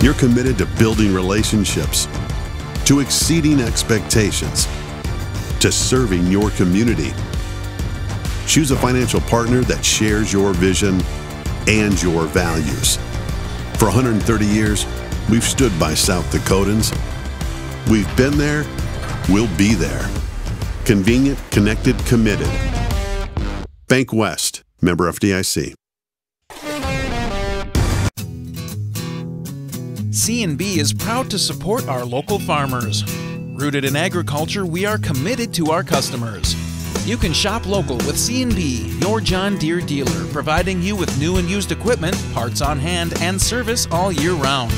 You're committed to building relationships, to exceeding expectations, to serving your community. Choose a financial partner that shares your vision and your values. For 130 years, we've stood by South Dakotans. We've been there, we'll be there. Convenient, connected, committed. Bank West, member FDIC. C&B is proud to support our local farmers. Rooted in agriculture, we are committed to our customers. You can shop local with C&B, your John Deere dealer, providing you with new and used equipment, parts on hand, and service all year round.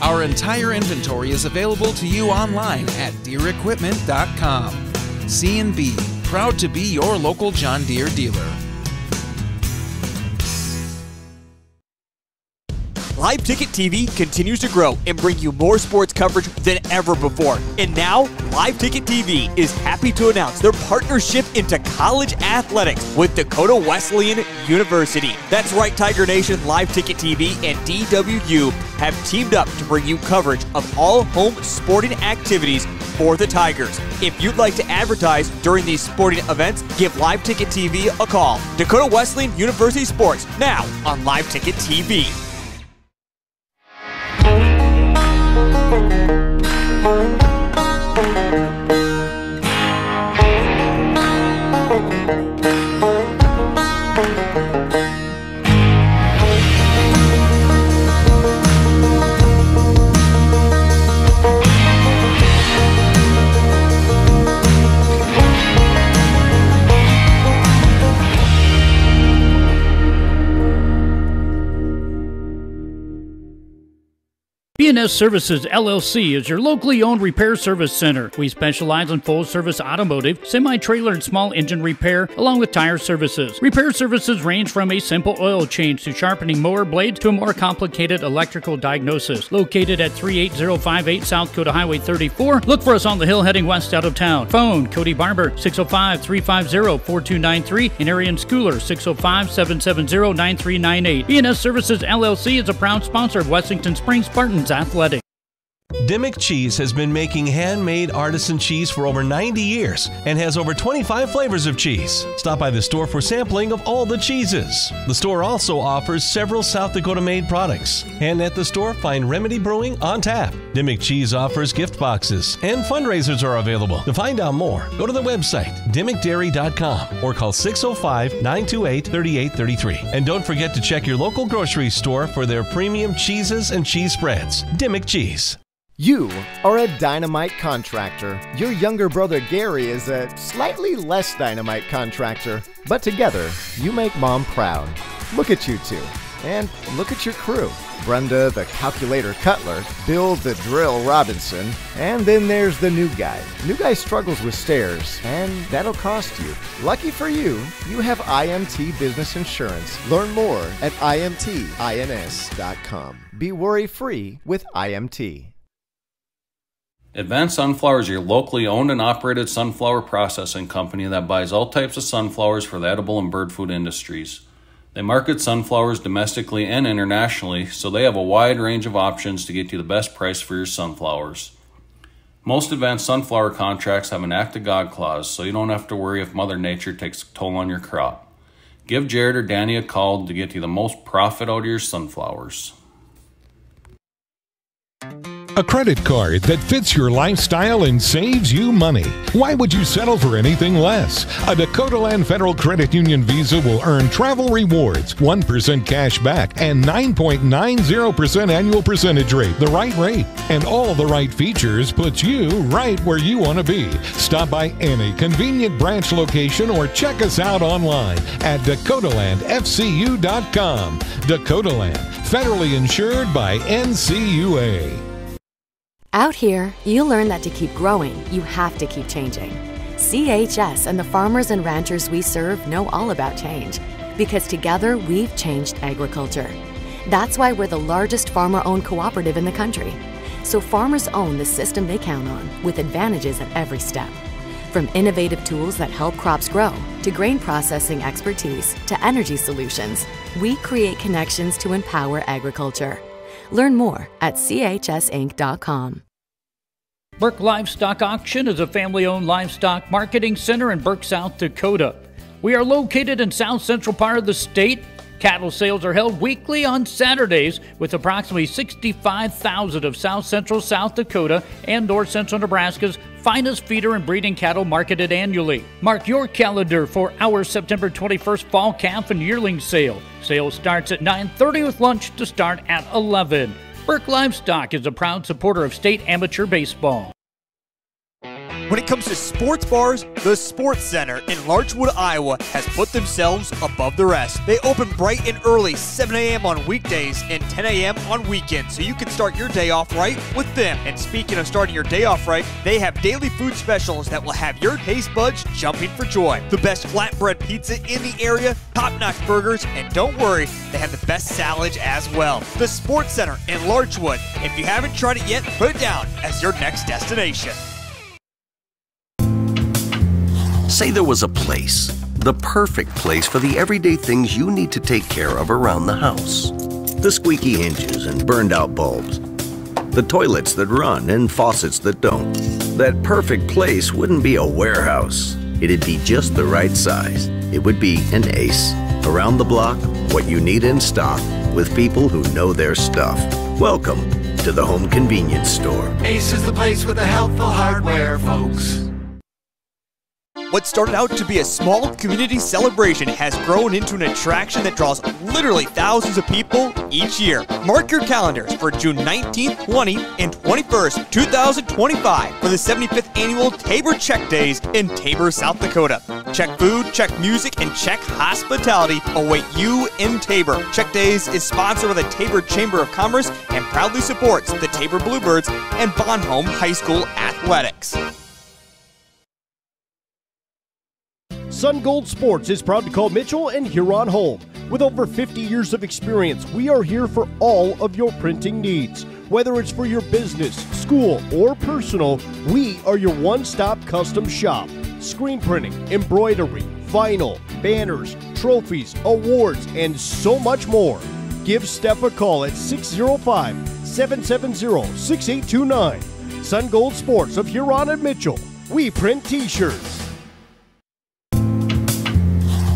Our entire inventory is available to you online at DeereEquipment.com. C&B, proud to be your local John Deere dealer. Live Ticket TV continues to grow and bring you more sports coverage than ever before. And now, Live Ticket TV is happy to announce their partnership into college athletics with Dakota Wesleyan University. That's right, Tiger Nation. Live Ticket TV and DWU have teamed up to bring you coverage of all home sporting activities for the Tigers. If you'd like to advertise during these sporting events, give Live Ticket TV a call. Dakota Wesleyan University Sports, now on Live Ticket TV. B&S Services LLC is your locally owned repair service center. We specialize in full-service automotive, semi-trailer, and small engine repair, along with tire services. Repair services range from a simple oil change to sharpening mower blades to a more complicated electrical diagnosis. Located at 38058 South Dakota Highway 34, look for us on the hill heading west out of town. Phone Cody Barber 605-350-4293 and Arian Schooler 605-770-9398. B&S Services LLC is a proud sponsor of Wessington Springs Spartans Athletic. Dimmick Cheese has been making handmade artisan cheese for over 90 years and has over 25 flavors of cheese. Stop by the store for sampling of all the cheeses. The store also offers several South Dakota-made products. And at the store, find Remedy Brewing on tap. Dimmick Cheese offers gift boxes and fundraisers are available. To find out more, go to the website, dimmickdairy.com, or call 605-928-3833. And don't forget to check your local grocery store for their premium cheeses and cheese spreads. Dimmick Cheese. You are a dynamite contractor. Your younger brother Gary is a slightly less dynamite contractor. But together, you make Mom proud. Look at you two. And look at your crew. Brenda, the calculator Cutler, Bill, the drill Robinson, and then there's the new guy. New guy struggles with stairs, and that'll cost you. Lucky for you, you have IMT Business Insurance. Learn more at imtins.com. Be worry-free with IMT. Advanced Sunflower is your locally owned and operated sunflower processing company that buys all types of sunflowers for the edible and bird food industries. They market sunflowers domestically and internationally, so they have a wide range of options to get you the best price for your sunflowers. Most advanced sunflower contracts have an Act of God clause, so you don't have to worry if Mother Nature takes a toll on your crop. Give Jared or Danny a call to get you the most profit out of your sunflowers. A credit card that fits your lifestyle and saves you money. Why would you settle for anything less? A Dakota Land Federal Credit Union Visa will earn travel rewards, 1% cash back, and 9.90% annual percentage rate, the right rate. And all the right features puts you right where you want to be. Stop by any convenient branch location or check us out online at DakotaLandFCU.com. Dakota Land, federally insured by NCUA. Out here, you learn that to keep growing, you have to keep changing. CHS and the farmers and ranchers we serve know all about change, because together we've changed agriculture. That's why we're the largest farmer-owned cooperative in the country. So farmers own the system they count on, with advantages at every step. From innovative tools that help crops grow, to grain processing expertise, to energy solutions, we create connections to empower agriculture. Learn more at chsinc.com. Burke Livestock Auction is a family-owned livestock marketing center in Burke, South Dakota. We are located in south central part of the state. Cattle sales are held weekly on Saturdays, with approximately 65,000 of south central South Dakota and north central Nebraska's finest feeder and breeding cattle marketed annually. Mark your calendar for our September 21st fall calf and yearling sale. Sale starts at 9:30 with lunch to start at 11. Burke Livestock is a proud supporter of state amateur baseball. When it comes to sports bars, the Sports Center in Larchwood, Iowa has put themselves above the rest. They open bright and early, 7 a.m. on weekdays and 10 a.m. on weekends, so you can start your day off right with them. And speaking of starting your day off right, they have daily food specials that will have your taste buds jumping for joy. The best flatbread pizza in the area, top-notch burgers, and don't worry, they have the best salads as well. The Sports Center in Larchwood. If you haven't tried it yet, put it down as your next destination. Say there was a place, the perfect place for the everyday things you need to take care of around the house. The squeaky hinges and burned out bulbs. The toilets that run and faucets that don't. That perfect place wouldn't be a warehouse. It'd be just the right size. It would be an Ace. Around the block, what you need in stock, with people who know their stuff. Welcome to the Home Convenience Store. Ace is the place with the helpful hardware, folks. What started out to be a small community celebration has grown into an attraction that draws literally thousands of people each year. Mark your calendars for June 19th, 20th, and 21st, 2025 for the 75th Annual Tabor Check Days in Tabor, South Dakota. Check food, check music, and check hospitality await you in Tabor. Check Days is sponsored by the Tabor Chamber of Commerce and proudly supports the Tabor Bluebirds and Bonhomme High School athletics. Sun Gold Sports is proud to call Mitchell and Huron home. With over 50 years of experience, we are here for all of your printing needs. Whether it's for your business, school, or personal, we are your one-stop custom shop. Screen printing, embroidery, vinyl, banners, trophies, awards, and so much more. Give Steph a call at 605-770-6829. Sun Gold Sports of Huron and Mitchell. We print t-shirts.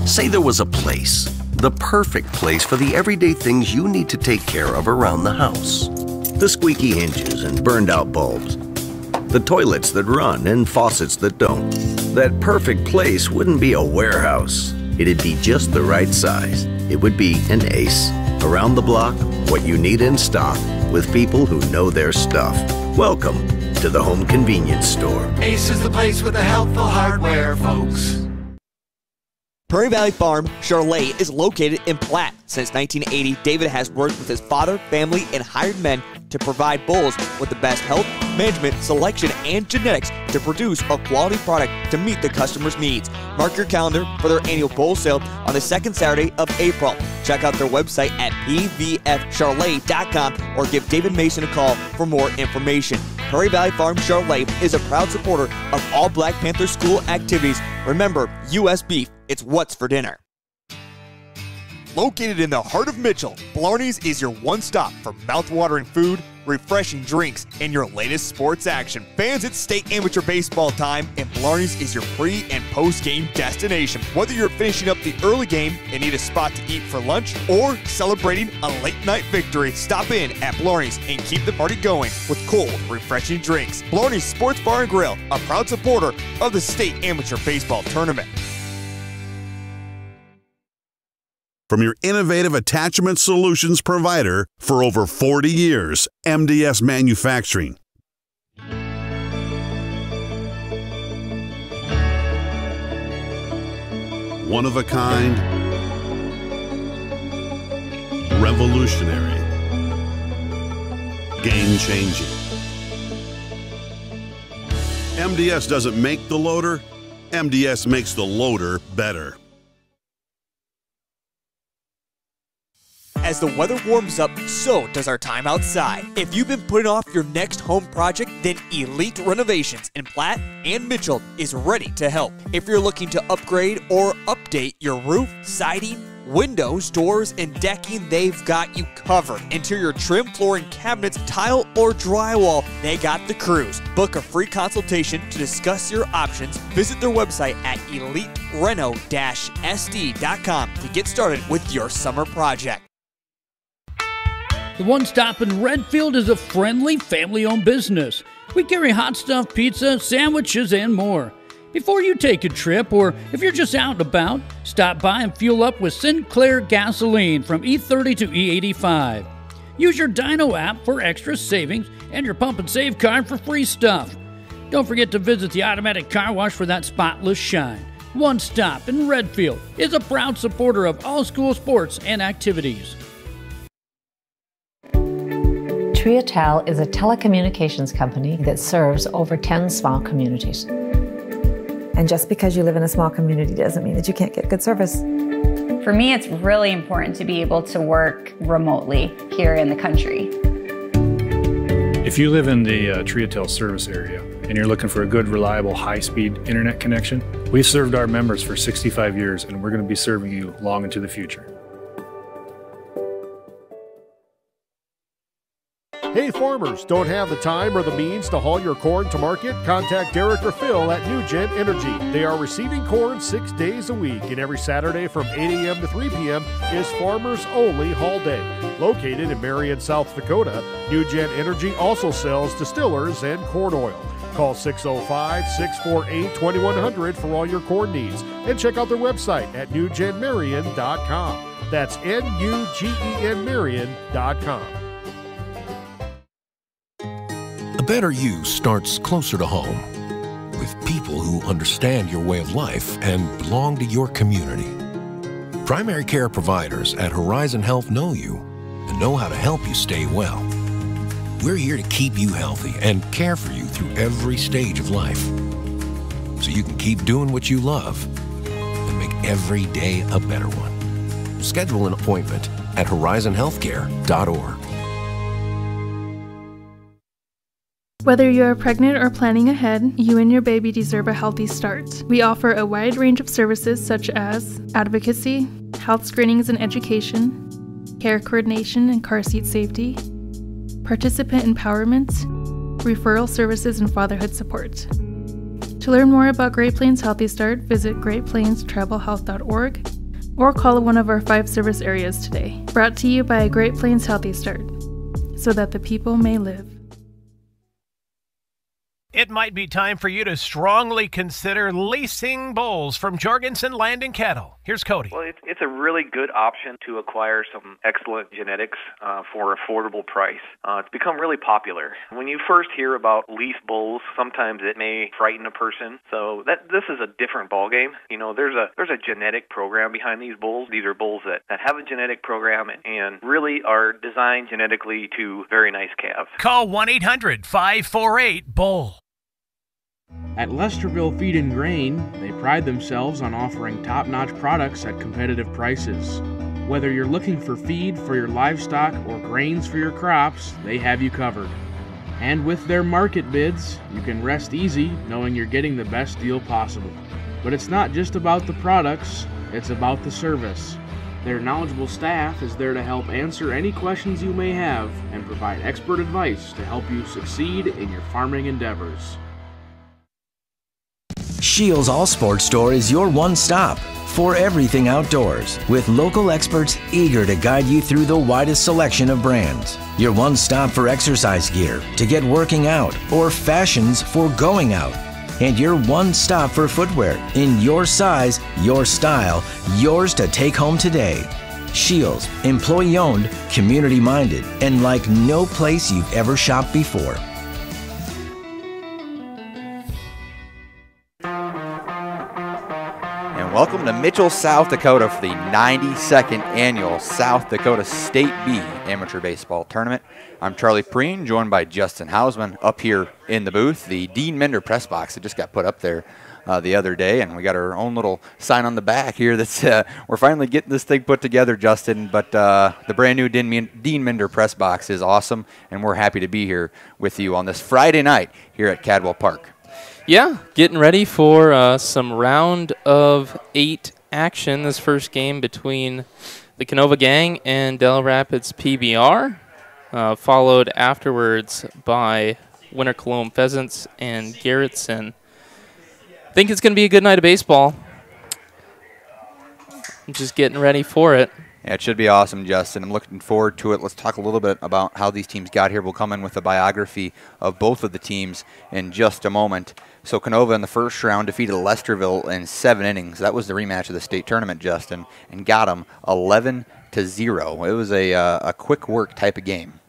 Say there was a place, the perfect place for the everyday things you need to take care of around the house. The squeaky hinges and burned out bulbs. The toilets that run and faucets that don't. That perfect place wouldn't be a warehouse. It'd be just the right size. It would be an Ace. Around the block, what you need in stock, with people who know their stuff. Welcome to the Home Convenience Store. Ace is the place with the helpful hardware, folks. Prairie Valley Farm Charolais is located in Platte. Since 1980, David has worked with his father, family, and hired men to provide bulls with the best health, management, selection, and genetics to produce a quality product to meet the customer's needs. Mark your calendar for their annual bull sale on the second Saturday of April. Check out their website at pvfcharolais.com or give David Mason a call for more information. Prairie Valley Farm Charolais is a proud supporter of all Black Panther school activities. Remember, U.S. beef, it's what's for dinner. Located in the heart of Mitchell, Blarney's is your one-stop for mouth-watering food, refreshing drinks, and your latest sports action. Fans, it's state amateur baseball time, and Blarney's is your pre- and post-game destination. Whether you're finishing up the early game and need a spot to eat for lunch or celebrating a late-night victory, stop in at Blarney's and keep the party going with cold, refreshing drinks. Blarney's Sports Bar and Grill, a proud supporter of the state amateur baseball tournament. From your innovative attachment solutions provider for over 40 years, MDS Manufacturing. One of a kind, revolutionary, game-changing. MDS doesn't make the loader, MDS makes the loader better. As the weather warms up, so does our time outside. If you've been putting off your next home project, then Elite Renovations in Platte and Mitchell is ready to help. If you're looking to upgrade or update your roof, siding, Windows, doors, and decking, they've got you covered. Interior trim, flooring, cabinets, tile, or drywall, they got the crews. Book a free consultation to discuss your options. Visit their website at elitereno-sd.com to get started with your summer project. The One Stop in Redfield is a friendly, family-owned business. We carry hot stuff, pizza, sandwiches, and more. Before you take a trip, or if you're just out and about, stop by and fuel up with Sinclair gasoline from E30 to E85. Use your Dino app for extra savings and your Pump and Save card for free stuff. Don't forget to visit the automatic car wash for that spotless shine. One Stop in Redfield is a proud supporter of all school sports and activities. Triatel is a telecommunications company that serves over 10 small communities. And just because you live in a small community doesn't mean that you can't get good service. For me, it's really important to be able to work remotely here in the country. If you live in the Triatel service area and you're looking for a good, reliable, high-speed internet connection, we've served our members for 65 years and we're going to be serving you long into the future. Hey farmers, don't have the time or the means to haul your corn to market? Contact Derek or Phil at NewGen Energy. They are receiving corn 6 days a week, and every Saturday from 8 a.m. to 3 p.m. is Farmers Only Haul Day. Located in Marion, South Dakota, NewGen Energy also sells distillers and corn oil. Call 605-648-2100 for all your corn needs, and check out their website at newgenmarion.com. That's NUGEN Marion.com. A better you starts closer to home, with people who understand your way of life and belong to your community. Primary care providers at Horizon Health know you and know how to help you stay well. We're here to keep you healthy and care for you through every stage of life, so you can keep doing what you love and make every day a better one. Schedule an appointment at horizonhealthcare.org. Whether you are pregnant or planning ahead, you and your baby deserve a healthy start. We offer a wide range of services such as advocacy, health screenings and education, care coordination and car seat safety, participant empowerment, referral services, and fatherhood support. To learn more about Great Plains Healthy Start, visit greatplainstravelhealth.org or call one of our 5 service areas today. Brought to you by Great Plains Healthy Start, so that the people may live. It might be time for you to strongly consider leasing bulls from Jorgensen Land and Cattle. Here's Cody. Well, it's a really good option to acquire some excellent genetics for an affordable price. It's become really popular. When you first hear about lease bulls, sometimes it may frighten a person. So this is a different ballgame. You know, there's a genetic program behind these bulls. These are bulls that have a genetic program and really are designed genetically to very nice calves. Call 1-800-548-BULL. At Lesterville Feed and Grain, they pride themselves on offering top-notch products at competitive prices. Whether you're looking for feed for your livestock or grains for your crops, they have you covered. And with their market bids, you can rest easy knowing you're getting the best deal possible. But it's not just about the products, it's about the service. Their knowledgeable staff is there to help answer any questions you may have and provide expert advice to help you succeed in your farming endeavors. Shields All Sports Store is your one stop for everything outdoors, with local experts eager to guide you through the widest selection of brands. Your one stop for exercise gear to get working out or fashions for going out. And your one stop for footwear in your size, your style, yours to take home today. Shields, employee owned, community minded, and like no place you've ever shopped before. Welcome to Mitchell, South Dakota for the 92nd Annual South Dakota State B Amateur Baseball Tournament. I'm Charlie Preen, joined by Justin Hausman up here in the booth. The Dean Minder press box that just got put up there the other day, and we got our own little sign on the back here that's we're finally getting this thing put together, Justin, but the brand new Dean Minder press box is awesome, and we're happy to be here with you on this Friday night here at Cadwell Park. Yeah, getting ready for some round of 8 action, this first game between the Canova Gang and Dell Rapids PBR, followed afterwards by Winter Cologne Pheasants and Garrettson. I think it's going to be a good night of baseball. I'm just getting ready for it. Yeah, it should be awesome, Justin. I'm looking forward to it. Let's talk a little bit about how these teams got here. We'll come in with a biography of both of the teams in just a moment. So Canova in the first round defeated Lesterville in 7 innings. That was the rematch of the state tournament, Justin, and got them 11-0. It was a quick work type of game.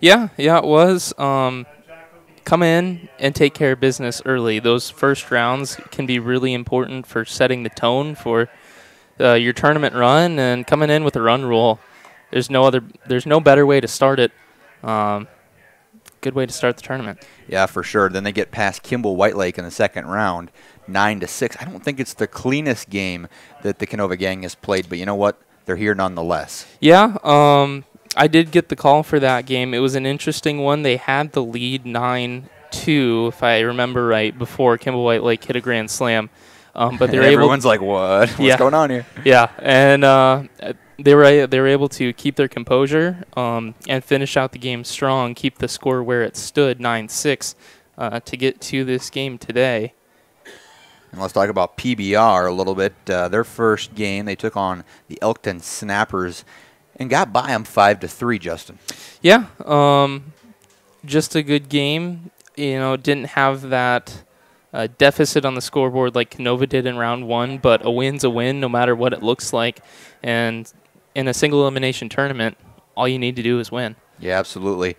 Yeah, it was. Come in and take care of business early. Those first rounds can be really important for setting the tone for your tournament run, and coming in with a run rule. There's no better way to start it. Good way to start the tournament. Yeah, for sure. Then they get past Kimball White Lake in the second round, 9-6. I don't think it's the cleanest game that the Canova Gang has played, but you know what? They're here nonetheless. Yeah, I did get the call for that game. It was an interesting one. They had the lead 9-2, if I remember right, before Kimball White Lake hit a grand slam. But they were everyone's like, what? What's going on here? Yeah, and they were able to keep their composure and finish out the game strong, keep the score where it stood, 9-6, to get to this game today. And let's talk about PBR a little bit. Their first game, they took on the Elkton Snappers and got by them 5-3, Justin. Yeah, just a good game. You know, didn't have that deficit on the scoreboard like Canova did in round 1, but a win's a win no matter what it looks like. And in a single elimination tournament, all you need to do is win. Yeah, absolutely.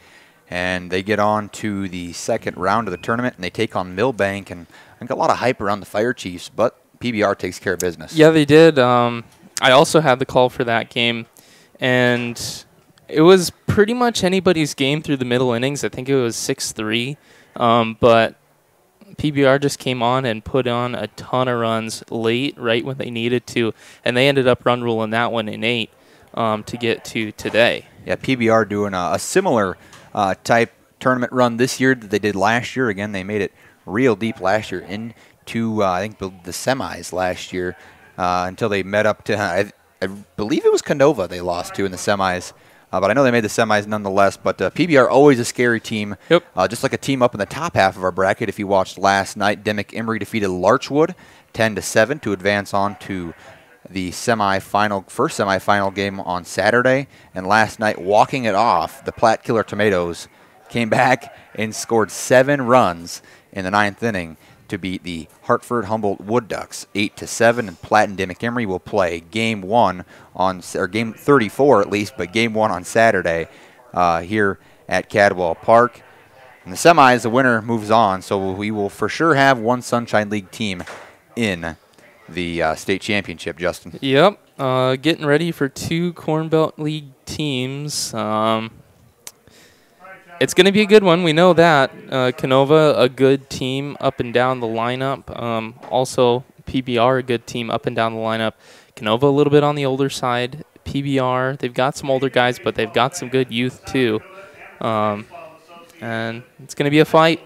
And they get on to the second round of the tournament, and they take on Millbank, and I think a lot of hype around the Fire Chiefs, but PBR takes care of business. Yeah, they did. I also had the call for that game, and it was pretty much anybody's game through the middle innings. I think it was 6-3, but PBR just came on and put on a ton of runs late, right when they needed to, and they ended up run ruling that one in 8 to get to today. Yeah, PBR doing a similar type tournament run this year that they did last year. Again, they made it real deep last year into, I think, the semis last year until they met up to, I believe it was Canova they lost to in the semis. But I know they made the semis nonetheless. But PBR, always a scary team. Yep. Just like a team up in the top half of our bracket. If you watched last night, Demick Emery defeated Larchwood 10-7 to advance on to the first semifinal game on Saturday. And last night, walking it off, the Platte Killer Tomatoes came back and scored 7 runs in the 9th inning to beat the Hartford Humboldt Wood Ducks 8-7, and Platte and Demick Emery will play game 1 or game 34 at least, but game 1 on Saturday here at Cadwell Park. In the semis, the winner moves on, so we will for sure have one Sunshine League team in the state championship, Justin. Yep, getting ready for 2 Corn Belt League teams. It's going to be a good one. We know that. Canova, a good team up and down the lineup. Also, PBR, a good team up and down the lineup. Canova, a little bit on the older side. PBR, they've got some older guys, but they've got some good youth, too. And it's going to be a fight.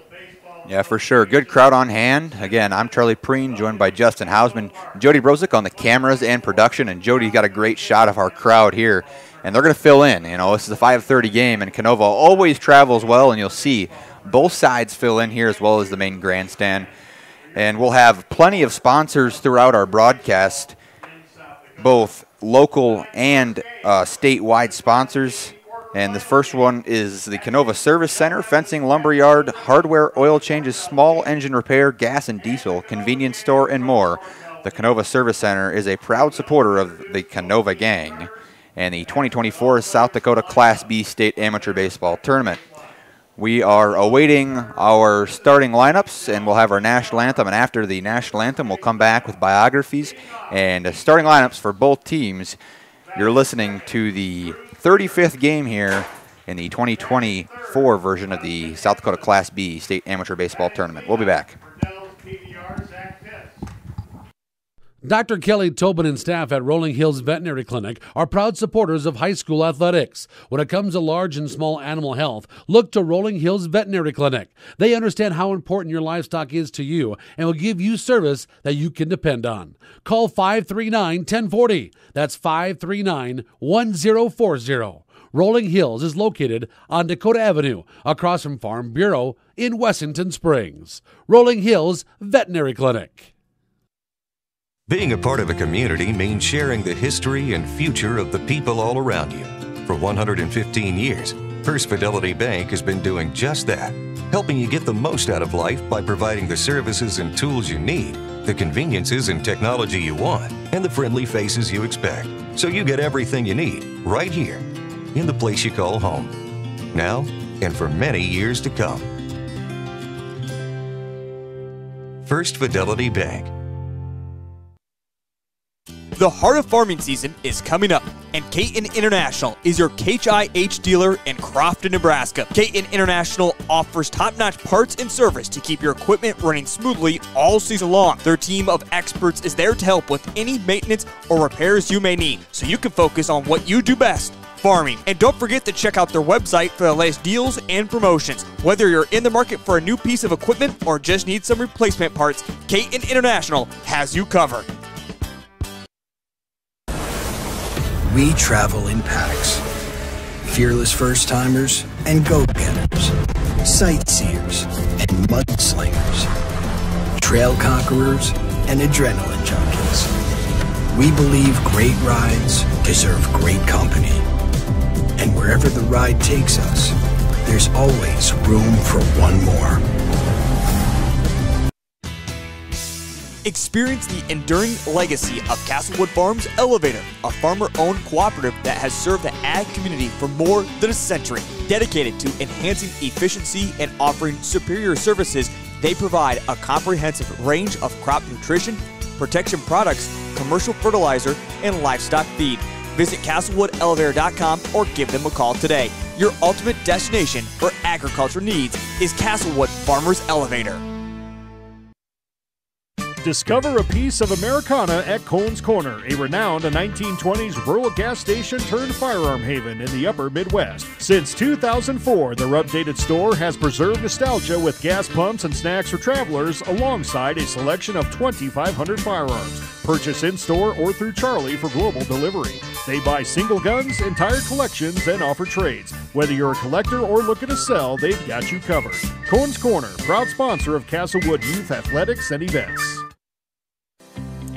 Yeah, for sure. Good crowd on hand. Again, I'm Charlie Preen, joined by Justin Hausman. Jody Brozick on the cameras and production, and Jody's got a great shot of our crowd here. And they're going to fill in. You know, this is a 5:30 game, and Canova always travels well, and you'll see both sides fill in here as well as the main grandstand. And we'll have plenty of sponsors throughout our broadcast, both local and statewide sponsors. And the first one is the Canova Service Center, fencing, lumberyard, hardware, oil changes, small engine repair, gas and diesel, convenience store, and more. The Canova Service Center is a proud supporter of the Canova Gang and the 2024 South Dakota Class B State Amateur Baseball Tournament. We are awaiting our starting lineups, and we'll have our national anthem. And after the national anthem, we'll come back with biographies and starting lineups for both teams. You're listening to the 35th game here in the 2024 version of the South Dakota Class B State Amateur Baseball Tournament. We'll be back. Dr. Kelly Tobin and staff at Rolling Hills Veterinary Clinic are proud supporters of high school athletics. When it comes to large and small animal health, look to Rolling Hills Veterinary Clinic. They understand how important your livestock is to you and will give you service that you can depend on. Call 539-1040. That's 539-1040. Rolling Hills is located on Dakota Avenue, across from Farm Bureau in Wessington Springs. Rolling Hills Veterinary Clinic. Being a part of a community means sharing the history and future of the people all around you. For 115 years, First Fidelity Bank has been doing just that, helping you get the most out of life by providing the services and tools you need, the conveniences and technology you want, and the friendly faces you expect. So you get everything you need right here in the place you call home, now and for many years to come. First Fidelity Bank. The heart of farming season is coming up, and Caton International is your HIH dealer in Crofton, Nebraska. Caton International offers top-notch parts and service to keep your equipment running smoothly all season long. Their team of experts is there to help with any maintenance or repairs you may need, so you can focus on what you do best, farming. And don't forget to check out their website for the latest deals and promotions. Whether you're in the market for a new piece of equipment or just need some replacement parts, Caton International has you covered. We travel in packs. Fearless first-timers and go-getters. Sightseers and mudslingers. Trail conquerors and adrenaline junkies. We believe great rides deserve great company. And wherever the ride takes us, there's always room for one more. Experience the enduring legacy of Castlewood Farms Elevator, a farmer-owned cooperative that has served the ag community for more than a century. Dedicated to enhancing efficiency and offering superior services, they provide a comprehensive range of crop nutrition, protection products, commercial fertilizer, and livestock feed. Visit CastlewoodElevator.com or give them a call today. Your ultimate destination for agriculture needs is Castlewood Farmers Elevator. Discover a piece of Americana at Cohn's Corner, a renowned 1920s rural gas station turned firearm haven in the upper Midwest. Since 2004, their updated store has preserved nostalgia with gas pumps and snacks for travelers alongside a selection of 2,500 firearms. Purchase in-store or through Charlie for global delivery. They buy single guns, entire collections, and offer trades. Whether you're a collector or looking to sell, they've got you covered. Cohn's Corner, proud sponsor of Castlewood Youth Athletics and Events.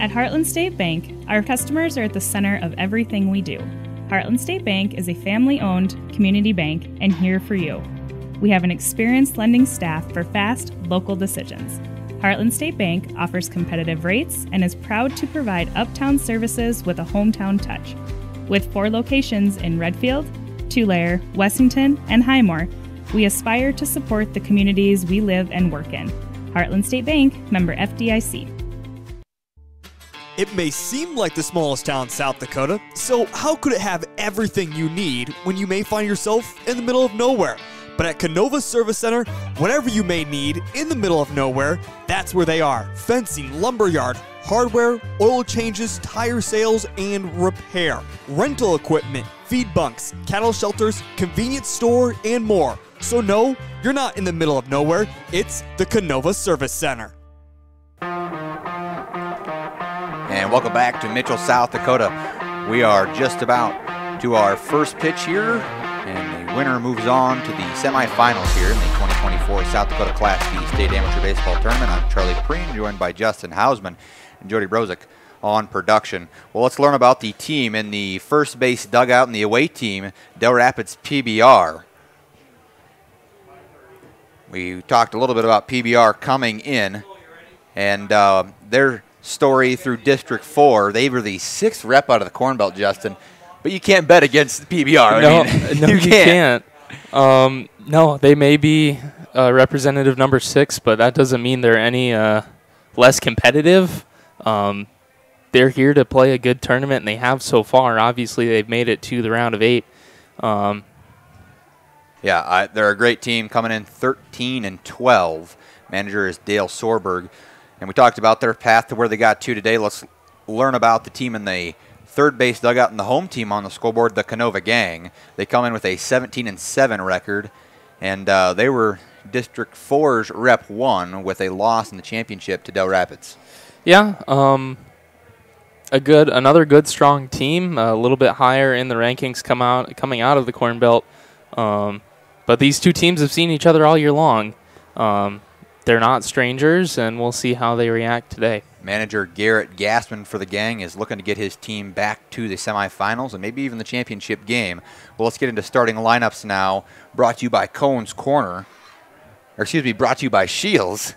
At Heartland State Bank, our customers are at the center of everything we do. Heartland State Bank is a family-owned community bank and here for you. We have an experienced lending staff for fast, local decisions. Heartland State Bank offers competitive rates and is proud to provide uptown services with a hometown touch. With 4 locations in Redfield, Tulare, Wessington, and Highmore, we aspire to support the communities we live and work in. Heartland State Bank, member FDIC. It may seem like the smallest town in South Dakota, so how could it have everything you need when you may find yourself in the middle of nowhere? But at Canova Service Center, whatever you may need in the middle of nowhere, that's where they are. Fencing, lumberyard, hardware, oil changes, tire sales, and repair. Rental equipment, feed bunks, cattle shelters, convenience store, and more. So no, you're not in the middle of nowhere. It's the Canova Service Center. And welcome back to Mitchell, South Dakota. We are just about to our first pitch here, and the winner moves on to the semifinals here in the 2024 South Dakota Class B State Amateur Baseball Tournament. I'm Charlie Preen, joined by Justin Hausman and Jody Brozick on production. Well, let's learn about the team in the first base dugout and the away team, Del Rapids PBR. We talked a little bit about PBR coming in, and their story through District 4. They were the 6th rep out of the Corn Belt, Justin, but you can't bet against the PBR. No, I mean, no, you can't. No, they may be representative number 6, but that doesn't mean they're any less competitive. They're here to play a good tournament, and they have so far. Obviously, they've made it to the round of 8. Yeah, they're a great team, coming in 13-12. Manager is Dale Sorberg. And we talked about their path to where they got to today. Let's learn about the team in the third base dugout and the home team on the scoreboard, the Canova Gang. They come in with a 17-7 record, and they were District 4's Rep 1 with a loss in the championship to Dell Rapids. Yeah, another good, strong team, a little bit higher in the rankings coming out of the Corn Belt. But these two teams have seen each other all year long. They're not strangers, and we'll see how they react today. Manager Garrett Gassman for the Gang is looking to get his team back to the semifinals and maybe even the championship game. Well, let's get into starting lineups now, brought to you by Cohen's Corner. Brought to you by Shields.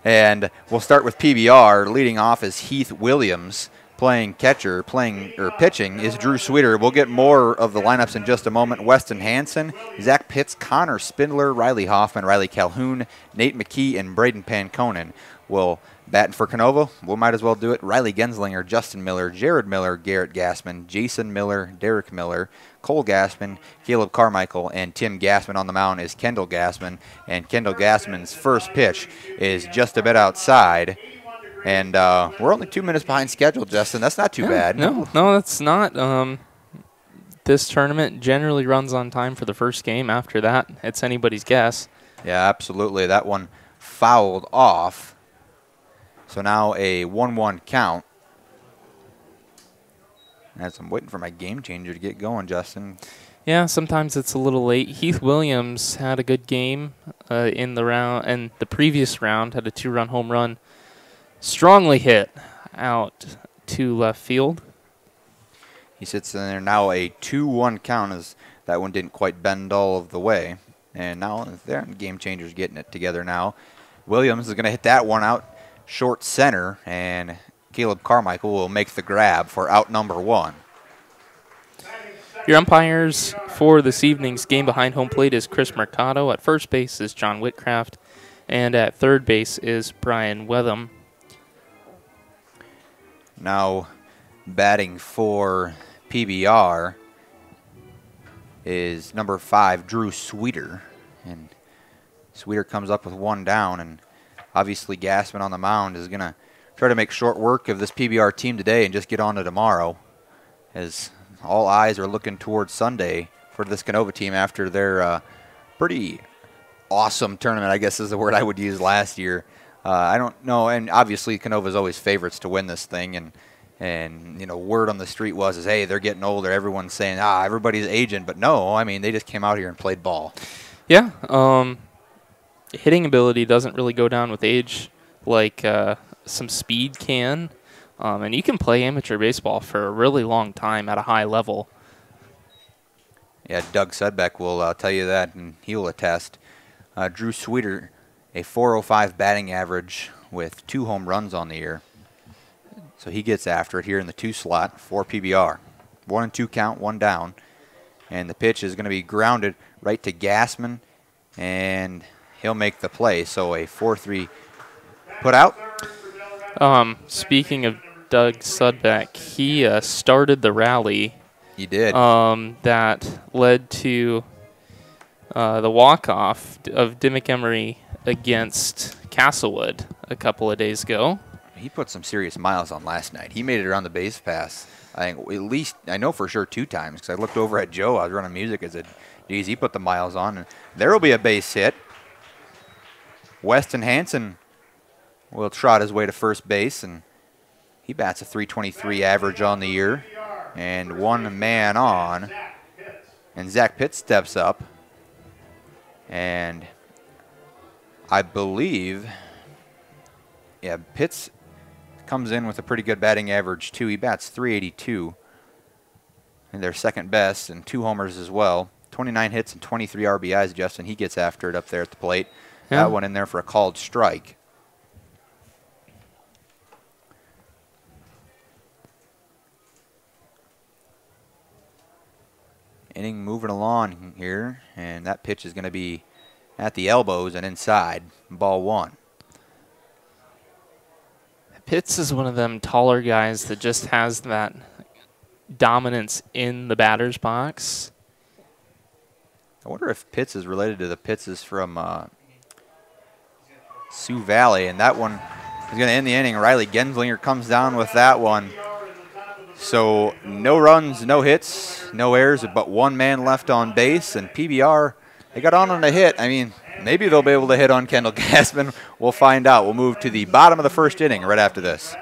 And we'll start with PBR. Leading off is Heath Williams. Playing catcher, pitching is Drew Sweeter. We'll get more of the lineups in just a moment. Weston Hansen, Zach Pitts, Connor Spindler, Riley Hoffman, Riley Calhoun, Nate McKee, and Braden Panconen will bat for Canova. We might as well do it. Riley Genslinger, Justin Miller, Jared Miller, Garrett Gassman, Jason Miller, Derek Miller, Cole Gassman, Caleb Carmichael, and Tim Gassman. On the mound is Kendall Gassman. And Kendall Gassman's first pitch is just a bit outside. And we're only 2 minutes behind schedule, Justin. That's not too bad. No, that's not. This tournament generally runs on time for the first game. After that, it's anybody's guess. Yeah, absolutely. That one fouled off. So now a 1-1 count. As I'm waiting for my game changer to get going, Justin. Yeah, sometimes it's a little late. Heath Williams had a good game in the round, and the previous round had a 2-run home run. Strongly hit out to left field. He sits in there now, a 2-1 count, as that one didn't quite bend all of the way. And now there, game changer's getting it together now. Williams is going to hit that one out short center, and Caleb Carmichael will make the grab for out number 1. Your umpires for this evening's game behind home plate is Chris Mercado. At first base is John Whitcraft, and at third base is Brian Wetham. Now batting for PBR is number 5, Drew Sweeter. And Sweeter comes up with one down, and obviously Gassman on the mound is going to try to make short work of this PBR team today and just get on to tomorrow, as all eyes are looking towards Sunday for this Canova team after their pretty awesome tournament, I guess is the word I would use, last year. I don't know, and obviously Canova's always favorites to win this thing, and you know, word on the street was hey, they're getting older. Everyone's saying everybody's aging, but no, I mean, they just came out here and played ball. Yeah, hitting ability doesn't really go down with age like some speed can, and you can play amateur baseball for a really long time at a high level. Yeah, Doug Sudbeck will tell you that, and he'll attest. Drew Sweeter, a .405 batting average with 2 home runs on the year. So he gets after it here in the 2 slot for PBR. 1-2 count, 1 down. And the pitch is going to be grounded right to Gassman, and he'll make the play. So a 4-3 put out. Speaking of Doug Sudbeck, he started the rally. He did. That led to the walk-off of Dimmick Emery against Castlewood a couple of days ago. He put some serious miles on last night. He made it around the base pass, I think, at least, I know for sure 2 times, because I looked over at Joe. I was running music. I said, geez, he put the miles on. And there will be a base hit. Weston Hansen will trot his way to first base, and he bats a .323 average on the year. And 1 man on. And Zach Pitts steps up. And I believe, yeah, Pitts comes in with a pretty good batting average, too. He bats .382. And they're second best, and 2 homers as well. 29 hits and 23 RBIs, Justin. He gets after it up there at the plate. Yeah. That one in there for a called strike. Inning moving along here, and that pitch is going to be at the elbows and inside. Ball 1. Pitts is one of them taller guys that just has that dominance in the batter's box. I wonder if Pitts is related to the Pittses from Sioux Valley, and that one is going to end the inning. Riley Genslinger comes down with that one. So no runs, no hits, no errors, but one man left on base. And PBR, they got on a hit. I mean, maybe they'll be able to hit on Kendall Gassman. We'll find out. We'll move to the bottom of the first inning right after this.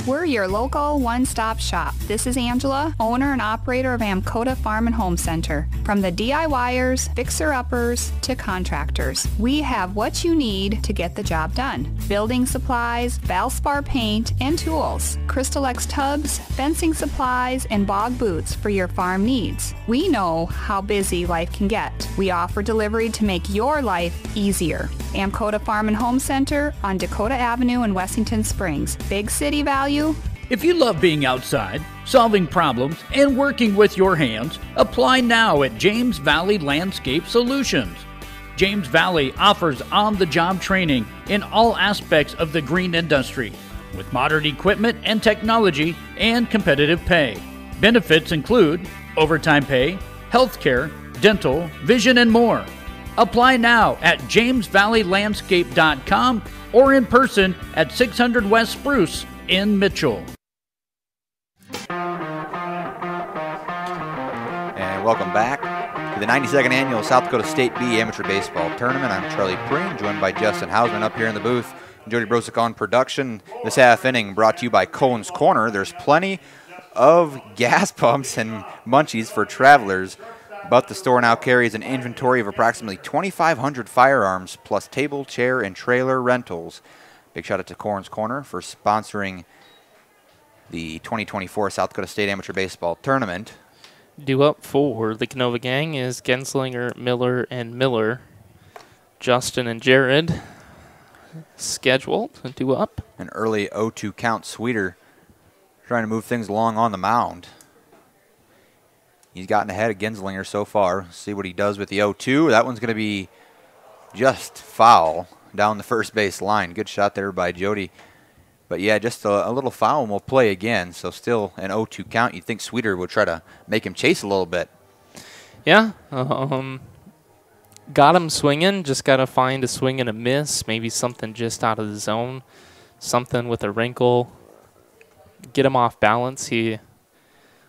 We're your local one-stop shop. This is Angela, owner and operator of Amcota Farm and Home Center. From the DIYers, fixer-uppers, to contractors, we have what you need to get the job done. Building supplies, Valspar paint, and tools, Crystal X tubs, fencing supplies, and bog boots for your farm needs. We know how busy life can get. We offer delivery to make your life easier. Amcota Farm and Home Center on Dakota Avenue in Wessington Springs. Big city value. If you love being outside, solving problems, and working with your hands, apply now at James Valley Landscape Solutions. James Valley offers on-the-job training in all aspects of the green industry, with modern equipment and technology and competitive pay. Benefits include overtime pay, health care, dental, vision, and more. Apply now at jamesvalleylandscape.com or in person at 600 West Spruce in Mitchell. And welcome back to the 92nd Annual South Dakota State B Amateur Baseball Tournament. I'm Charlie Preen, joined by Justin Hausman up here in the booth. Jody Brosick on production. This half inning brought to you by Cohen's Corner. There's plenty of gas pumps and munchies for travelers, but the store now carries an inventory of approximately 2,500 firearms plus table, chair, and trailer rentals. Big shout out to Cohen's Corner for sponsoring the 2024 South Dakota State Amateur Baseball Tournament. Due up for the Canova gang is Genslinger, Miller, and Miller. Justin and Jared scheduled to due up. An early 0-2 count. Sweeter trying to move things along on the mound. He's gotten ahead of Genslinger so far. See what he does with the 0-2. That one's going to be just foul down the first base line. Good shot there by Jody. But yeah, just a little foul and we'll play again. So still an 0-2 count. You'd think Sweeter would try to make him chase a little bit. Yeah. Got him swinging. Just got to find a swing and a miss. Maybe something just out of the zone. Something with a wrinkle. Get him off balance. He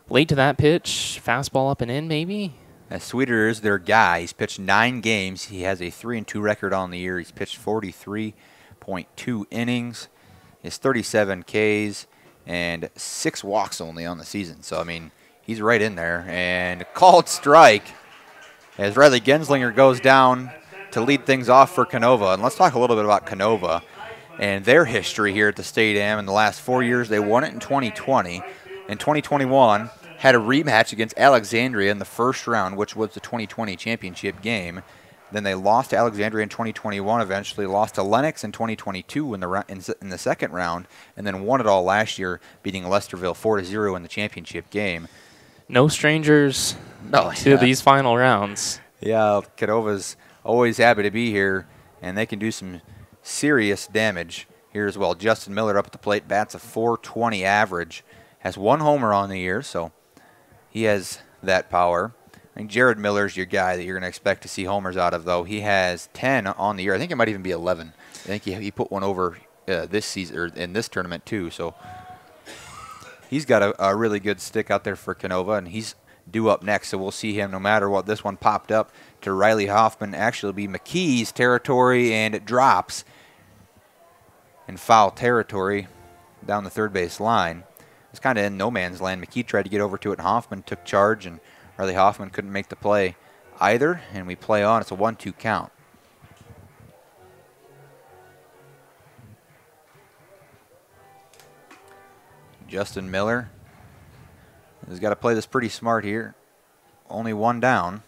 late to that pitch. Fastball up and in maybe. Sweeter is their guy. He's pitched 9 games. He has a 3-2 record on the year. He's pitched 43.2 innings. He has 37 Ks and 6 walks only on the season. So, I mean, he's right in there. And called strike as Riley Genslinger goes down to lead things off for Canova. And let's talk a little bit about Canova and their history here at the State Am. In the last 4 years, they won it in 2020. In 2021, had a rematch against Alexandria in the first round, which was the 2020 championship game. Then they lost to Alexandria in 2021, eventually lost to Lennox in 2022 in the second round, and then won it all last year, beating Lesterville 4-0 in the championship game. No strangers to these final rounds. Yeah, Canova's always happy to be here, and they can do some serious damage here as well. Justin Miller up at the plate, bats a .420 average, has 1 homer on the year, so he has that power. I think Jared Miller's your guy that you're going to expect to see homers out of, though. He has 10 on the year. I think it might even be 11. I think he put one over this season or in this tournament too. So he's got a really good stick out there for Canova, and he's due up next. So we'll see him no matter what. This one popped up to Riley Hoffman. Actually, be McKee's territory, and it drops in foul territory down the third base line. It's kind of in no man's land. McKee tried to get over to it, and Hoffman took charge, and Riley Hoffman couldn't make the play either, and we play on. It's a 1-2 count. Justin Miller has got to play this pretty smart here. Only 1 down,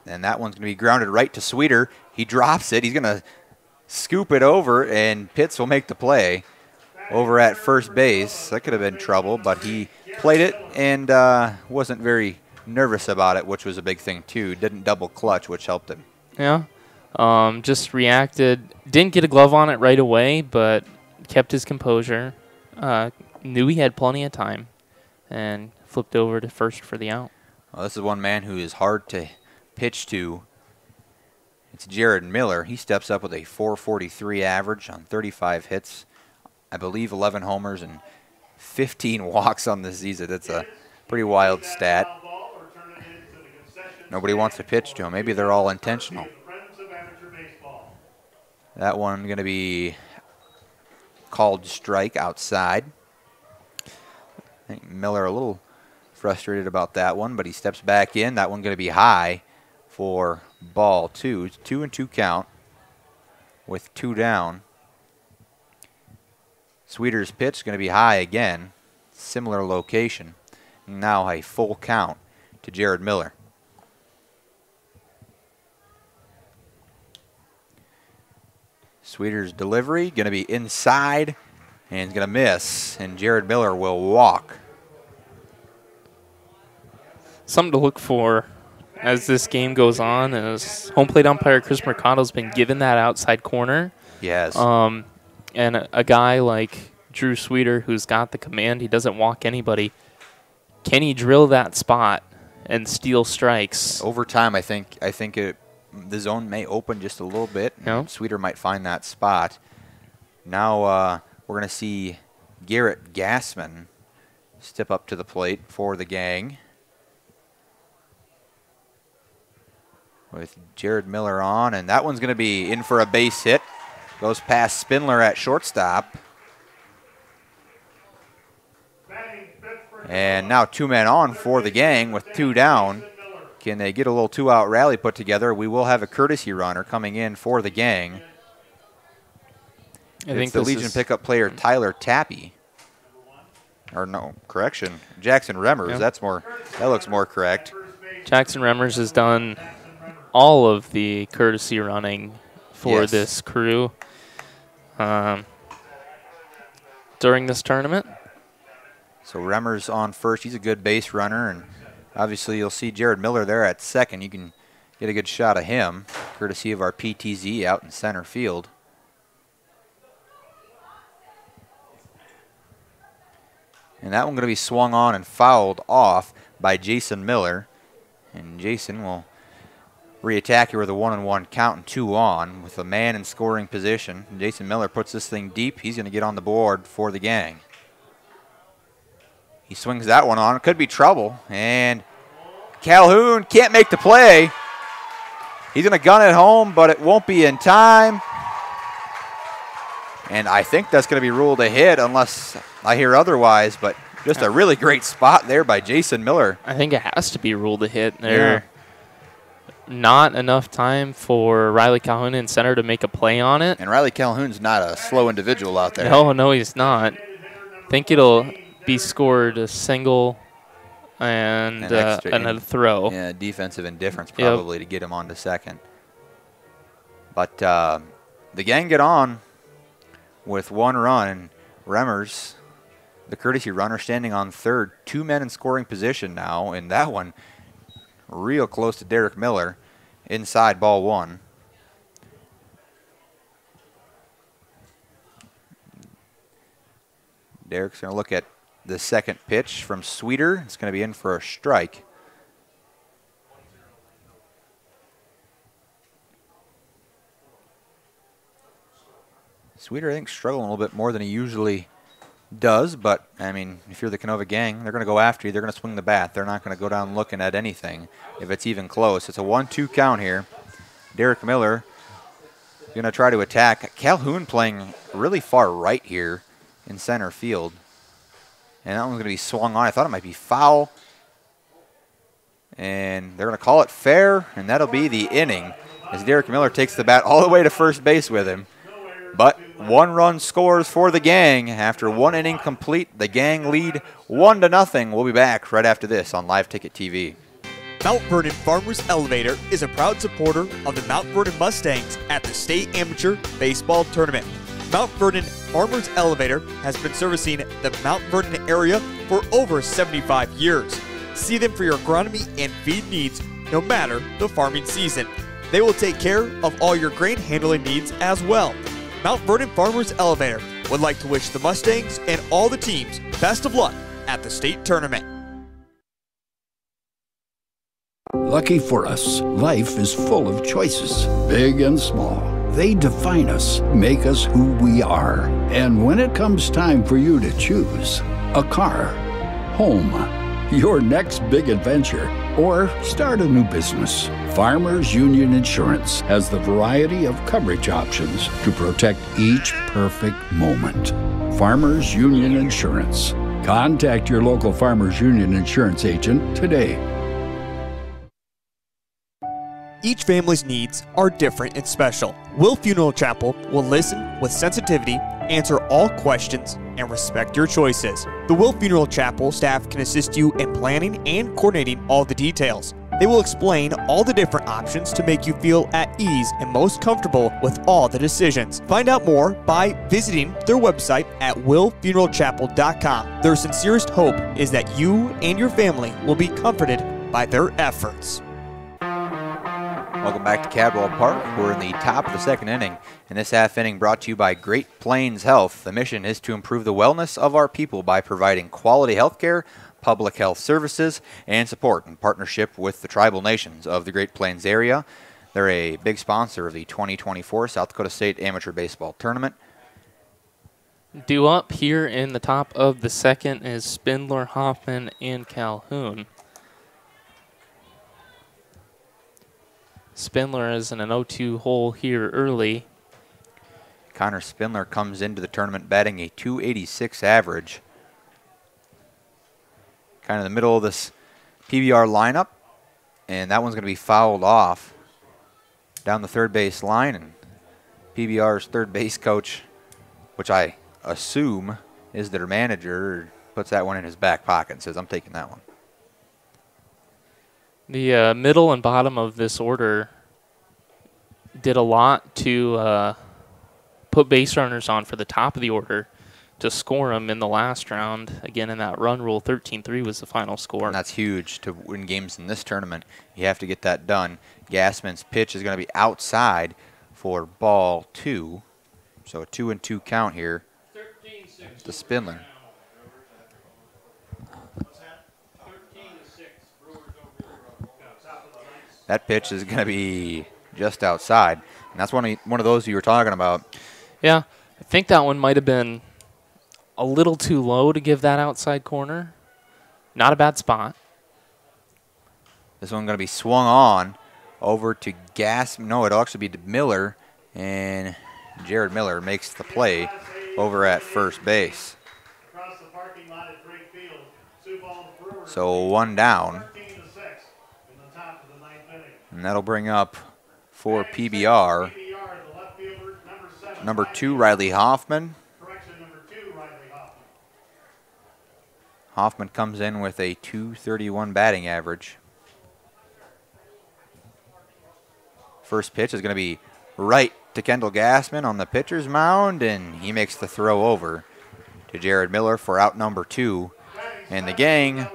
and that one's going to be grounded right to Sweeter. He drops it. He's going to scoop it over, and Pitts will make the play over at first base. That could have been trouble, but he played it and wasn't very nervous about it, which was a big thing too. Didn't double clutch, which helped him. Yeah. Just reacted. Didn't get a glove on it right away, but kept his composure. Knew he had plenty of time and flipped over to first for the out. Well, this is one man who is hard to pitch to. It's Jared Miller. He steps up with a .443 average on 35 hits. I believe 11 homers and 15 walks on the season. That's a pretty wild stat. Nobody wants to pitch to him. Maybe they're all intentional. That one going to be called strike outside. I think Miller a little frustrated about that one, but he steps back in. That one going to be high for ball 2. It's 2-2 count with 2 down. Sweeter's pitch is going to be high again. Similar location. Now a full count to Jared Miller. Sweeter's delivery going to be inside and going to miss, and Jared Miller will walk. Something to look for as this game goes on is home plate umpire Chris Mercado's been given that outside corner. Yes. And a guy like Drew Sweeter, who's got the command, he doesn't walk anybody. Can he drill that spot and steal strikes? Over time, I think the zone may open just a little bit. And Sweeter might find that spot. Now we're going to see Garrett Gassman step up to the plate for the gang. With Jared Miller on, and that one's going to be in for a base hit. Goes past Spindler at shortstop. And now 2 men on for the gang with 2 down. Can they get a little 2-out rally put together? We will have a courtesy runner coming in for the gang. I think the Legion pickup player Tyler Tappy. Or no, correction, Jackson Remmers. Yeah. That looks more correct. Jackson Remmers has done all of the courtesy running for this crew during this tournament. So Remmers on first. He's a good base runner, and obviously you'll see Jared Miller there at second. You can get a good shot of him, courtesy of our PTZ out in center field. And that one going to be swung on and fouled off by Jason Miller. And Jason will re-attack here with a 1-1 count and 2 on with a man in scoring position. And Jason Miller puts this thing deep. He's going to get on the board for the gang. He swings that one on. It could be trouble. And Calhoun can't make the play. He's going to gun it home, but it won't be in time. And I think that's going to be ruled a hit unless I hear otherwise. But just a really great spot there by Jason Miller. I think it has to be ruled a hit. Not enough time for Riley Calhoun in center to make a play on it. And Riley Calhoun's not a slow individual out there. No, he's not. I think it'll be scored a single and a throw. Yeah, defensive indifference probably to get him on to second. But the gang get on with 1 run, and Remmers, the courtesy runner, standing on third. 2 men in scoring position now, and that one real close to Derek Miller, inside ball 1. Derek's going to look at the second pitch from Sweeter. It's going to be in for a strike. Sweeter, I think, struggling a little bit more than he usually does, but, I mean, if you're the Canova gang, they're going to go after you. They're going to swing the bat. They're not going to go down looking at anything if it's even close. It's a 1-2 count here. Derek Miller going to try to attack. Calhoun playing really far right here in center field. And that one's going to be swung on. I thought it might be foul. And they're going to call it fair, and that'll be the inning as Derek Miller takes the bat all the way to first base with him. But 1 run scores for the gang after 1 inning complete. The gang lead 1-0. We'll be back right after this on Live Ticket TV. Mount Vernon Farmers Elevator is a proud supporter of the Mount Vernon Mustangs at the State Amateur Baseball Tournament. Mount Vernon Farmers Elevator has been servicing the Mount Vernon area for over 75 years. See them for your agronomy and feed needs no matter the farming season. They will take care of all your grain handling needs as well. Mount Vernon Farmers Elevator would like to wish the Mustangs and all the teams best of luck at the state tournament. Lucky for us, life is full of choices, big and small. They define us, make us who we are. And when it comes time for you to choose a car, home, your next big adventure, or start a new business, Farmers Union Insurance has the variety of coverage options to protect each perfect moment. Farmers Union Insurance. Contact your local Farmers Union Insurance agent today. Each family's needs are different and special. Will Funeral Chapel will listen with sensitivity, answer all questions, and respect your choices. The Will Funeral Chapel staff can assist you in planning and coordinating all the details. They will explain all the different options to make you feel at ease and most comfortable with all the decisions. Find out more by visiting their website at willfuneralchapel.com. Their sincerest hope is that you and your family will be comforted by their efforts. Welcome back to Cadwell Park. We're in the top of the second inning, and this half inning brought to you by Great Plains Health. The mission is to improve the wellness of our people by providing quality health care, public health services, and support in partnership with the tribal nations of the Great Plains area. They're a big sponsor of the 2024 South Dakota State Amateur Baseball Tournament. Due up here in the top of the second is Spindler, Hoffman, and Calhoun. Spindler is in an 0-2 hole here early. Connor Spindler comes into the tournament batting a .286 average. Kind of the middle of this PBR lineup, and that one's going to be fouled off down the third base line, and PBR's third base coach, which I assume is their manager, puts that one in his back pocket and says, I'm taking that one. The middle and bottom of this order did a lot to put base runners on for the top of the order to score them in the last round. Again, in that run rule, 13-3 was the final score. And that's huge to win games in this tournament. You have to get that done. Gassman's pitch is going to be outside for ball 2. So a 2-2 count here to Spindler. That pitch is going to be just outside. And that's one of those you were talking about. Yeah, I think that one might have been a little too low to give that outside corner. Not a bad spot. This one going to be swung on over to Gassman. No, it'll actually be to Miller. And Jared Miller makes the play over at first base. So one down. And that'll bring up for PBR number 2, Riley Hoffman. Hoffman comes in with a .231 batting average. First pitch is going to be right to Kendall Gassman on the pitcher's mound, and he makes the throw over to Jared Miller for out number 2. And the gang,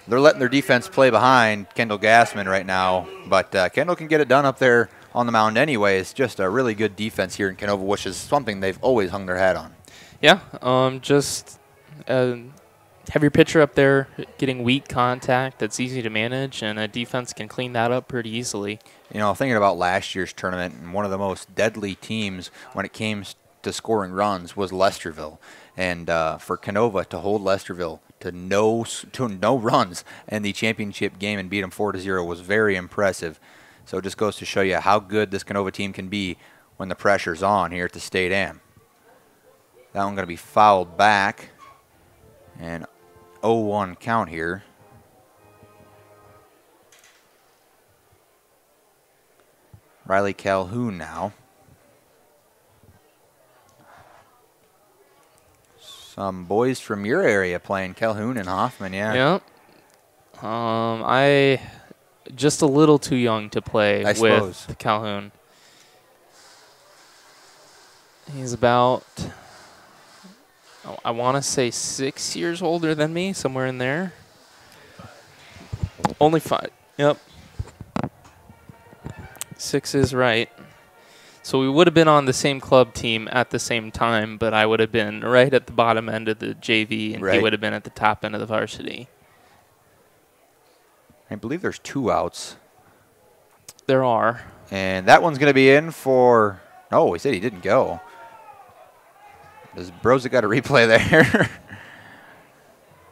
they're letting their defense play behind Kendall Gassman right now, but Kendall can get it done up there on the mound anyway. It's just a really good defense here in Canova, which is something they've always hung their hat on. Yeah, just have your pitcher up there getting weak contact that's easy to manage, and a defense can clean that up pretty easily. You know, thinking about last year's tournament, and one of the most deadly teams when it came to scoring runs was Lesterville. And for Canova to hold Lesterville to no runs in the championship game and beat them 4-0 was very impressive. So it just goes to show you how good this Canova team can be when the pressure's on here at the State Am. That one going to be fouled back. And 0-1 count here. Riley Calhoun now. Some boys from your area playing, Calhoun and Hoffman, yeah. Yep. I just a little too young to play with Calhoun. He's about, I want to say 6 years older than me, somewhere in there. Only 5. Yep. 6 is right. So we would have been on the same club team at the same time, but I would have been right at the bottom end of the JV, and he would have been at the top end of the varsity. I believe there's 2 outs There are. And that one's going to be in for, oh, he said he didn't go. Does Brozick got a replay there?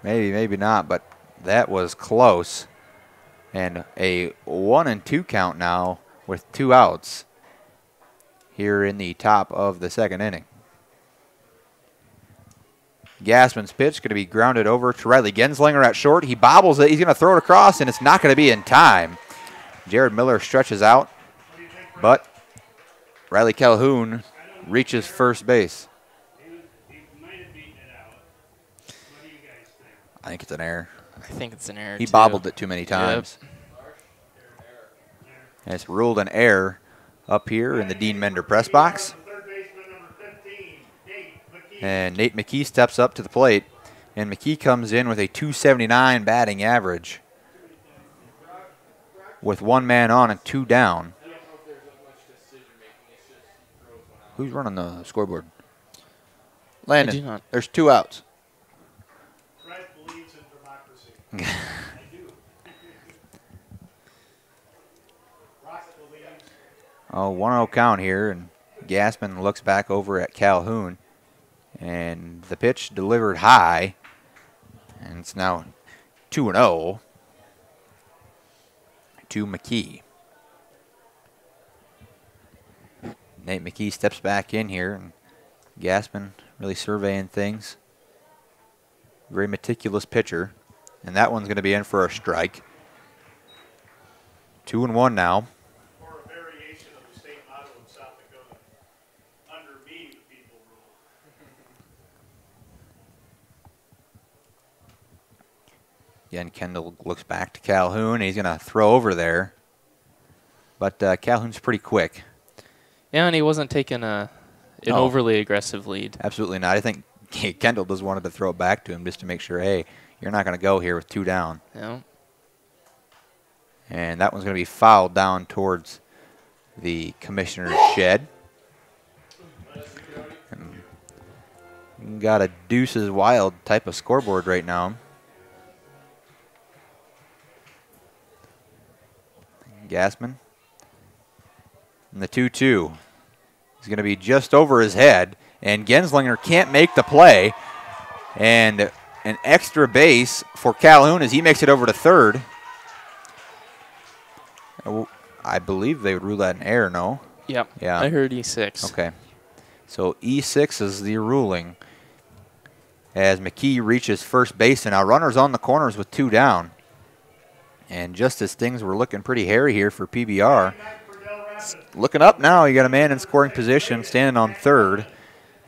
Maybe, maybe not, but that was close. And a 1-2 count now with 2 outs here in the top of the second inning. Gassman's pitch going to be grounded over to Riley Genslinger at short. He bobbles it. He's going to throw it across, and it's not going to be in time. Jared Miller stretches out, but Riley Calhoun reaches first base. I think it's an error. I think it's an error, He too. bobbled it too many times. Yep. And it's ruled an error up here in the Dean Mender press box. And Nate McKee steps up to the plate. And McKee comes in with a .279 batting average with 1 man on and 2 down. Who's running the scoreboard? Landon. There's 2 outs. Oh, 1-0 count here, and Gassman looks back over at Calhoun, and the pitch delivered high, and it's now 2-0 to McKee. Nate McKee steps back in here, and Gassman really surveying things. Very meticulous pitcher, and that one's going to be in for a strike. 2-1 now. Again, Kendall looks back to Calhoun. He's going to throw over there. But Calhoun's pretty quick. Yeah, and he wasn't taking an overly aggressive lead. Absolutely not. I think Kendall just wanted to throw it back to him just to make sure, hey, you're not going to go here with 2 down. Yeah. And that one's going to be fouled down towards the commissioner's shed. And got a deuces wild type of scoreboard right now. Gassman. And the 2-2 is going to be just over his head. And Genslinger can't make the play. And an extra base for Calhoun as he makes it over to third. I believe they would rule that an error, no? Yep. Yeah. I heard E6. Okay. So E6 is the ruling as McKee reaches first base. And now runners on the corners with 2 down. And just as things were looking pretty hairy here for PBR, looking up now, you got a man in scoring position standing on third,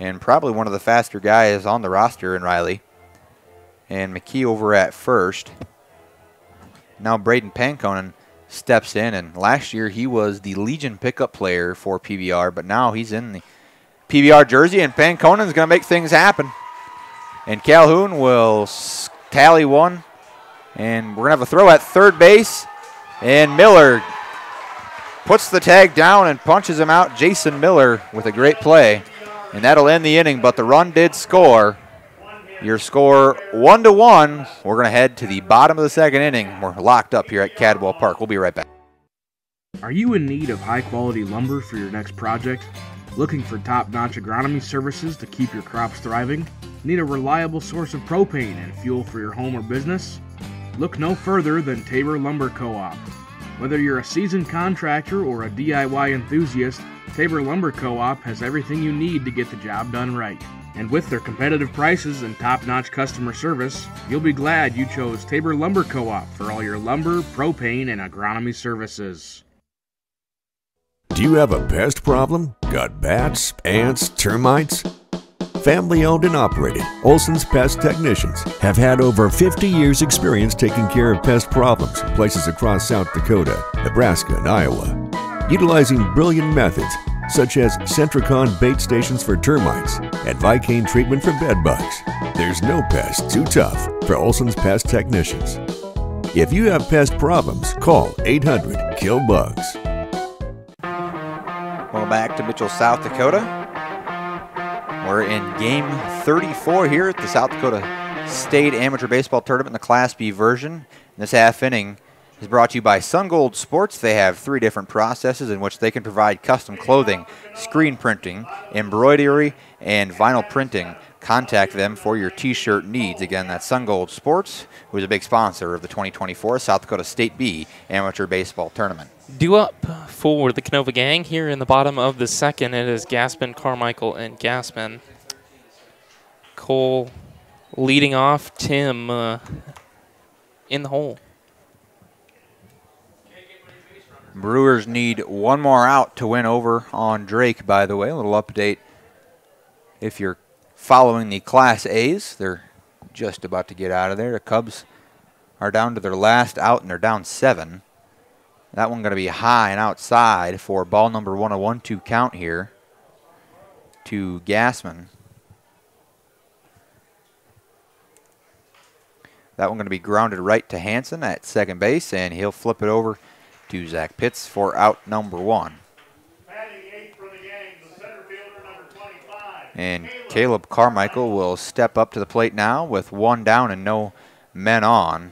and probably one of the faster guys on the roster in Riley. And McKee over at first. Now Braden Pankonen steps in, and last year he was the Legion pickup player for PBR, but now he's in the PBR jersey, and Pankonen's going to make things happen. And Calhoun will tally one. And we're going to have a throw at third base. And Miller puts the tag down and punches him out. Jason Miller with a great play. And that'll end the inning, but the run did score. Your score 1-1. We're going to head to the bottom of the second inning. We're locked up here at Cadwell Park. We'll be right back. Are you in need of high-quality lumber for your next project? Looking for top-notch agronomy services to keep your crops thriving? Need a reliable source of propane and fuel for your home or business? Look no further than Tabor Lumber Co-op. Whether you're a seasoned contractor or a DIY enthusiast, Tabor Lumber Co-op has everything you need to get the job done right. And with their competitive prices and top-notch customer service, you'll be glad you chose Tabor Lumber Co-op for all your lumber, propane, and agronomy services. Do you have a pest problem? Got bats, ants, termites? Family owned and operated, Olson's Pest Technicians have had over 50 years experience taking care of pest problems in places across South Dakota, Nebraska, and Iowa. Utilizing brilliant methods such as Centricon bait stations for termites and Vicane treatment for bed bugs, there's no pest too tough for Olson's Pest Technicians. If you have pest problems, call 800-KILL-BUGS. Welcome back to Mitchell, South Dakota. We're in game 34 here at the South Dakota State Amateur Baseball Tournament in the Class B version. In this half inning, is brought to you by Sun Gold Sports. They have 3 different processes in which they can provide custom clothing, screen printing, embroidery, and vinyl printing. Contact them for your t-shirt needs. Again, that's Sun Gold Sports, who is a big sponsor of the 2024 South Dakota State B Amateur Baseball Tournament. Due up for the Canova gang here in the bottom of the second. It is Gassman, Carmichael, and Gassman. Cole leading off, Tim in the hole. Brewers need 1 more out to win over on Drake, by the way. A little update if you're following the Class A's. They're just about to get out of there. The Cubs are down to their last out, and they're down 7. That one going to be high and outside for ball number 1, a 1-2 count here to Gassman. That one going to be grounded right to Hansen at second base, and he'll flip it over to Zach Pitts for out number 1. And Caleb Carmichael will step up to the plate now with 1 down and no men on.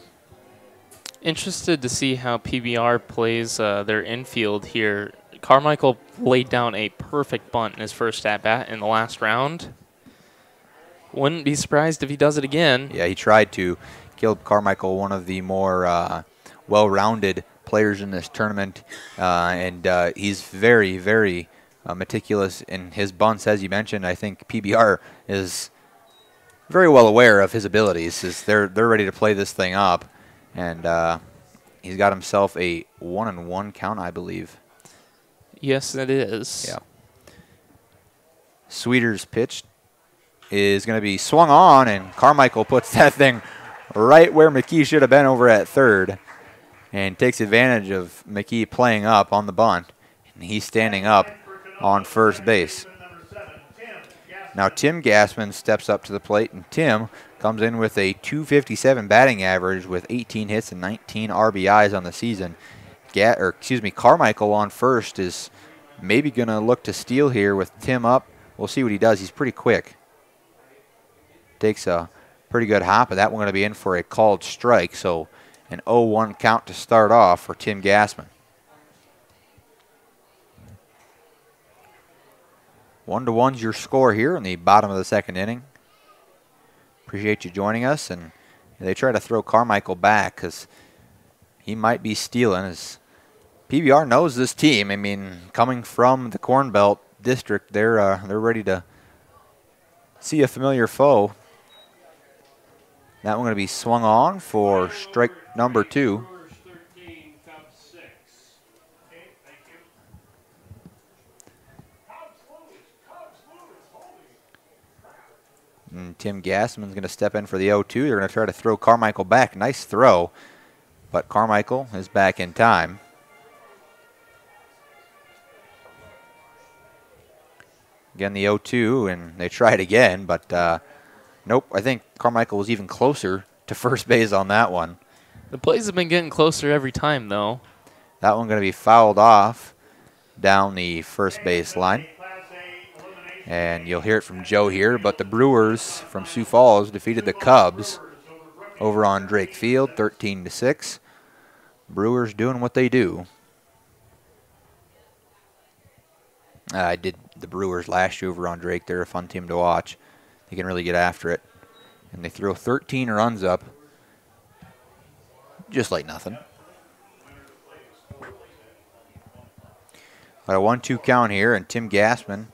Interested to see how PBR plays their infield here. Carmichael laid down a perfect bunt in his first at-bat in the last round. Wouldn't be surprised if he does it again. Yeah, he tried to. Caleb Carmichael, one of the more well-rounded players in this tournament, and he's very, very meticulous in his bunts, as you mentioned. I think PBR is very well aware of his abilities. They're ready to play this thing up, and he's got himself a 1-1 count, I believe. Yes, it is. Yeah. Sweeter's pitch is going to be swung on, and Carmichael puts that thing right where McKee should have been over at third, and takes advantage of McKee playing up on the bunt, and he's standing up on first base. Now Tim Gassman steps up to the plate, and Tim comes in with a .257 batting average with 18 hits and 19 RBIs on the season. Carmichael on first is maybe going to look to steal here with Tim up. We'll see what he does. He's pretty quick. Takes a pretty good hop, but that one going to be in for a called strike. So an 0-1 count to start off for Tim Gassman. 1-1's your score here in the bottom of the second inning. Appreciate you joining us, and they try to throw Carmichael back because he might be stealing. As PBR knows this team. I mean, coming from the Corn Belt district, they're ready to see a familiar foe. That one going to be swung on for strike number 2. And Tim Gassman's going to step in for the 0-2. They're going to try to throw Carmichael back. Nice throw, but Carmichael is back in time. Again, the 0-2, and they try it again, but nope. I think Carmichael was even closer to first base on that one. The plays have been getting closer every time, though. That one going to be fouled off down the first base line. And you'll hear it from Joe here, but the Brewers from Sioux Falls defeated the Cubs over on Drake Field, 13-6. Brewers doing what they do. I did the Brewers last year over on Drake. They're a fun team to watch. They can really get after it. And they throw 13 runs up, just like nothing. Got a 1-2 count here, and Tim Gassman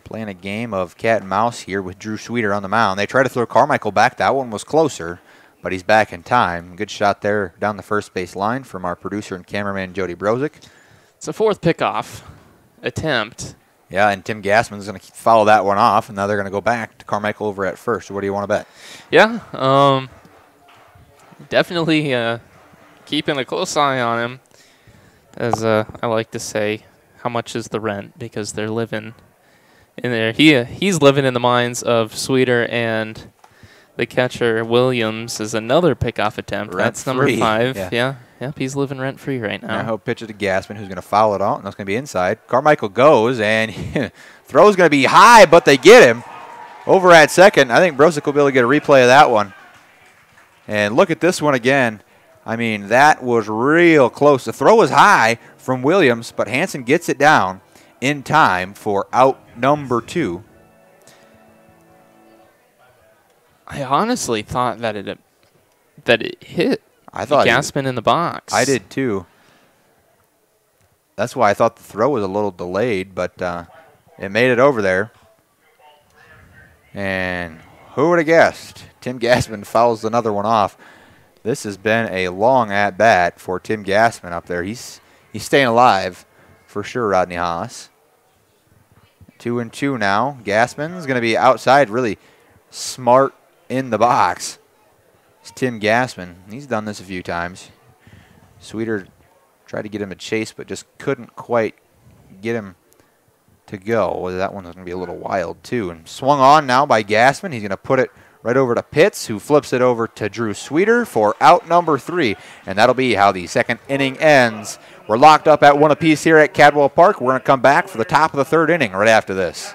playing a game of cat and mouse here with Drew Sweeter on the mound. They try to throw Carmichael back. That one was closer, but he's back in time. Good shot there down the first base line from our producer and cameraman, Jody Brozick. It's a 4th pickoff attempt. Yeah, and Tim Gassman's going to follow that one off, and now they're going to go back to Carmichael over at first. So what do you want to bet? Yeah, definitely keeping a close eye on him. As I like to say, how much is the rent? Because they're living in there. He's living in the minds of Sweeter, and the catcher Williams is another pickoff attempt. That's number 5. Yeah. Yep, he's living rent-free right now. Now he'll pitch it to Gassman, who's going to foul it out, and that's going to be inside. Carmichael goes, and throw's going to be high, but they get him over at second. I think Brozick will be able to get a replay of that one. And look at this one again. I mean, that was real close. The throw was high from Williams, but Hansen gets it down in time for out number 2. I honestly thought that it hit Gassman in the box. I did too. That's why I thought the throw was a little delayed, but it made it over there. And who would have guessed? Tim Gassman fouls another one off. This has been a long at-bat for Tim Gassman up there. He's staying alive for sure, Rodney Haas. 2-2 now. Gassman's going to be outside, really smart in the box. It's Tim Gassman. He's done this a few times. Sweeter tried to get him a chase, but just couldn't quite get him to go. Well, that one's going to be a little wild, too. And swung on now by Gassman. He's going to put it right over to Pitts, who flips it over to Drew Sweeter for out number 3. And that'll be how the second inning ends. We're locked up at 1 apiece here at Cadwell Park. We're going to come back for the top of the 3rd inning right after this.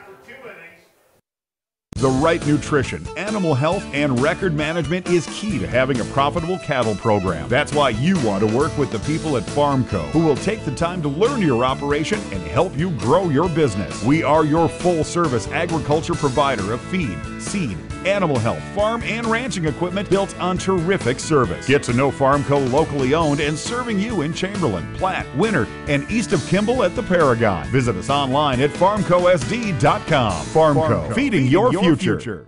The right nutrition, animal health, and record management is key to having a profitable cattle program. That's why you want to work with the people at Farmco, who will take the time to learn your operation and help you grow your business. We are your full-service agriculture provider of feed, seed, animal health, farm, and ranching equipment built on terrific service. Get to know Farmco locally owned and serving you in Chamberlain, Platte, Winter, and east of Kimball at the Paragon. Visit us online at farmcosd.com. Farmco, feeding your future.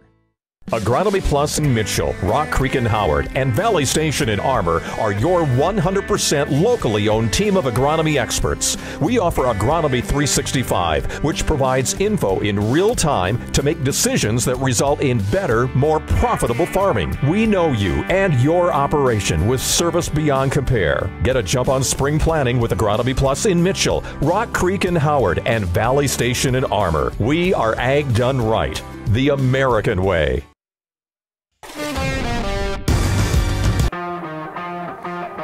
Agronomy Plus in Mitchell, Rock Creek and Howard, and Valley Station in Armour are your 100% locally owned team of agronomy experts. We offer Agronomy 365, which provides info in real time to make decisions that result in better, more profitable farming. We know you and your operation with service beyond compare. Get a jump on spring planning with Agronomy Plus in Mitchell, Rock Creek and Howard, and Valley Station in Armour. We are ag done right, the American way.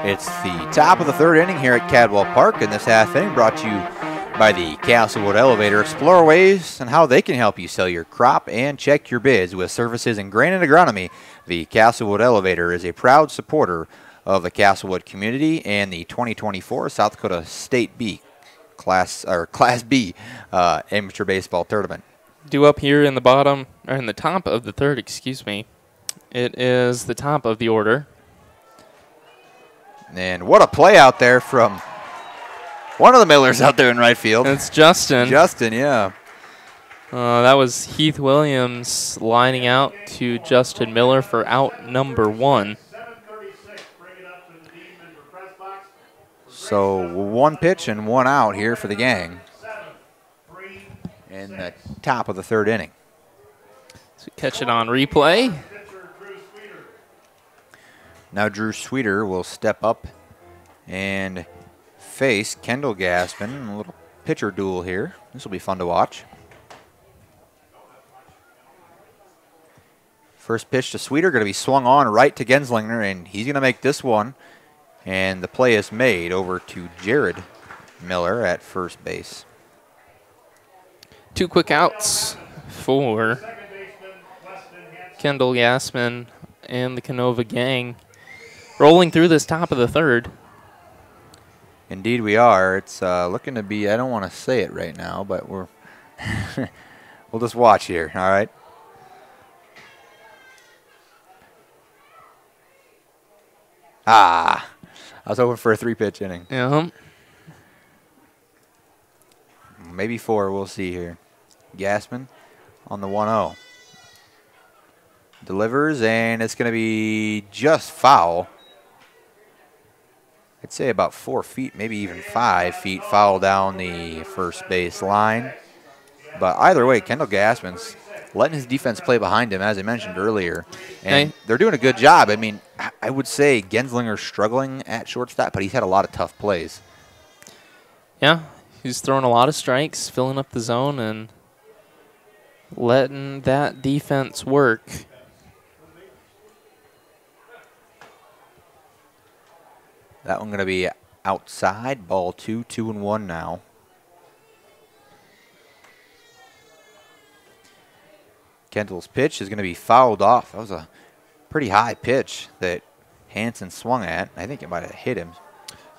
It's the top of the 3rd inning here at Cadwell Park, and this half inning brought to you by the Castlewood Elevator. Explore ways and how they can help you sell your crop and check your bids with services in grain and agronomy. The Castlewood Elevator is a proud supporter of the Castlewood community and the 2024 South Dakota State B Class B amateur baseball tournament. Due up here in the bottom, or in the top of the 3rd, excuse me. It is the top of the order. And what a play out there from one of the Millers out there in right field. It's Justin. Justin, yeah. That was Heath Williams lining out to Justin Miller for out number 1. So 1 pitch and 1 out here for the gang in the top of the 3rd inning. So catch it on replay. Now Drew Sweeter will step up and face Kendall Gassman. A little pitcher duel here. This will be fun to watch. First pitch to Sweeter, going to be swung on right to Genslinger, and he's going to make this one. And the play is made over to Jared Miller at first base. 2 quick outs for Kendall Gassman and the Canova gang. Rolling through this top of the 3rd. Indeed we are. It's looking to be, I don't want to say it right now, but we'll just watch here, all right? I was hoping for a 3-pitch inning. Yeah. Maybe 4, we'll see here. Gassman on the 1-0. Delivers, and it's going to be just foul. I'd say about 4 feet, maybe even 5 feet foul down the first base line. But either way, Kendall Gassman's letting his defense play behind him, as I mentioned earlier. And they're doing a good job. I mean, I would say Genslinger's struggling at shortstop, but he's had a lot of tough plays. Yeah, he's throwing a lot of strikes, filling up the zone, and letting that defense work. That one going to be outside, ball 2, 2-1 now. Kendall's pitch is going to be fouled off. That was a pretty high pitch that Hansen swung at. I think it might have hit him.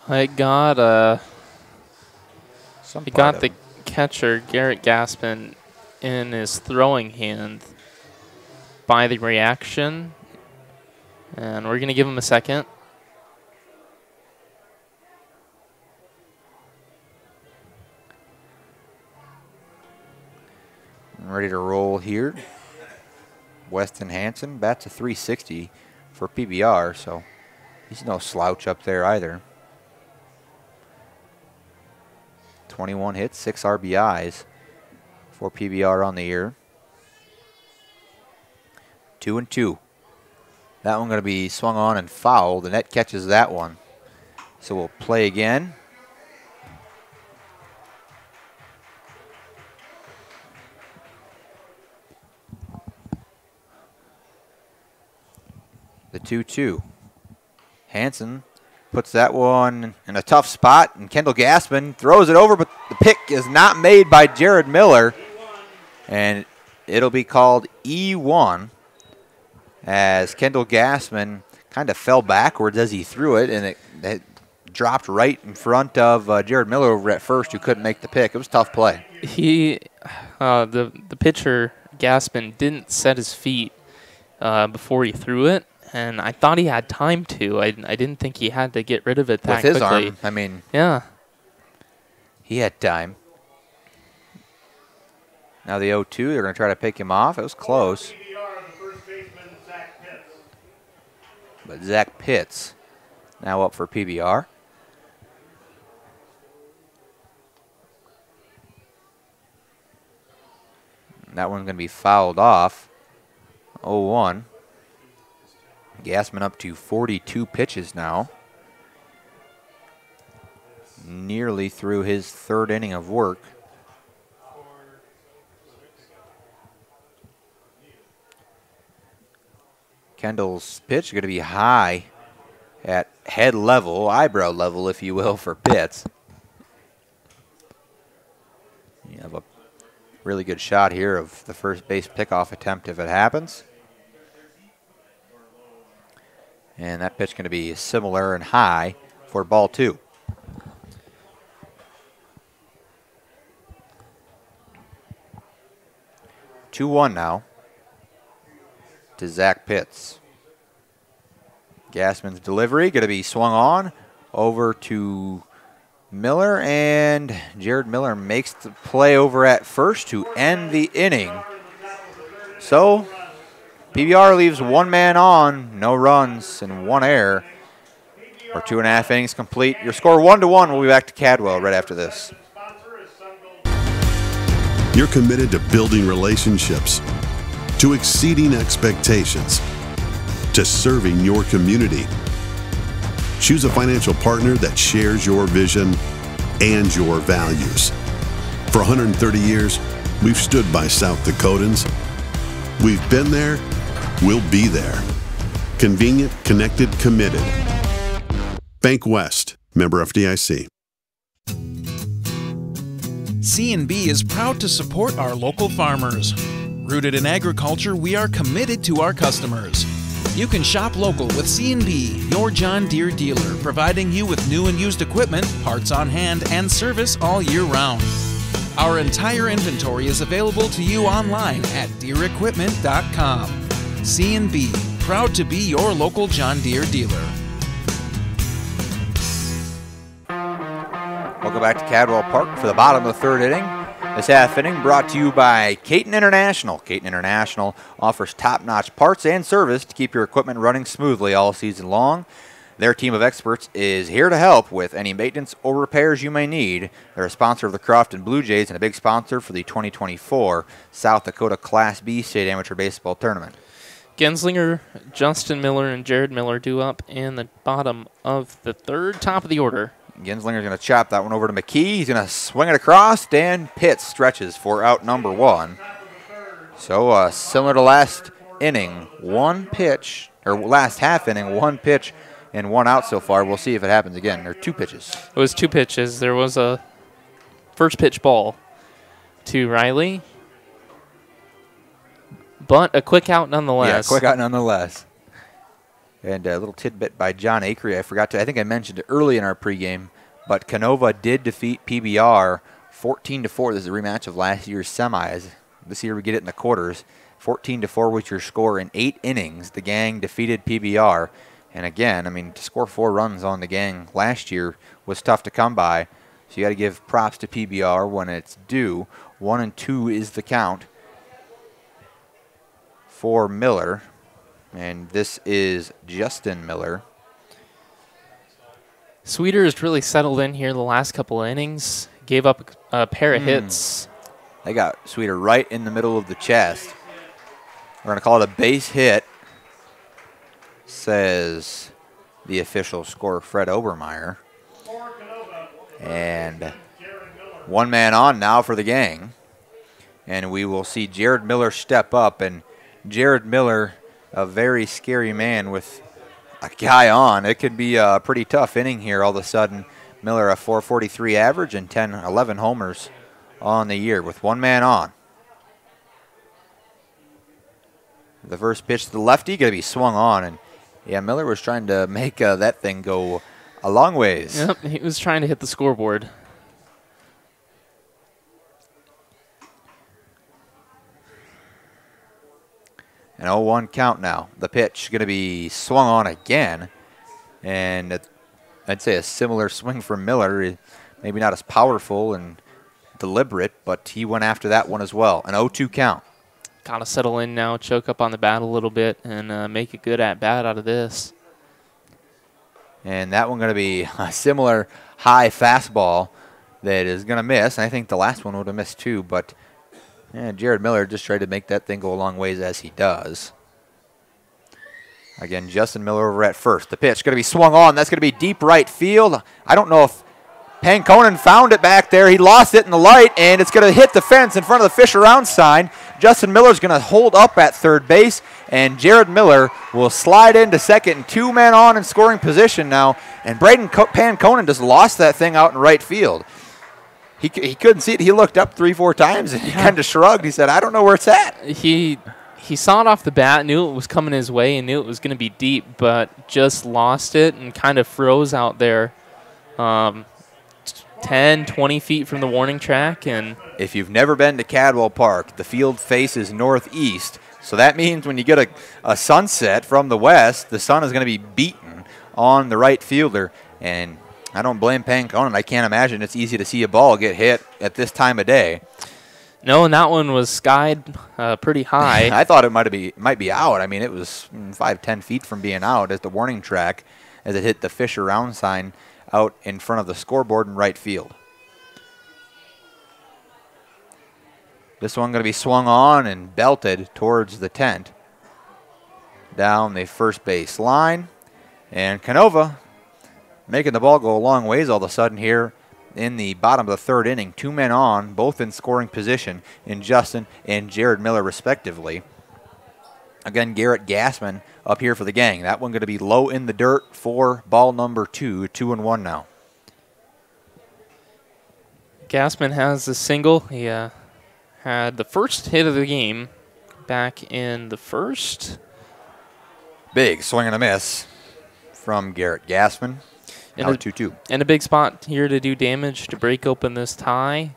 I got the catcher, Garrett Gaspin, in his throwing hand by the reaction. And we're going to give him a second. Ready to roll here. Weston Hansen bats a 360 for PBR, so he's no slouch up there either. 21 hits, 6 RBIs for PBR on the year. 2-2. That one going to be swung on and fouled. The net catches that one. So we'll play again. The 2-2. Hansen puts that one in a tough spot, and Kendall Gaspin throws it over, but the pick is not made by Jared Miller, and it'll be called E1 as Kendall Gaspin kind of fell backwards as he threw it, and it dropped right in front of Jared Miller over at first, who couldn't make the pick. It was a tough play. The pitcher, Gaspin, didn't set his feet before he threw it. And I thought he had time to. I didn't think he had to get rid of it that quickly. With his arm, I mean. Yeah. He had time. Now the 0-2, they're going to try to pick him off. It was close. But Zach Pitts now up for PBR. That one's going to be fouled off. 0-1. Gaspin up to 42 pitches now. Nearly through his third inning of work. Kendall's pitch is going to be high at head level, eyebrow level, if you will, for Pitts. You have a really good shot here of the first base pickoff attempt if it happens. And that pitch going to be similar and high for ball 2. Two-1 now to Zach Pitts. Gaspin's delivery going to be swung on over to Miller, and Jared Miller makes the play over at first to end the inning. So PBR leaves one man on, no runs, and 1 error. Or 2.5 innings complete. Your score 1-1. We'll be back to Cadwell right after this. You're committed to building relationships, to exceeding expectations, to serving your community. Choose a financial partner that shares your vision and your values. For 130 years, we've stood by South Dakotans. We've been there. We'll be there. Convenient, connected, committed. Bank West, member FDIC. C&B is proud to support our local farmers. Rooted in agriculture, we are committed to our customers. You can shop local with C&B, your John Deere dealer, providing you with new and used equipment, parts on hand, and service all year round. Our entire inventory is available to you online at DeereEquipment.com. C&B, proud to be your local John Deere dealer. Welcome back to Cadwell Park for the bottom of the third inning. This half inning brought to you by Caton International. Caton International offers top-notch parts and service to keep your equipment running smoothly all season long. Their team of experts is here to help with any maintenance or repairs you may need. They're a sponsor of the Crofton Blue Jays and a big sponsor for the 2024 South Dakota Class B State Amateur Baseball Tournament. Genslinger, Justin Miller, and Jared Miller due up in the bottom of the third, top of the order. Genslinger's going to chop that one over to McKee. He's going to swing it across, and Pitts stretches for out number 1. So similar to last inning, last half inning, 1 pitch and 1 out so far. We'll see if it happens again. There are 2 pitches. It was 2 pitches. There was a first pitch ball to Riley, but a quick out nonetheless. Yeah, quick out nonetheless. And a little tidbit by John Akery. I think I mentioned it early in our pregame, but Canova did defeat PBR 14-4. This is a rematch of last year's semis. This year we get it in the quarters. 14-4 was your score in 8 innings. The gang defeated PBR. And again, I mean, to score 4 runs on the gang last year was tough to come by. So you got to give props to PBR when it's due. 1-2 is the count for Miller. And this is Justin Miller. Sweeter has really settled in here the last couple of innings. Gave up a pair of hits. They got Sweeter right in the middle of the chest. We're going to call it a base hit, says the official scorer, Fred Obermeyer. And 1 man on now for the gang. And we will see Jared Miller step up. And Jared Miller, a very scary man with a guy on. It could be a pretty tough inning here all of a sudden. Miller, a 443 average and 11 homers on the year with 1 man on. The first pitch to the lefty going to be swung on. And, yeah, Miller was trying to make that thing go a long ways. Yep, he was trying to hit the scoreboard. An 0-1 count now. The pitch going to be swung on again. And I'd say a similar swing from Miller. Maybe not as powerful and deliberate, but he went after that one as well. An 0-2 count. Got to settle in now, choke up on the bat a little bit, and make a good at-bat out of this. And that one going to be a similar high fastball that is going to miss. I think the last one would have missed too, but Jared Miller just tried to make that thing go a long ways as he does. Again, Justin Miller over at first. The pitch going to be swung on. That's going to be deep right field. I don't know if Pankonen found it back there. He lost it in the light, and it's going to hit the fence in front of the Fish Around sign. Justin Miller's going to hold up at third base, and Jared Miller will slide into second, and 2 men on in scoring position now. And Braden Pankonen just lost that thing out in right field. He couldn't see it. He looked up 3-4 times, and he kind of shrugged. He said, I don't know where it's at. He saw it off the bat, knew it was coming his way, and knew it was going to be deep, but just lost it and kind of froze out there 10, 20 feet from the warning track. And if you've never been to Cadwell Park, the field faces northeast. So that means when you get a sunset from the west, the sun is going to be beaten on the right fielder. And I don't blame Pankonen. I can't imagine it's easy to see a ball get hit at this time of day. No, and that one was skied pretty high. I thought it might be out. I mean, it was 5-10 feet from being out at the warning track as it hit the Fish Around sign out in front of the scoreboard in right field. This one going to be swung on and belted towards the tent down the first base line. And Canova making the ball go a long ways all of a sudden here in the bottom of the third inning. 2 men on, both in scoring position in Justin and Jared Miller respectively. Again, Garrett Gassman up here for the gang. That one going to be low in the dirt for ball number 2, 2-1 now. Gassman has a single. He had the first hit of the game back in the first. Big swing and a miss from Garrett Gassman. Now 2-2. And a big spot here to do damage to break open this tie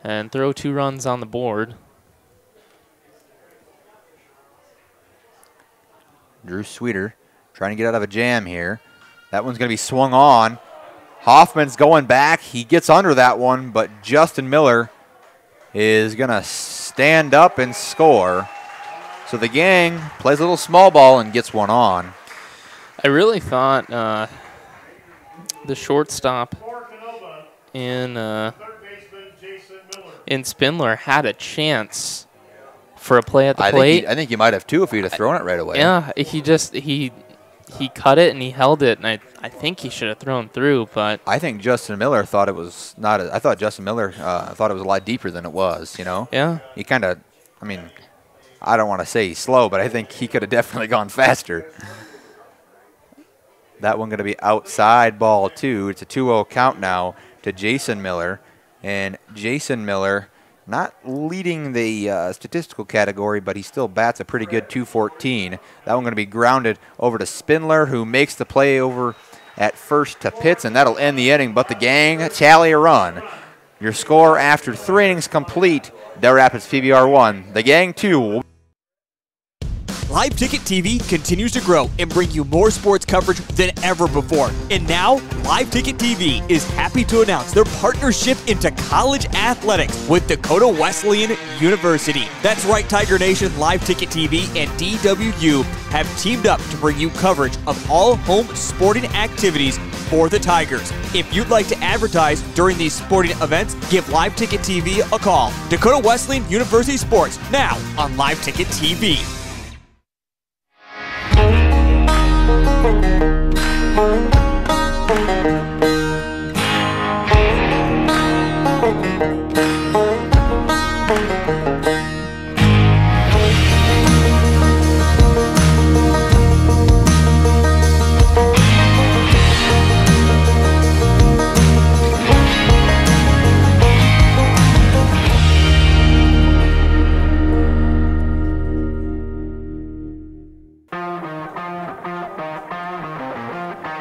and throw 2 runs on the board. Drew Sweeter trying to get out of a jam here. That one's going to be swung on. Hoffman's going back. He gets under that one, but Justin Miller is going to stand up and score. So the gang plays a little small ball and gets one on. I really thought the shortstop in Spindler had a chance for a play at the plate. I think he might have too if he'd have thrown it right away. Yeah, he cut it and he held it, and I think he should have thrown through. But I think Justin Miller thought it was not. I thought Justin Miller thought it was a lot deeper than it was. You know. Yeah. He kind of. I mean, I don't want to say he's slow, but I think he could have definitely gone faster. That one going to be outside ball 2. It's a 2-0 count now to Jason Miller, and Jason Miller not leading the statistical category, but he still bats a pretty good 214. That one going to be grounded over to Spindler, who makes the play over at first to Pitts, and that'll end the inning. But the gang tally a run. Your score after 3 innings complete, Del Rapids PBR 1, the gang 2. Live Ticket TV continues to grow and bring you more sports coverage than ever before. And now, Live Ticket TV is happy to announce their partnership into college athletics with Dakota Wesleyan University. That's right, Tiger Nation. Live Ticket TV and DWU have teamed up to bring you coverage of all home sporting activities for the Tigers. If you'd like to advertise during these sporting events, give Live Ticket TV a call. Dakota Wesleyan University Sports, now on Live Ticket TV.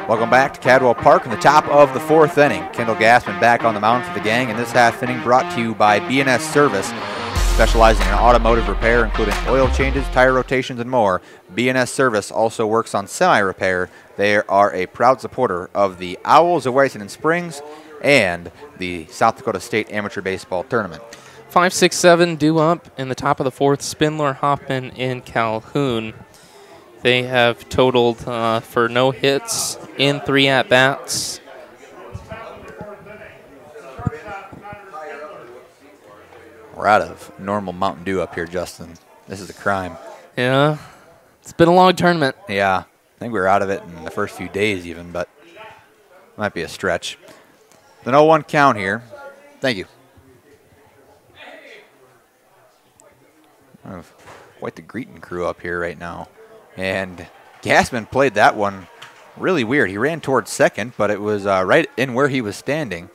Welcome back to Cadwell Park in the top of the 4th inning. Kendall Gassman back on the mound for the gang, and this half inning brought to you by B&S Service, specializing in automotive repair, including oil changes, tire rotations, and more. B&S Service also works on semi-repair. They are a proud supporter of the Owls of Washington Springs and the South Dakota State Amateur Baseball Tournament. 5, 6, 7 due up in the top of the 4th. Spindler, Hoffman, and Calhoun. They have totaled for no hits in 3 at-bats. We're out of normal Mountain Dew up here, Justin. This is a crime. Yeah, it's been a long tournament. Yeah, I think we were out of it in the first few days even, but might be a stretch. The 0-1 count here. Thank you. Quite the greeting crew up here right now. And Gassman played that one really weird. He ran towards second, but it was right in where he was standing.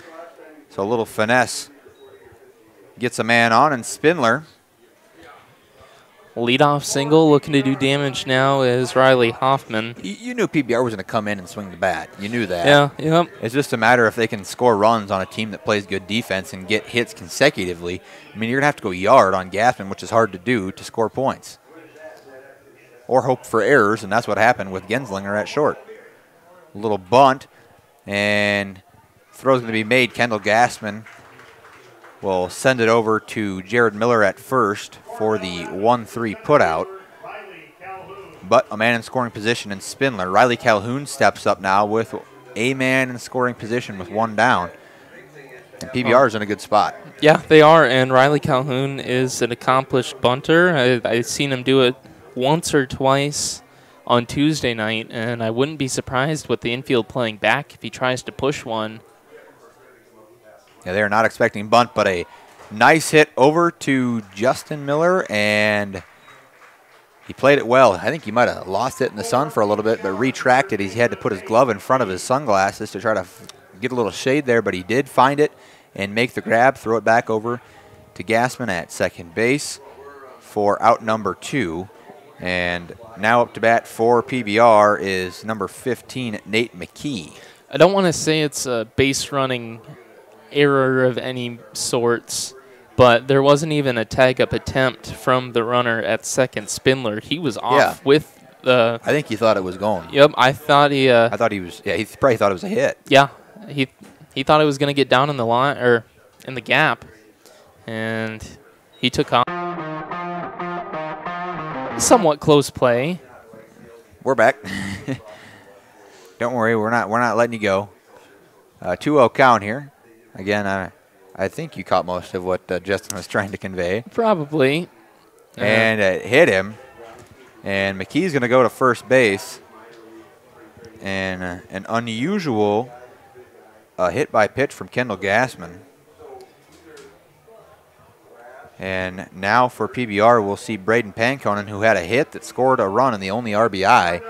So a little finesse gets a man on, and Spindler. Leadoff single, looking to do damage now is Riley Hoffman. You knew PBR was going to come in and swing the bat. You knew that. Yeah, yep. It's just a matter if they can score runs on a team that plays good defense and get hits consecutively. I mean, you're going to have to go yard on Gassman, which is hard to do to score points. Or hope for errors, and that's what happened with Genslinger at short. A little bunt, and throw's going to be made. Kendall Gassman will send it over to Jared Miller at first for the 1-3 putout. But a man in scoring position in Spindler. Riley Calhoun steps up now with a man in scoring position with 1 down. And PBR is in a good spot. Yeah, they are, and Riley Calhoun is an accomplished bunter. I've seen him do it once or twice on Tuesday night, and I wouldn't be surprised with the infield playing back if he tries to push one. Yeah, they're not expecting bunt, but a nice hit over to Justin Miller, and he played it well. I think he might have lost it in the sun for a little bit, but retracted. He had to put his glove in front of his sunglasses to try to get a little shade there, but he did find it and make the grab, throw it back over to Gassman at second base for out number 2. And now up to bat for PBR is number 15, Nate McKee. I don't want to say it's a base running error of any sorts, but there wasn't even a tag-up attempt from the runner at second, Spindler. He was off with the... I think he thought it was going. Yep, I thought he... I thought he was... Yeah, he probably thought it was a hit. Yeah, he thought it was going to get down in the line, or in the gap, and he took off. Somewhat close play. We're back. Don't worry, we're not letting you go. 2-0 count here. Again, I think you caught most of what Justin was trying to convey. Probably. And it hit him. And McKee's going to go to first base. And an unusual hit by pitch from Kendall Gassman. And now for PBR, we'll see Braden Pankonen, who had a hit that scored a run and the only RBI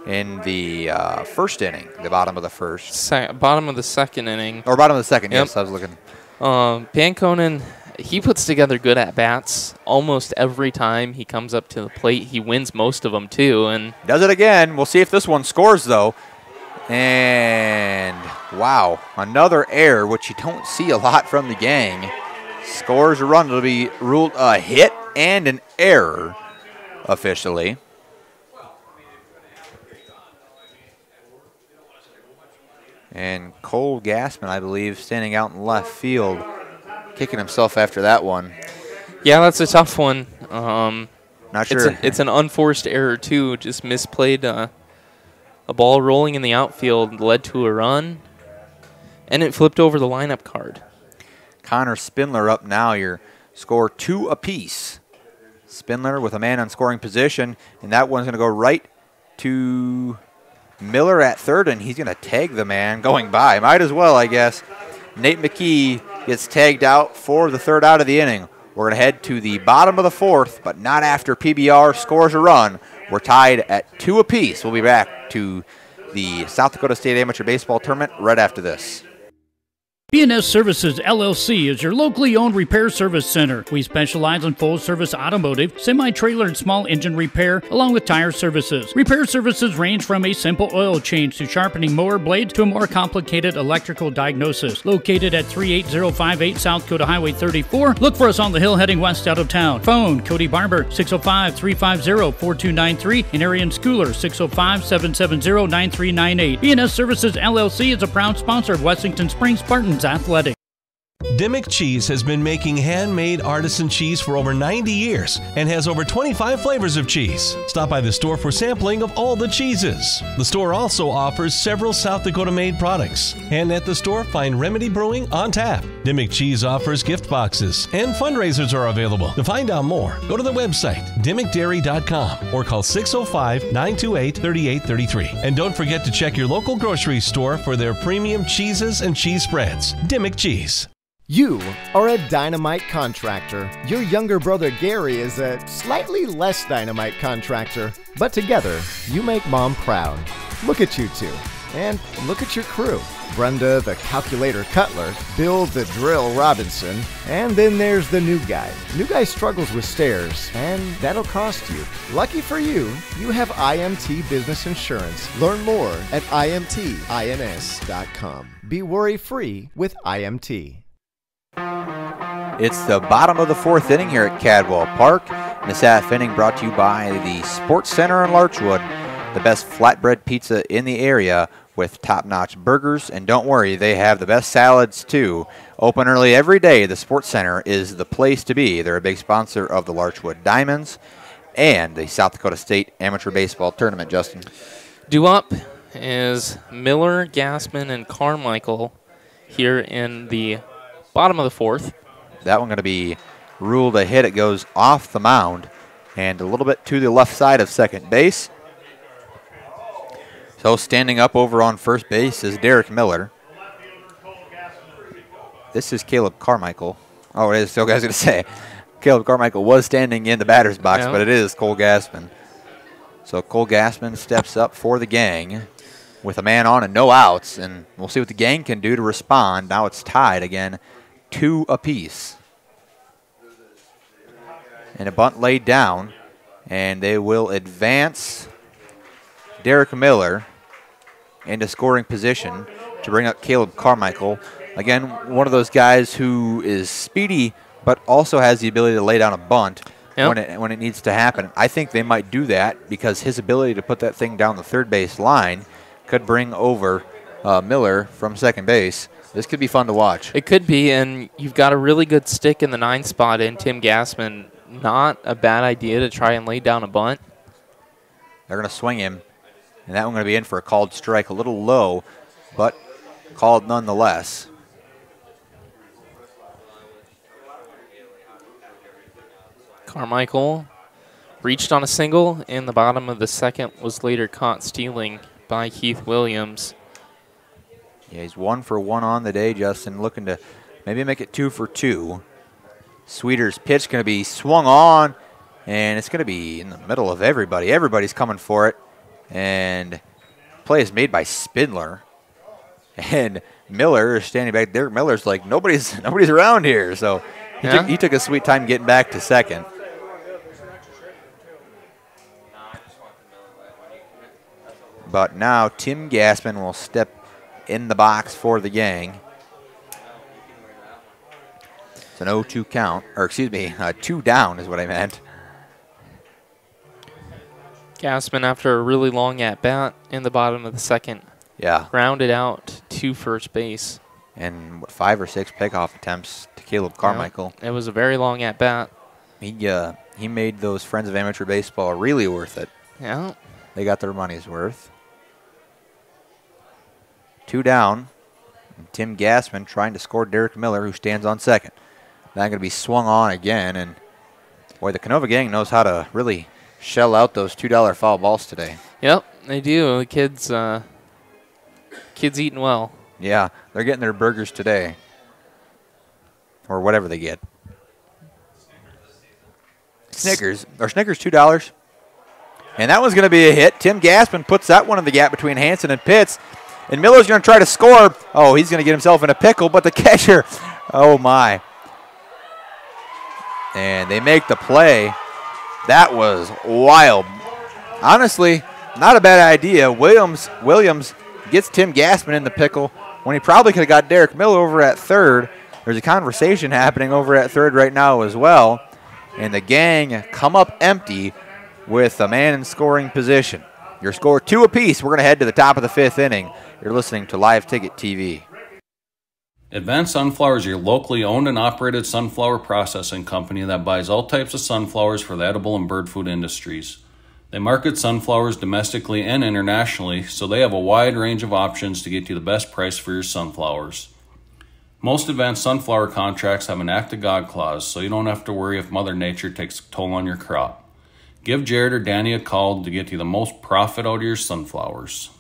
in the first inning, the bottom of the first. Bottom of the second inning. Or bottom of the second, yep. Yes, I was looking. Pankonen, he puts together good at-bats almost every time he comes up to the plate. He wins most of them, too. And does it again. We'll see if this one scores, though. And, wow, another error, which you don't see a lot from the gang. Scores a run. It'll be ruled a hit and an error officially. And Cole Gassman, I believe, standing out in left field, kicking himself after that one. Yeah, that's a tough one. Not sure. It's an unforced error, too. Just misplayed a ball rolling in the outfield, led to a run, and it flipped over the lineup card. Connor Spindler up now. Your score 2 apiece. Spindler with a man on scoring position, and that one's going to go right to Miller at third, and he's going to tag the man going by. Might as well, I guess. Nate McKee gets tagged out for the third out of the inning. We're going to head to the bottom of the fourth, but not after PBR scores a run. We're tied at 2 apiece. We'll be back to the South Dakota State Amateur Baseball Tournament right after this. B&S Services LLC is your locally owned repair service center. We specialize in full-service automotive, semi-trailer and small engine repair, along with tire services. Repair services range from a simple oil change to sharpening mower blades to a more complicated electrical diagnosis. Located at 38058 South Dakota Highway 34, look for us on the hill heading west out of town. Phone Cody Barber 605-350-4293 and Arian Schooler 605-770-9398. B&S Services LLC is a proud sponsor of Wessington Springs Spartans Athletic. Dimick Cheese has been making handmade artisan cheese for over 90 years and has over 25 flavors of cheese. Stop by the store for sampling of all the cheeses. The store also offers several South Dakota-made products. And at the store, find Remedy Brewing on tap. Dimick Cheese offers gift boxes, and fundraisers are available. To find out more, go to the website, DimickDairy.com, or call 605-928-3833. And don't forget to check your local grocery store for their premium cheeses and cheese spreads. Dimick Cheese. You are a dynamite contractor. Your younger brother Gary is a slightly less dynamite contractor. But together, you make Mom proud. Look at you two. And look at your crew. Brenda the Calculator Cutler, Bill the Drill Robinson, and then there's the new guy. New guy struggles with stairs, and that'll cost you. Lucky for you, you have IMT Business Insurance. Learn more at imtins.com. Be worry-free with IMT. It's the bottom of the fourth inning here at Cadwell Park. And this half inning brought to you by the Sports Center in Larchwood, the best flatbread pizza in the area with top-notch burgers. And don't worry, they have the best salads too. Open early every day. The Sports Center is the place to be. They're a big sponsor of the Larchwood Diamonds and the South Dakota State Amateur Baseball Tournament, Justin. Due up is Miller, Gassman, and Carmichael here in the bottom of the fourth. That one going to be ruled a hit. It goes off the mound and a little bit to the left side of second base. So standing up over on first base is Derek Miller. This is Caleb Carmichael. Oh, it is. So I was going to say, Caleb Carmichael was standing in the batter's box, but it is Cole Gassman. So Cole Gassman steps up for the gang with a man on and no outs, and we'll see what the gang can do to respond. Now it's tied again, 2 apiece. And a bunt laid down, and they will advance Derek Miller into scoring position to bring up Caleb Carmichael. Again, one of those guys who is speedy but also has the ability to lay down a bunt when it needs to happen. I think they might do that because his ability to put that thing down the third base line could bring over Miller from second base. This could be fun to watch. It could be, and you've got a really good stick in the 9 spot in Tim Gassman. Not a bad idea to try and lay down a bunt. They're going to swing him, and that one going to be in for a called strike. A little low, but called nonetheless. Carmichael reached on a single in the bottom of the second, was later caught stealing by Keith Williams. Yeah, he's 1 for 1 on the day, Justin, looking to maybe make it 2 for 2. Sweeter's pitch going to be swung on, and it's going to be in the middle of everybody. Everybody's coming for it, and play is made by Spindler. And Miller is standing back there. Miller's like, nobody's around here. So He took a sweet time getting back to second. But now Tim Gassman will step in the box for the gang. It's an 0-2 count, or excuse me, 2 down is what I meant. Gassman, after a really long at-bat in the bottom of the second, grounded out to first base. And what, 5 or 6 pickoff attempts to Caleb Carmichael. It was a very long at-bat. He made those Friends of Amateur Baseball really worth it. Yeah. They got their money's worth. 2 down. And Tim Gassman trying to score Derek Miller, who stands on second. Now going to be swung on again. And, boy, the Canova gang knows how to really shell out those $2 foul balls today. Yep, they do. The kids eating well. Yeah, they're getting their burgers today. Or whatever they get. Snickers $2. And that one's going to be a hit. Tim Gassman puts that one in the gap between Hansen and Pitts. And Miller's going to try to score. Oh, he's going to get himself in a pickle, but the catcher, oh my. And they make the play. That was wild. Honestly, not a bad idea. Williams gets Tim Gassman in the pickle when he probably could have got Derek Miller over at third. There's a conversation happening over at third right now as well. And the gang come up empty with a man in scoring position. Your score 2 apiece. We're going to head to the top of the 5th inning. You're listening to Live Ticket TV. Advanced Sunflower is your locally owned and operated sunflower processing company that buys all types of sunflowers for the edible and bird food industries. They market sunflowers domestically and internationally, so they have a wide range of options to get you the best price for your sunflowers. Most advanced sunflower contracts have an Act of God clause, so you don't have to worry if Mother Nature takes a toll on your crop. Give Jared or Danny a call to get you the most profit out of your sunflowers.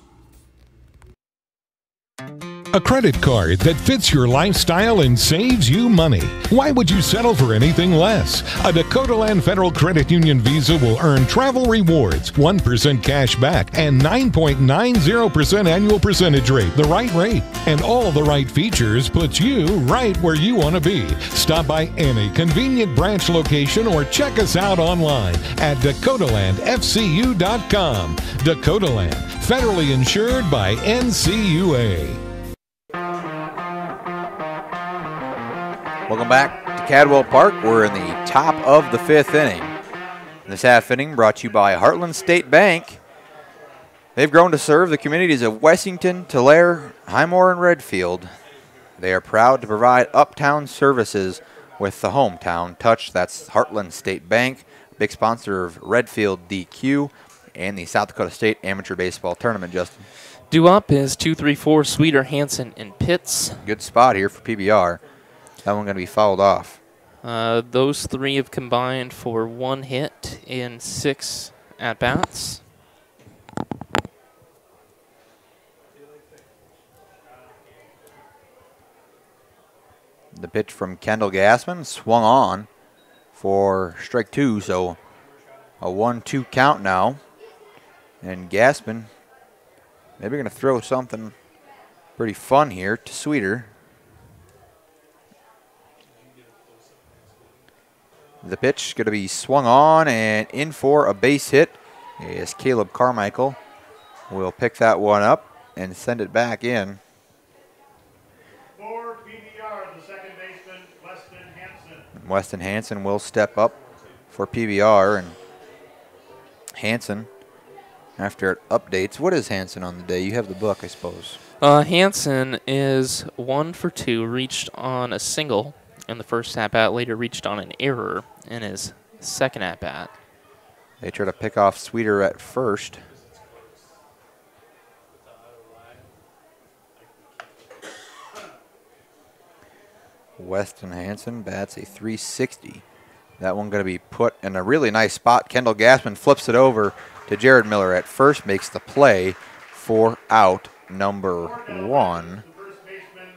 A credit card that fits your lifestyle and saves you money. Why would you settle for anything less? A Dakota Land Federal Credit Union Visa will earn travel rewards, 1% cash back, and 9.90% annual percentage rate, the right rate. And all the right features puts you right where you want to be. Stop by any convenient branch location or check us out online at DakotaLandFCU.com. Dakota Land, federally insured by NCUA. Welcome back to Cadwell Park. We're in the top of the 5th inning. This half inning brought to you by Heartland State Bank. They've grown to serve the communities of Wessington, Tulare, Highmore, and Redfield. They are proud to provide uptown services with the hometown touch. That's Heartland State Bank, big sponsor of Redfield DQ and the South Dakota State Amateur Baseball Tournament, Justin. Due up is 2-3-4, Sweeter, Hansen, and Pitts. Good spot here for PBR. That one going to be fouled off. Those 3 have combined for 1 hit in 6 at-bats. The pitch from Kendall Gassman swung on for strike 2, so a 1-2 count now. And Gassman maybe going to throw something pretty fun here to Sweeter. The pitch going to be swung on and in for a base hit is Caleb Carmichael. Will pick that one up and send it back in. For PBR, the second baseman, Weston Hansen. Weston Hansen will step up for PBR. And Hansen, after it updates, what is Hansen on the day? You have the book, I suppose. Hansen is 1 for 2, reached on a single in the first at-bat, later reached on an error in his second at-bat. They try to pick off Sweeter at first. Weston Hansen bats a .360. That one going to be put in a really nice spot. Kendall Gassman flips it over to Jared Miller at first, makes the play for out number 1.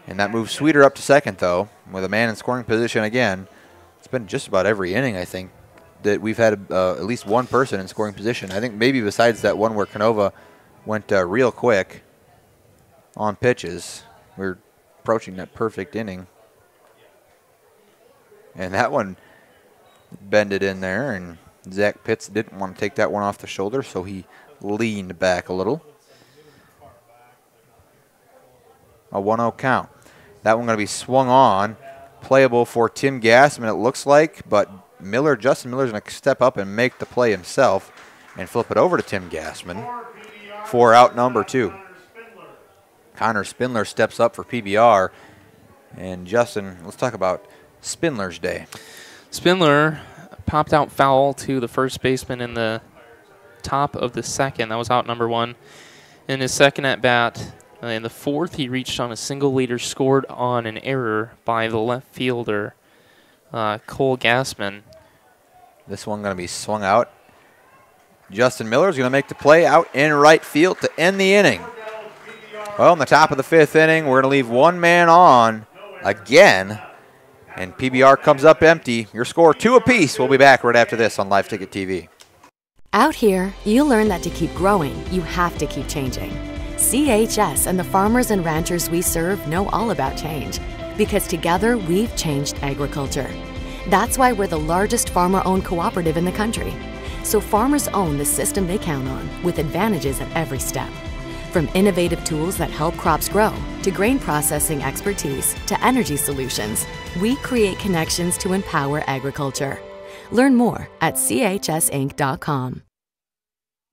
And that moves Sweeter up to second, though, with a man in scoring position again. It's been just about every inning, I think, that we've had at least one person in scoring position. I think maybe besides that one where Canova went real quick on pitches. We're approaching that perfect inning. And that one bended in there, and Zach Pitts didn't want to take that one off the shoulder, so he leaned back a little. A 1-0 count. That one going to be swung on. Playable for Tim Gassman, it looks like, but Justin Miller's going to step up and make the play himself and flip it over to Tim Gassman for out number 2. Connor Spindler steps up for PBR. And Justin, let's talk about Spindler's day. Spindler popped out foul to the first baseman in the top of the second. That was out number 1. In his second at bat, in the fourth, he reached on a single leader, scored on an error by the left fielder, Cole Gassman. This one going to be swung out. Justin Miller's going to make the play out in right field to end the inning. Well, in the top of the 5th inning, we're going to leave one man on again, and PBR comes up empty. Your score 2 apiece. We'll be back right after this on Live Ticket TV. Out here, you learn that to keep growing, you have to keep changing. CHS and the farmers and ranchers we serve know all about change, because together we've changed agriculture. That's why we're the largest farmer-owned cooperative in the country. So farmers own the system they count on, with advantages at every step. From innovative tools that help crops grow, to grain processing expertise, to energy solutions, we create connections to empower agriculture. Learn more at chsinc.com.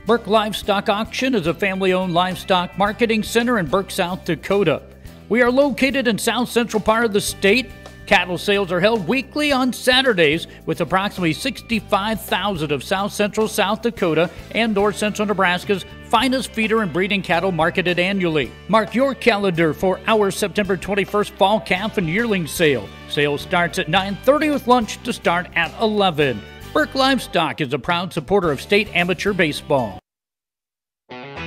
Burke Livestock Auction is a family-owned livestock marketing center in Burke, South Dakota. We are located in south central part of the state. Cattle sales are held weekly on Saturdays, with approximately 65,000 of south central South Dakota and north central Nebraska's finest feeder and breeding cattle marketed annually. Mark your calendar for our September 21st fall calf and yearling sale. Sale starts at 9:30 with lunch to start at 11. Burke Livestock is a proud supporter of state amateur baseball.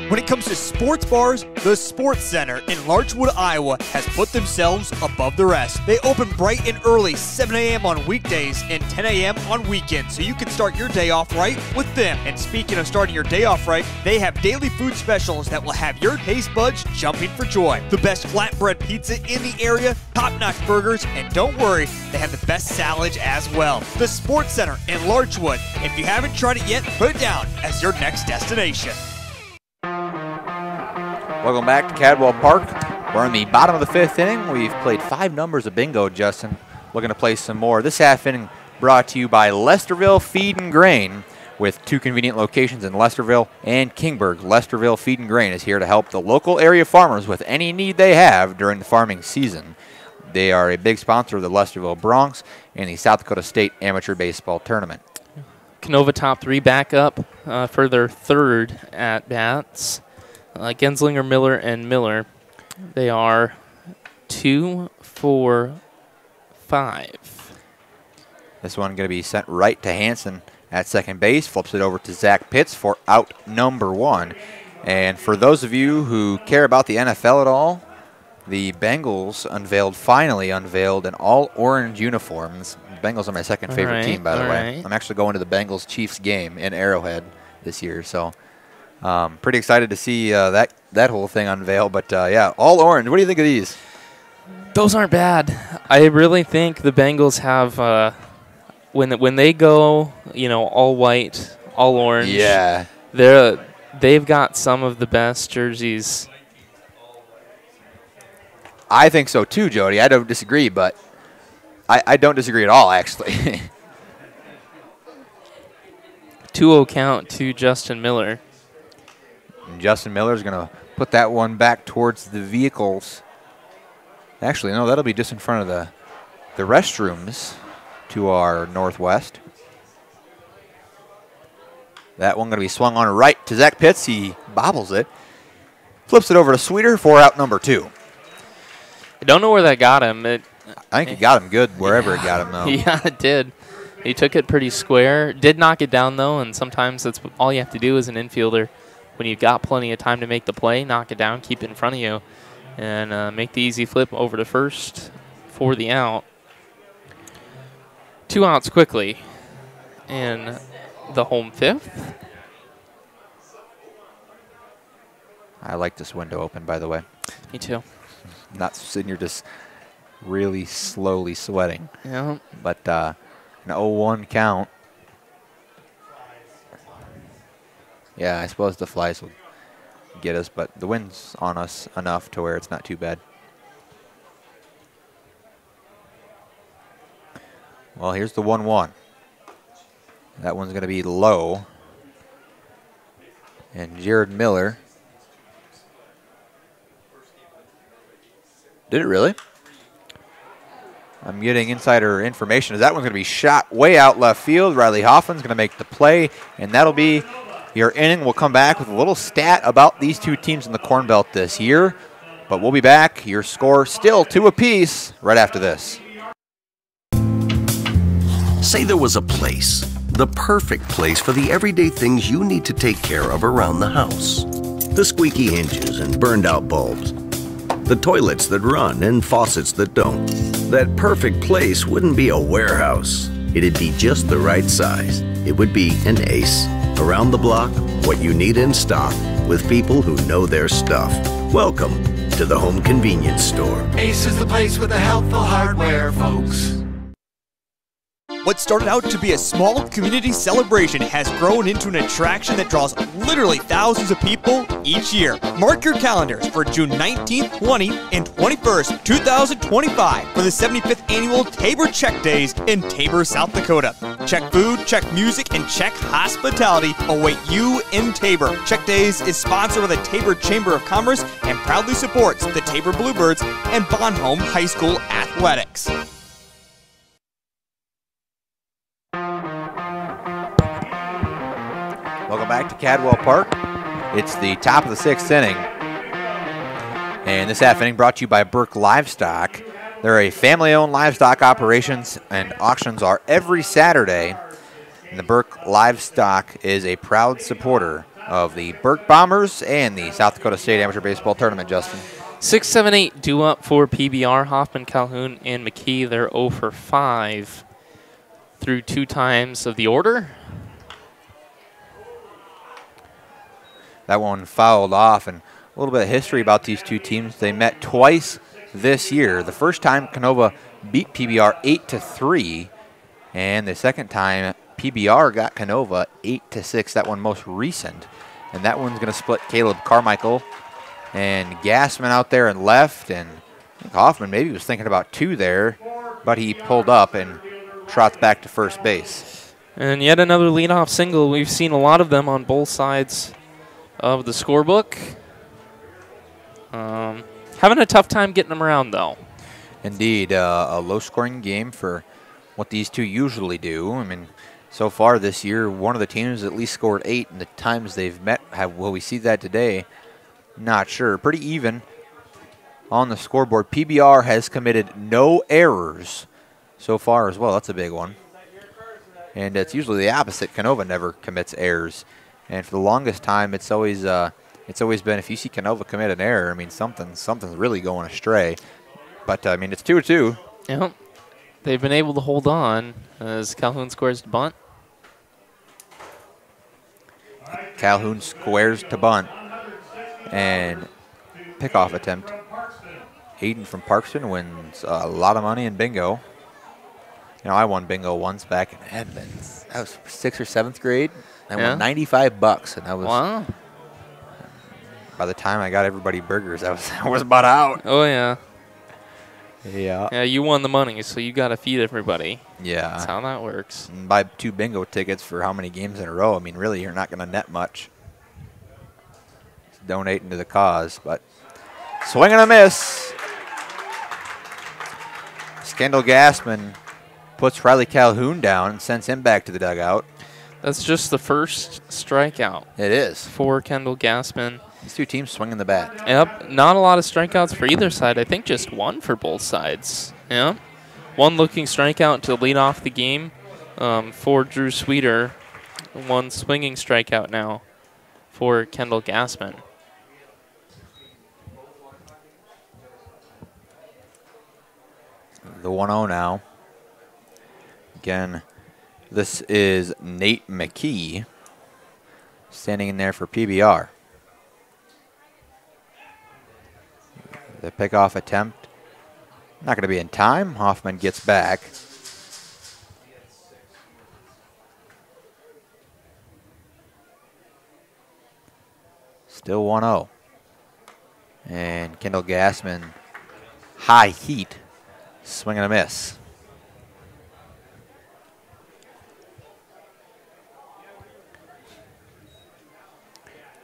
When it comes to sports bars, the Sports Center in Larchwood, Iowa has put themselves above the rest. They open bright and early, 7 a.m. on weekdays and 10 a.m. on weekends, so you can start your day off right with them. And speaking of starting your day off right, they have daily food specials that will have your taste buds jumping for joy. The best flatbread pizza in the area, top-notch burgers, and don't worry, they have the best salads as well. The Sports Center in Larchwood. If you haven't tried it yet, put it down as your next destination. Welcome back to Cadwell Park. We're in the bottom of the 5th inning. We've played 5 numbers of bingo, Justin. Looking to play some more. This half inning brought to you by Lesterville Feed and Grain, with 2 convenient locations in Lesterville and Kingburg. Lesterville Feed and Grain is here to help the local area farmers with any need they have during the farming season. They are a big sponsor of the Lesterville Bronx and the South Dakota State Amateur Baseball Tournament. Canova top 3 back up for their third at bats. Genslinger, Miller, and Miller. They are 2, 4, 5. This one going to be sent right to Hansen at second base. Flips it over to Zach Pitts for out number 1. And for those of you who care about the NFL at all, the Bengals finally unveiled an all-orange uniforms. The Bengals are my second favorite team, by the way. I'm actually going to the Bengals-Chiefs game in Arrowhead this year, so pretty excited to see that whole thing unveil. But yeah, all orange. What do you think of these? Those aren't bad. I really think the Bengals have when they go, all white, all orange. Yeah, they've got some of the best jerseys. I think so too, Jody. I don't disagree, but I don't disagree at all, actually. 2-0 count to Justin Miller. And Justin Miller's going to put that one back towards the vehicles. Actually, no, that'll be just in front of the restrooms to our northwest. That one going to be swung on right to Zach Pitts. He bobbles it. Flips it over to Sweeter for out number 2. I don't know where that got him. I think it got him good wherever it got him, though. Yeah, it did. He took it pretty square. Did knock it down, though, and sometimes that's all you have to do as an infielder. When you've got plenty of time to make the play, knock it down, keep it in front of you, and make the easy flip over to first for the out. 2 outs quickly in the home 5th. I like this window open, by the way. Me too. Not sitting here just really slowly sweating. Yeah. But an 0-1 count. Yeah, I suppose the flies will get us, but the wind's on us enough to where it's not too bad. Well, here's the 1-1. That one's going to be low. And Jared Miller. Did it really? I'm getting insider information. That one's going to be shot way out left field. Riley Hoffman's going to make the play, and that'll be your inning. We'll come back with a little stat about these two teams in the Corn Belt this year. But we'll be back. Your score still 2 apiece right after this. Say there was a place, the perfect place for the everyday things you need to take care of around the house. The squeaky hinges and burned out bulbs. The toilets that run and faucets that don't. That perfect place wouldn't be a warehouse. It'd be just the right size. It would be an Ace. Around the block, what you need in stock, with people who know their stuff. Welcome to the home convenience store. Ace is the place with the helpful hardware, folks. What started out to be a small community celebration has grown into an attraction that draws literally thousands of people each year. Mark your calendars for June 19th, 20th, and 21st, 2025 for the 75th Annual Tabor Check Days in Tabor, South Dakota. Check food, check music, and check hospitality await you in Tabor. Check Days is sponsored by the Tabor Chamber of Commerce and proudly supports the Tabor Bluebirds and Bonhomme High School athletics. Welcome back to Cadwell Park. It's the top of the 6th inning. And this half inning brought to you by Burke Livestock. They're a family-owned livestock operations, and auctions are every Saturday. And the Burke Livestock is a proud supporter of the Burke Bombers and the South Dakota State Amateur Baseball Tournament, Justin. 6, 7, 8 due up for PBR. Hoffman, Calhoun, and McKee. They're 0 for 5 through 2 times of the order. That one fouled off, and a little bit of history about these two teams. They met twice this year. The first time Canova beat PBR 8-3, and the second time PBR got Canova 8-6. That one most recent, and that one's going to split Caleb Carmichael and Gassman out there and left, and I think Hoffman maybe was thinking about 2 there, but he pulled up and trots back to first base. And yet another leadoff single. We've seen a lot of them on both sides of the scorebook. Having a tough time getting them around, though. Indeed, a low-scoring game for what these two usually do. I mean, so far this year, one of the teams at least scored 8, and the times they've met, will we see that today? Not sure. Pretty even on the scoreboard. PBR has committed no errors so far as well. That's a big one. And it's usually the opposite. Canova never commits errors. And for the longest time, it's always been, if you see Canova commit an error, I mean, something's really going astray. But, I mean, it's 2-2. Yep. They've been able to hold on as Calhoun scores to bunt. Calhoun squares to bunt. And pickoff attempt. Aiden from Parkston wins a lot of money in bingo. You know, I won bingo once back in Edmonds. That was 6th or 7th grade. I won $95, and that was wow. By the time I got everybody burgers, I was about out. Oh yeah. Yeah. Yeah, you won the money, so you got to feed everybody. Yeah. That's how that works. And buy 2 bingo tickets for how many games in a row? I mean, really, you're not going to net much. It's donating to the cause, but swing and a miss. Kendall Gassman puts Riley Calhoun down and sends him back to the dugout. That's just the first strikeout. It is. For Kendall Gassman. These two teams swinging the bat. Yep. Not a lot of strikeouts for either side. I think just 1 for both sides. Yeah. 1 looking strikeout to lead off the game for Drew Sweeter. 1 swinging strikeout now for Kendall Gassman. The 1-0 now. Again, this is Nate McKee standing in there for PBR. The pickoff attempt Not going to be in time. Hoffman gets back. Still 1-0. And Kendall Gassman, high heat, swing and a miss.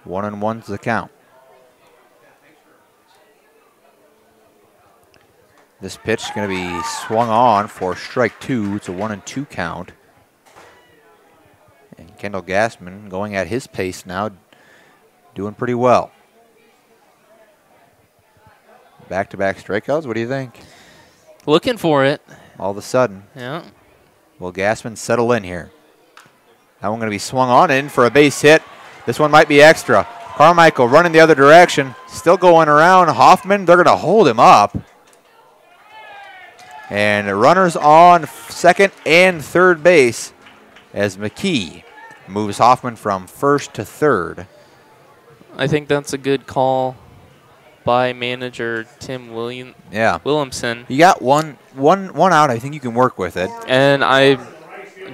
One and one's the count. This pitch is going to be swung on for strike 2. It's a 1-2 count. And Kendall Gassman going at his pace now, doing pretty well. Back-to-back strikeouts, what do you think? Looking for it. All of a sudden. Yeah. Will Gassman settle in here? That one going to be swung on in for a base hit. This one might be extra. Carmichael running the other direction. Still going around. Hoffman, they're going to hold him up. And runners on second and third base as McKee moves Hoffman from first to third. I think that's a good call by manager Tim Williamson. You got one out. I think you can work with it. And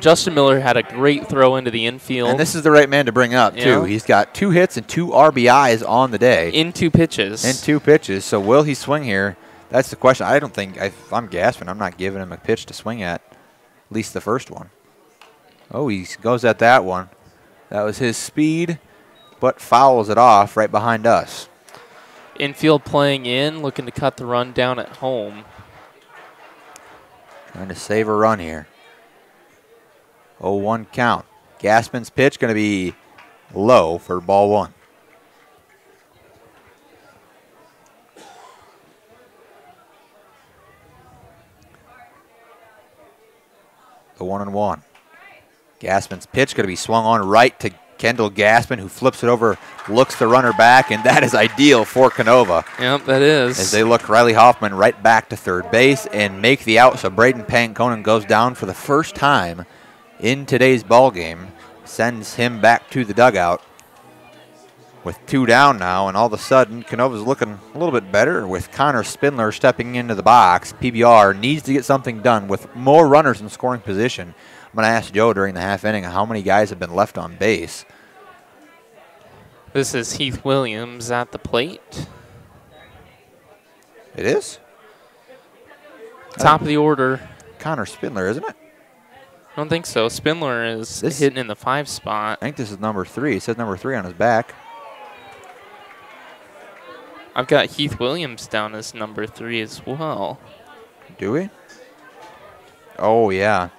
Justin Miller had a great throw into the infield. And this is the right man to bring up, too. He's got 2 hits and 2 RBIs on the day. In 2 pitches. So will he swing here? That's the question. I don't think, if I'm Gassman, I'm not giving him a pitch to swing at least the first one. Oh, he goes at that one. That was his speed, but fouls it off right behind us. Infield playing in, looking to cut the run down at home. Trying to save a run here. 0-1 count. Gassman's pitch going to be low for ball 1. The 1-1. Gassman's pitch going to be swung on right to Kendall Gassman, who flips it over, looks the runner back, and that is ideal for Canova. Yep, that is. As they look Riley Hoffman right back to third base and make the out, so Braden Panconen goes down for the first time in today's ball game, sends him back to the dugout with 2 down now, and all of a sudden Canova's looking a little bit better with Connor Spindler stepping into the box. PBR needs to get something done with more runners in scoring position. I'm going to ask Joe during the half inning how many guys have been left on base. This is Heath Williams at the plate. It is? Top of the order. Connor Spindler, isn't it? I don't think so. Spindler is hitting in the 5 spot. I think this is number 3. It says number 3 on his back. I've got Heath Williams down as number 3 as well. Do we? Oh, yeah.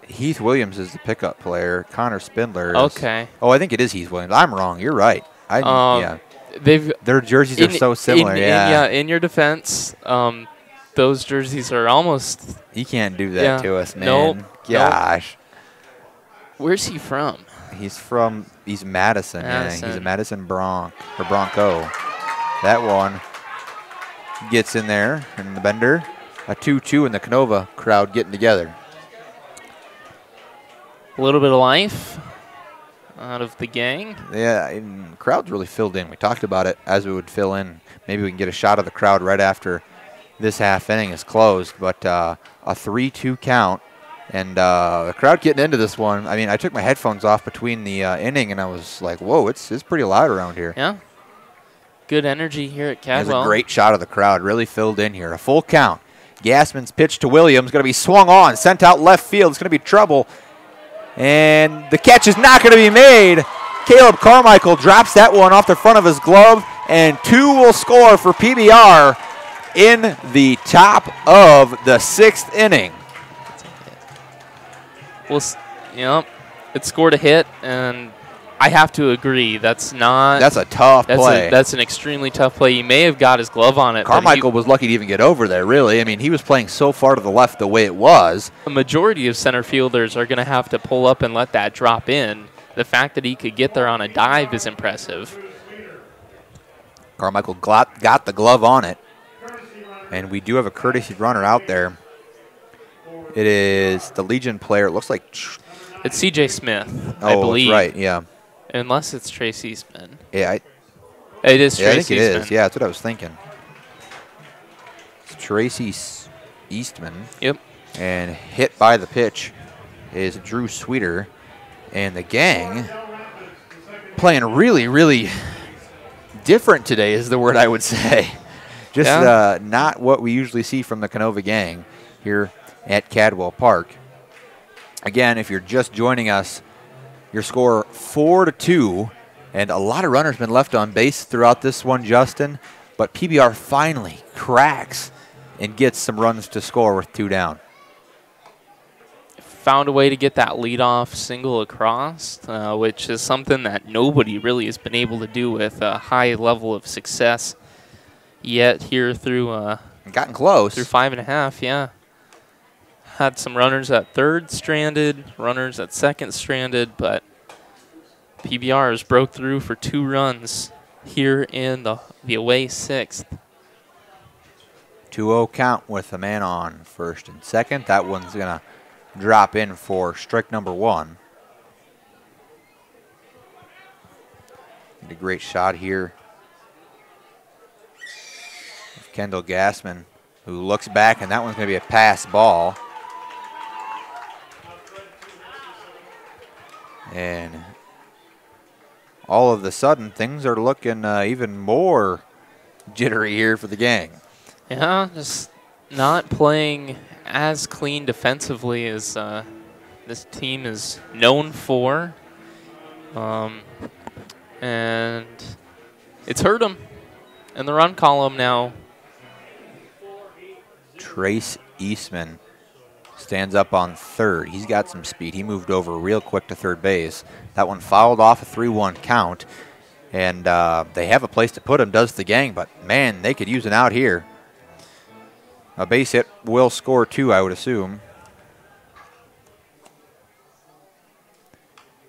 Heath Williams is the pickup player. Connor Spindler is. Okay. Oh, I think it is Heath Williams. I'm wrong. You're right. Yeah. Their jerseys are so similar. In your defense, those jerseys are almost. You can't do that to us, man. Nope. Gosh. Where's he from? He's Madison. Yeah, he's a Madison Bronco. That one gets in there in the bender. A 2-2 in the Canova crowd getting together. A little bit of life out of the gang. Yeah, and the crowd's really filled in. We talked about it as we would fill in. Maybe we can get a shot of the crowd right after this half inning is closed. But a 3-2 count. And the crowd getting into this one. I mean, I took my headphones off between the inning, and I was like, whoa, it's pretty loud around here. Yeah. Good energy here at Cadwell. There's a great shot of the crowd, really filled in here. A full count. Gassman's pitch to Williams, going to be swung on, sent out left field. It's going to be trouble. And the catch is not going to be made. Caleb Carmichael drops that one off the front of his glove, and 2 will score for PBR in the top of the 6th inning. Well, it scored a hit, and I have to agree. That's a tough play. That's an extremely tough play. He may have got his glove on it. Carmichael was lucky to even get over there, really. I mean, he was playing so far to the left the way it was. A majority of center fielders are going to have to pull up and let that drop in. The fact that he could get there on a dive is impressive. Carmichael got the glove on it. And we do have a courtesy runner out there. It is the Legion player. It looks like it's C.J. Smith, I believe. Oh, right, yeah. Unless it's Tracy Eastman. Yeah, it is Tracy I think it Eastman. is. Yeah, that's what I was thinking. Tracy Eastman. Yep. And hit by the pitch is Drew Sweeter. And the gang playing really, really different today is the word I would say. Just not what we usually see from the Canova gang here at Cadwell Park. Again, if you're just joining us, your score 4-2, and a lot of runners been left on base throughout this one, Justin. But PBR finally cracks and gets some runs to score with 2 down. Found a way to get that leadoff single across, which is something that nobody really has been able to do with a high level of success yet here through gotten close through 5.5. Yeah, had some runners at third stranded, runners at second stranded, but PBRs broke through for 2 runs here in the away 6th. 2-0 count with a man on first and second. That one's gonna drop in for strike number 1. And a great shot here. Kendall Gassman, who looks back, and that one's going to be a pass ball. And all of a sudden, things are looking even more jittery here for the gang. Yeah, just not playing as clean defensively as this team is known for. And it's hurt them in the run column now. Trace Eastman stands up on third. He's got some speed. He moved over real quick to third base. That one fouled off a 3-1 count. And they have a place to put him, does the gang. But, man, they could use an out here. A base hit will score 2, I would assume.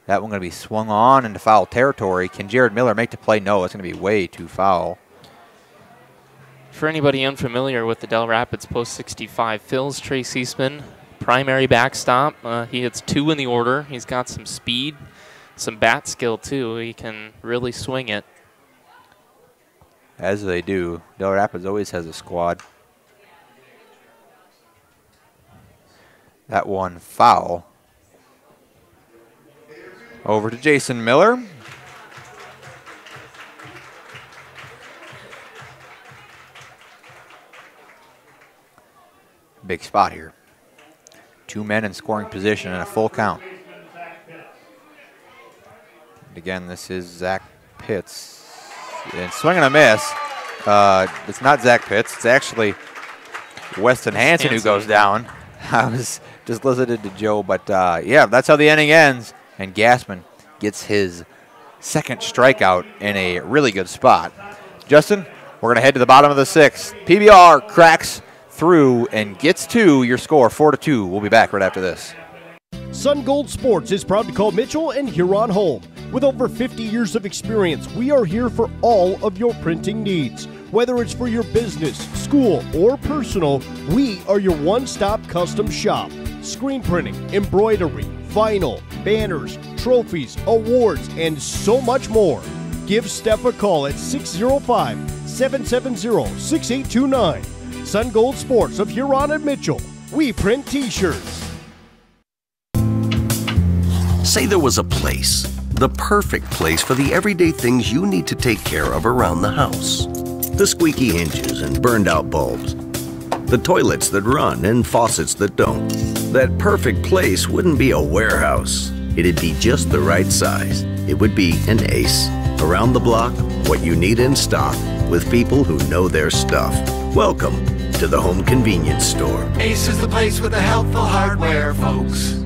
That one going to be swung on into foul territory. Can Jared Miller make the play? No, it's going to be way too foul. For anybody unfamiliar with the Dell Rapids Post 65 fills, Trace Eastman, primary backstop. He hits 2 in the order. He's got some speed, some bat skill too. He can really swing it. As they do. Dell Rapids always has a squad. That one foul. Over to Jason Miller. Big spot here. 2 men in scoring position and a full count. And again, this is Zach Pitts. And swing and a miss. It's not Zach Pitts. It's actually Weston Hansen who goes down. I was just listening to Joe, but yeah, that's how the inning ends. And Gassman gets his second strikeout in a really good spot. Justin, we're going to head to the bottom of the 6th. PBR cracks through and gets 2. Your score 4-2. We'll be back right after this. Sun Gold Sports is proud to call Mitchell and Huron home. With over 50 years of experience, we are here for all of your printing needs. Whether it's for your business, school, or personal, we are your one-stop custom shop. Screen printing, embroidery, vinyl, banners, trophies, awards, and so much more. Give Steph a call at 605-770-6829. Sun Gold Sports of Huron and Mitchell. We print t-shirts. Say there was a place, the perfect place for the everyday things you need to take care of around the house. The squeaky hinges and burned out bulbs. The toilets that run and faucets that don't. That perfect place wouldn't be a warehouse. It'd be just the right size. It would be an Ace. Around the block, what you need in stock, with people who know their stuff. Welcome to the Home Convenience Store. Ace is the place with the helpful hardware, folks.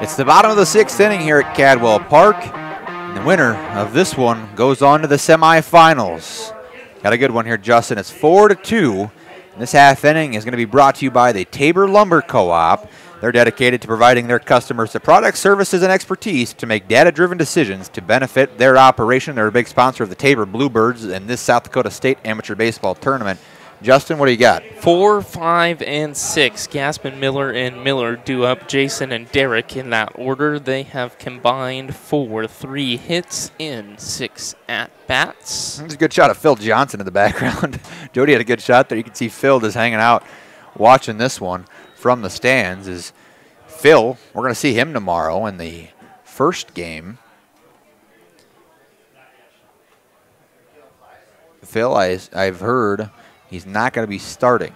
It's the bottom of the 6th inning here at Cadwell Park. And the winner of this one goes on to the semifinals. Got a good one here, Justin. It's 4-2. And this half inning is going to be brought to you by the Tabor Lumber Co-op. They're dedicated to providing their customers the products, services, and expertise to make data-driven decisions to benefit their operation. They're a big sponsor of the Tabor Bluebirds in this South Dakota State Amateur Baseball Tournament. Justin, what do you got? 4, 5, and 6. Gassman, Miller, and Miller do up Jason and Derek in that order. They have combined for 3 hits in 6 at-bats. There's a good shot of Phil Johnson in the background. Jody had a good shot there. You can see Phil just hanging out watching this one from the stands. Is Phil, we're going to see him tomorrow in the first game. Phil, I've heard he's not going to be starting.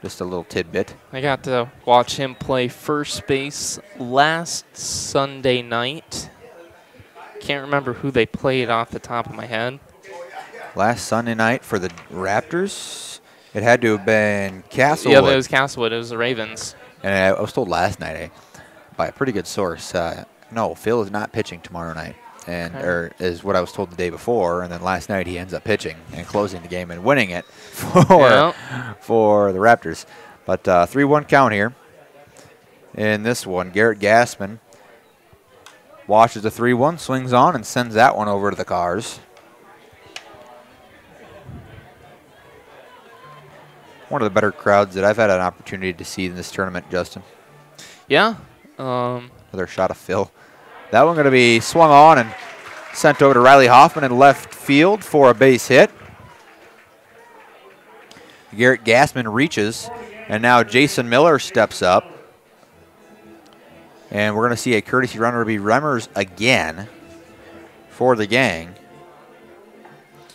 Just a little tidbit. I got to watch him play first base last Sunday night. Can't remember who they played off the top of my head. Last Sunday night for the Raptors, it had to have been Castlewood. Yeah, it was Castlewood. It was the Ravens. And I was told last night by a pretty good source, no, Phil is not pitching tomorrow night. And or is what I was told the day before, and then last night he ends up pitching and closing the game and winning it for the Raptors. But 3-1 count here in this one. Garrett Gassman watches the 3-1, swings on, and sends that one over to the Cars. One of the better crowds that I've had an opportunity to see in this tournament, Justin. Yeah. Another shot of Phil. That one going to be swung on and sent over to Riley Hoffman in left field for a base hit. Garrett Gassman reaches, and now Jason Miller steps up. And we're going to see a courtesy runner be Remmers again for the gang.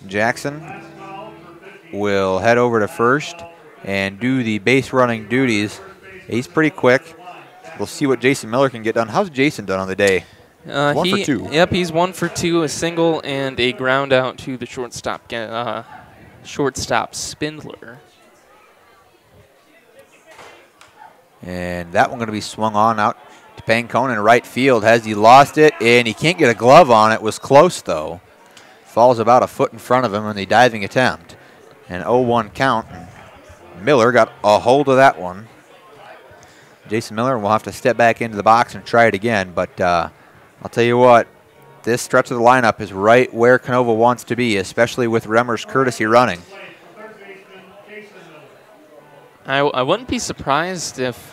Jackson will head over to first and do the base running duties. He's pretty quick. We'll see what Jason Miller can get done. How's Jason done on the day? 1 for 2. Yep, he's 1 for 2, a single and a ground out to the shortstop Spindler. And that one going to be swung on out to Pancone in right field. Has he lost it? And he can't get a glove on it. Was close, though. Falls about a foot in front of him on the diving attempt. An 0-1 count. Miller got a hold of that one. Jason Miller will have to step back into the box and try it again. But I'll tell you what, this stretch of the lineup is right where Canova wants to be, especially with Remmers courtesy running. I wouldn't be surprised if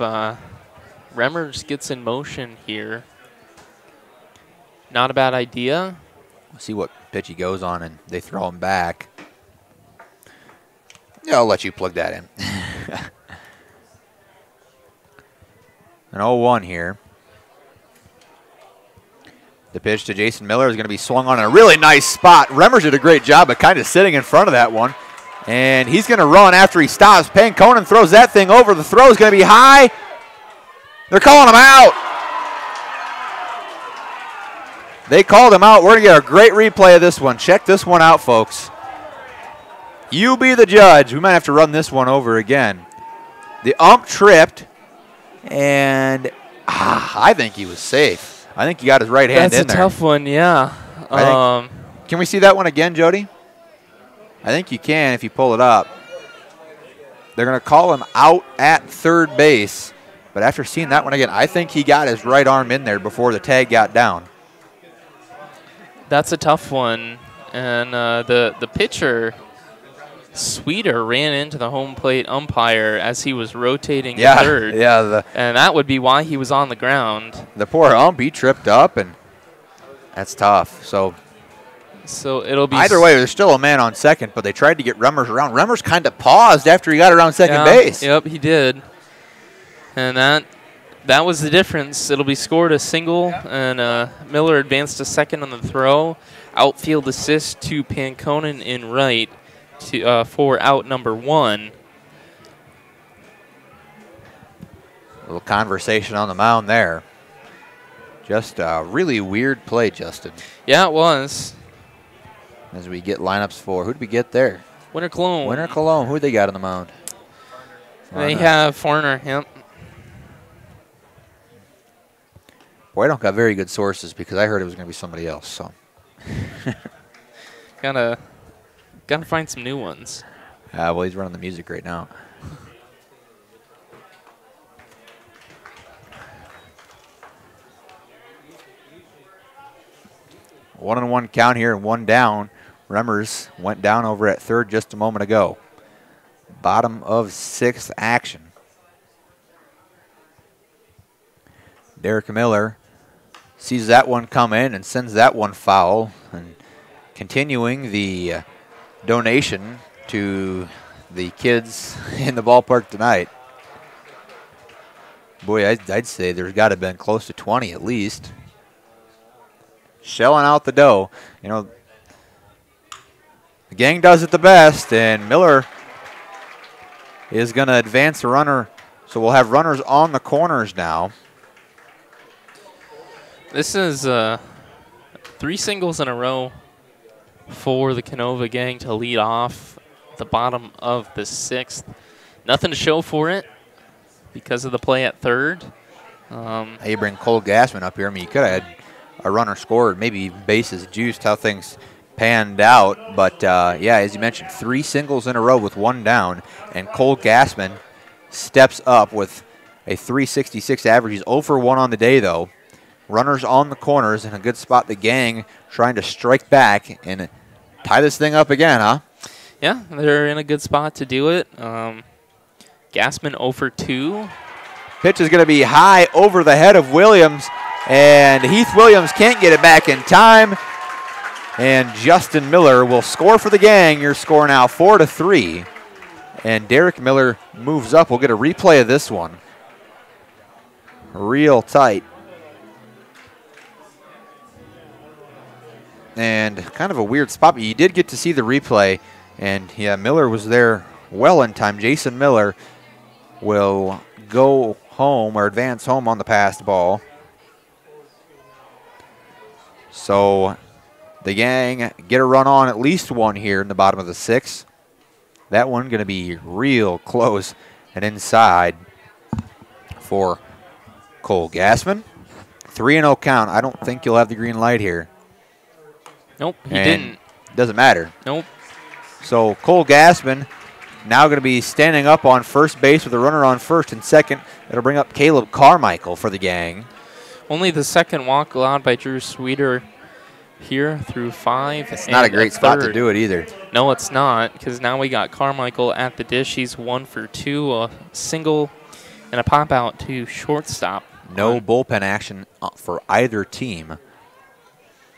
Remmers gets in motion here. Not a bad idea. We'll see what pitch he goes on, and they throw him back. Yeah, I'll let you plug that in. An 0-1 here. The pitch to Jason Miller is going to be swung on in a really nice spot. Remmers did a great job of kind of sitting in front of that one. And he's going to run after he stops. Panconen throws that thing over. The throw is going to be high. They're calling him out. They called him out. We're going to get a great replay of this one. Check this one out, folks. You be the judge. We might have to run this one over again. The ump tripped, and I think he was safe. I think he got his right hand in there. That's a tough one, yeah. Can we see that one again, Jody? I think you can if you pull it up. They're going to call him out at third base. But after seeing that one again, I think he got his right arm in there before the tag got down. That's a tough one. And the pitcher, Sweeter, ran into the home plate umpire as he was rotating to third. Yeah, and that would be why he was on the ground. The poor ump, he tripped up, and that's tough. So it'll be either way. There's still a man on second, but they tried to get Remmers around. Remmers kind of paused after he got around second base. Yep, he did. And that was the difference. It'll be scored a single, and Miller advanced to second on the throw. Outfield assist to Panconen in right for out number 1. A little conversation on the mound there. Just a really weird play, Justin. Yeah, it was. As we get lineups for, who did we get there? Winter Cologne. Winter Cologne. Who they got on the mound? They have Foreigner. Yep. Boy, I don't got very good sources because I heard it was going to be somebody else. So gotta find some new ones. Well, he's running the music right now. One and one count here and one down. Remmers went down over at third just a moment ago. bottom of 6th action. Derek Miller sees that one come in and sends that one foul. And continuing the donation to the kids in the ballpark tonight. Boy, I'd say there's got to have been close to 20 at least. Shelling out the dough. You know, the gang does it the best, and Miller is going to advance the runner. So we'll have runners on the corners now. This is 3 singles in a row for the Canova gang to lead off the bottom of the 6th. Nothing to show for it because of the play at third. You bring Cole Gassman up here. I mean, you could have had a runner scored, maybe bases juiced, how things panned out. But, yeah, as you mentioned, 3 singles in a row with 1 down. And Cole Gassman steps up with a 366 average. He's 0 for 1 on the day, though. Runners on the corners in a good spot. The gang trying to strike back and tie this thing up again, huh? Yeah, they're in a good spot to do it. Gassman 0 for 2. Pitch is going to be high over the head of Williams, and Heath Williams can't get it back in time. And Justin Miller will score for the gang. Your score now 4-3. And Derek Miller moves up. We'll get a replay of this one. Real tight. And kind of a weird spot, but you did get to see the replay. And, yeah, Miller was there well in time. Jason Miller will go home or advance home on the passed ball. So the gang get a run on at least one here in the bottom of the 6th. That one going to be real close and inside for Cole Gassman. 3-0 count. I don't think you'll have the green light here. Nope, he didn't. Doesn't matter. Nope. So Cole Gassman now going to be standing up on first base with a runner on first and second. It'll bring up Caleb Carmichael for the gang. Only the second walk allowed by Drew Sweeter here through 5. It's not a great spot to do it either. No, it's not, because now we got Carmichael at the dish. He's 1 for 2, a single and a pop out to shortstop. No bullpen action for either team.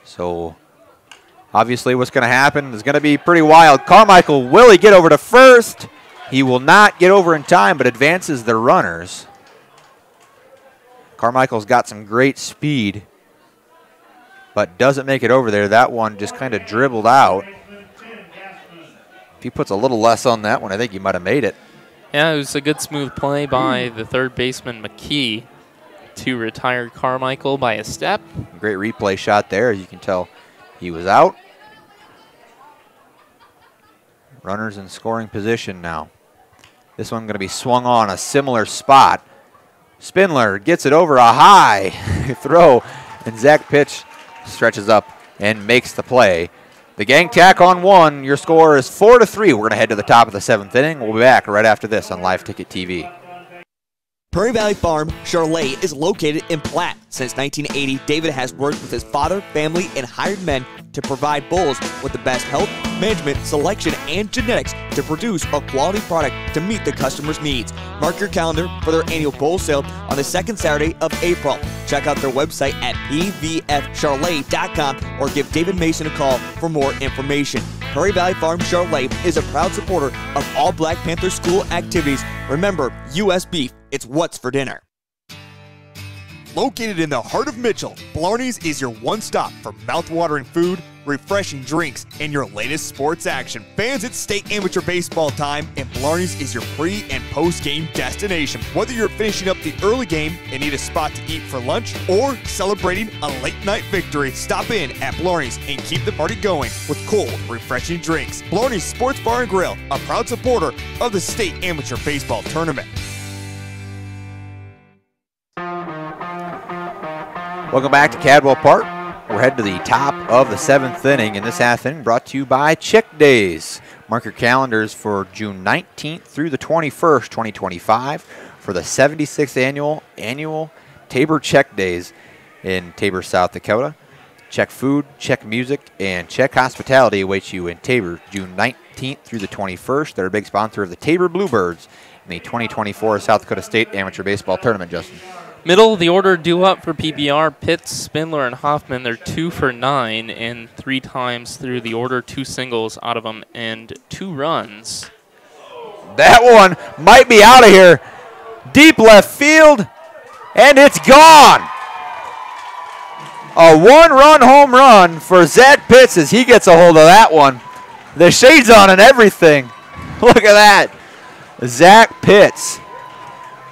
So obviously what's going to happen is going to be pretty wild. Carmichael, will he get over to first? He will not get over in time, but advances the runners. Carmichael's got some great speed, but doesn't make it over there. That one just kind of dribbled out. If he puts a little less on that one, I think he might have made it. Yeah, it was a good smooth play by the third baseman McKee to retire Carmichael by a step. Great replay shot there. As you can tell, he was out. Runners in scoring position now. This one going to be swung on a similar spot. Spindler gets it over a high throw, and Zach Pitch stretches up and makes the play. The gang tack on 1. Your score is 4-3. We're going to head to the top of the 7th inning. We'll be back right after this on Live Ticket TV. Prairie Valley Farm Charolais is located in Platte. Since 1980, David has worked with his father, family, and hired men to provide bulls with the best health, management, selection, and genetics to produce a quality product to meet the customer's needs. Mark your calendar for their annual bull sale on the 2nd Saturday of April. Check out their website at pvfcharolais.com or give David Mason a call for more information. Prairie Valley Farm Charolais is a proud supporter of all Black Panther school activities. Remember, U.S. beef, it's what's for dinner. Located in the heart of Mitchell, Blarney's is your one stop for mouth-watering food, refreshing drinks, and your latest sports action. Fans, it's state amateur baseball time, and Blarney's is your pre- and post-game destination. Whether you're finishing up the early game and need a spot to eat for lunch, or celebrating a late-night victory, stop in at Blarney's and keep the party going with cold, refreshing drinks. Blarney's Sports Bar and Grill, a proud supporter of the state amateur baseball tournament. Welcome back to Cadwell Park. We're heading to the top of the 7th inning, in this half inning brought to you by Chick Days. Mark your calendars for June 19th through the 21st, 2025 for the 76th annual Tabor Check Days in Tabor, South Dakota. Check food, check music, and check hospitality awaits you in Tabor June 9th 15th through the 21st. They're a big sponsor of the Tabor Bluebirds in the 2024 South Dakota State Amateur Baseball Tournament, Justin. Middle of the order due up for PBR. Pitts, Spindler, and Hoffman. They're 2 for 9 and 3 times through the order. 2 singles out of them and 2 runs. That one might be out of here. Deep left field, and it's gone. A 1-run home run for Zach Pitts as he gets a hold of that one. The shades on and everything. Look at that. Zach Pitts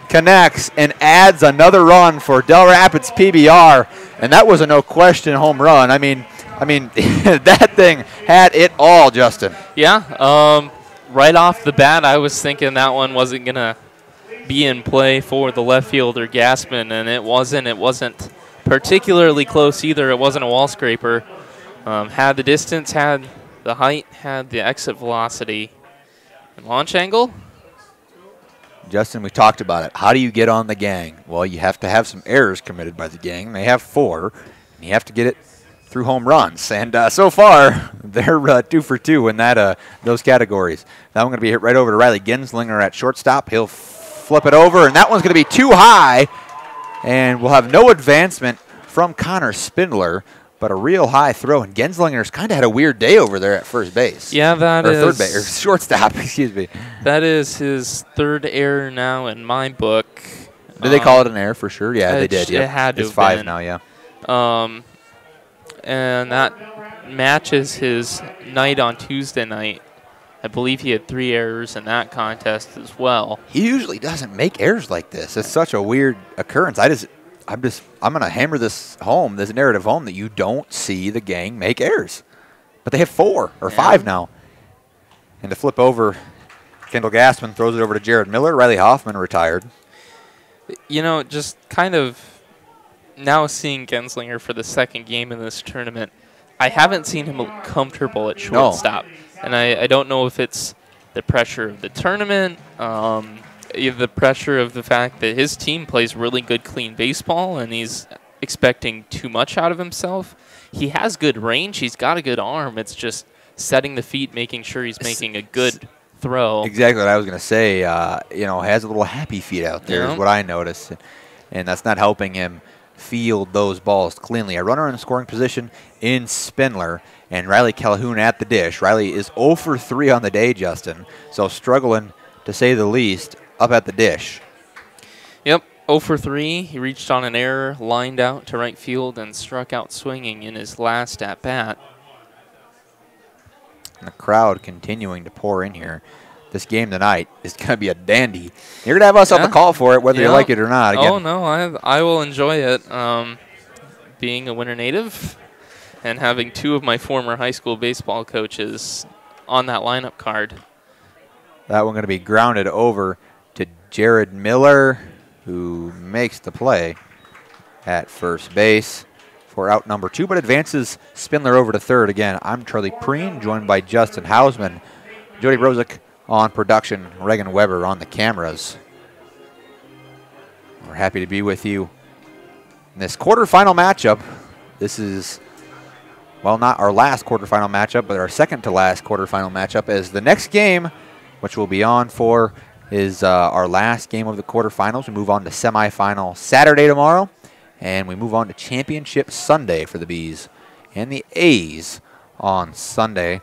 connects and adds another run for Del Rapids PBR, and that was a no-question home run. I mean, that thing had it all, Justin. Yeah, right off the bat, I was thinking that one wasn't going to be in play for the left fielder, Gassman, and it wasn't. It wasn't particularly close either. It wasn't a wall scraper. Had the distance, had the height, had the exit velocity. And launch angle? Justin, we talked about it. How do you get on the gang? Well, you have to have some errors committed by the gang. They have 4, and you have to get it through home runs. And so far, they're 2 for 2 in that those categories. That one's going to be hit right over to Riley Genslinger at shortstop. He'll flip it over, and that one's going to be too high. And we'll have no advancement from Connor Spindler, but a real high throw. And Genslinger's kind of had a weird day over there at first base. Yeah, that is. Third base, or shortstop, excuse me. That is his 3rd error now in my book. Did they call it an error for sure? Yeah, they did. It had to It's have 5 been. now, yeah. And that matches his night on Tuesday night. I believe he had 3 errors in that contest as well. He usually doesn't make errors like this. It's such a weird occurrence. I'm going to hammer this home, this narrative home, that you don't see the gang make errors. But they have 4 or 5 now. And to flip over, Kendall Gassman throws it over to Jared Miller. Riley Hoffman retired. You know, just kind of now seeing Genslinger for the 2nd game in this tournament, I haven't seen him comfortable at shortstop. No. And I don't know if it's the pressure of the tournament, the pressure of the fact that his team plays really good, clean baseball, and he's expecting too much out of himself. He has good range. He's got a good arm. It's just setting the feet, making sure he's making a good throw. Exactly what I was going to say. Has a little happy feet out there is what I noticed. And that's not helping him field those balls cleanly. A runner in scoring position in Spindler, and Riley Calhoun at the dish. Riley is 0 for 3 on the day, Justin, so struggling to say the least up at the dish. Yep, 0 for 3. He reached on an error, lined out to right field, and struck out swinging in his last at-bat. And the crowd continuing to pour in here. This game tonight is going to be a dandy. You're going to have us on the call for it, whether you like it or not. Again. Oh, no, I will enjoy it. Being a Winter native and having 2 of my former high school baseball coaches on that lineup card. That one going to be grounded over to Jared Miller, who makes the play at first base for out number 2, but advances Spindler over to third. Again, I'm Charlie Preen, joined by Justin Hausman, Jody Brozick on production, Reagan Weber on the cameras. We're happy to be with you in this quarterfinal matchup. This is, well, not our last quarterfinal matchup, but our second to last quarterfinal matchup, as the next game, which we'll be on for, is our last game of the quarterfinals. We move on to semifinal Saturday tomorrow, and we move on to championship Sunday for the Bees and the A's on Sunday.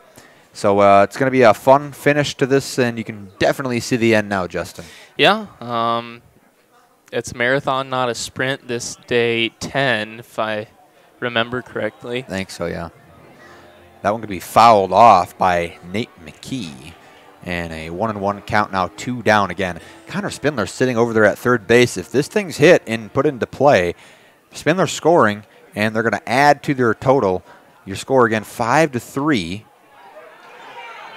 So it's going to be a fun finish to this, and you can definitely see the end now, Justin. Yeah. It's a marathon, not a sprint, this day 10, if I remember correctly. I think so, yeah. That one could be fouled off by Nate McKee. And a 1-1 count now, 2 down again. Connor Spindler sitting over there at third base. If this thing's hit and put into play, Spindler scoring, and they're going to add to their total. Your score again, 5-3.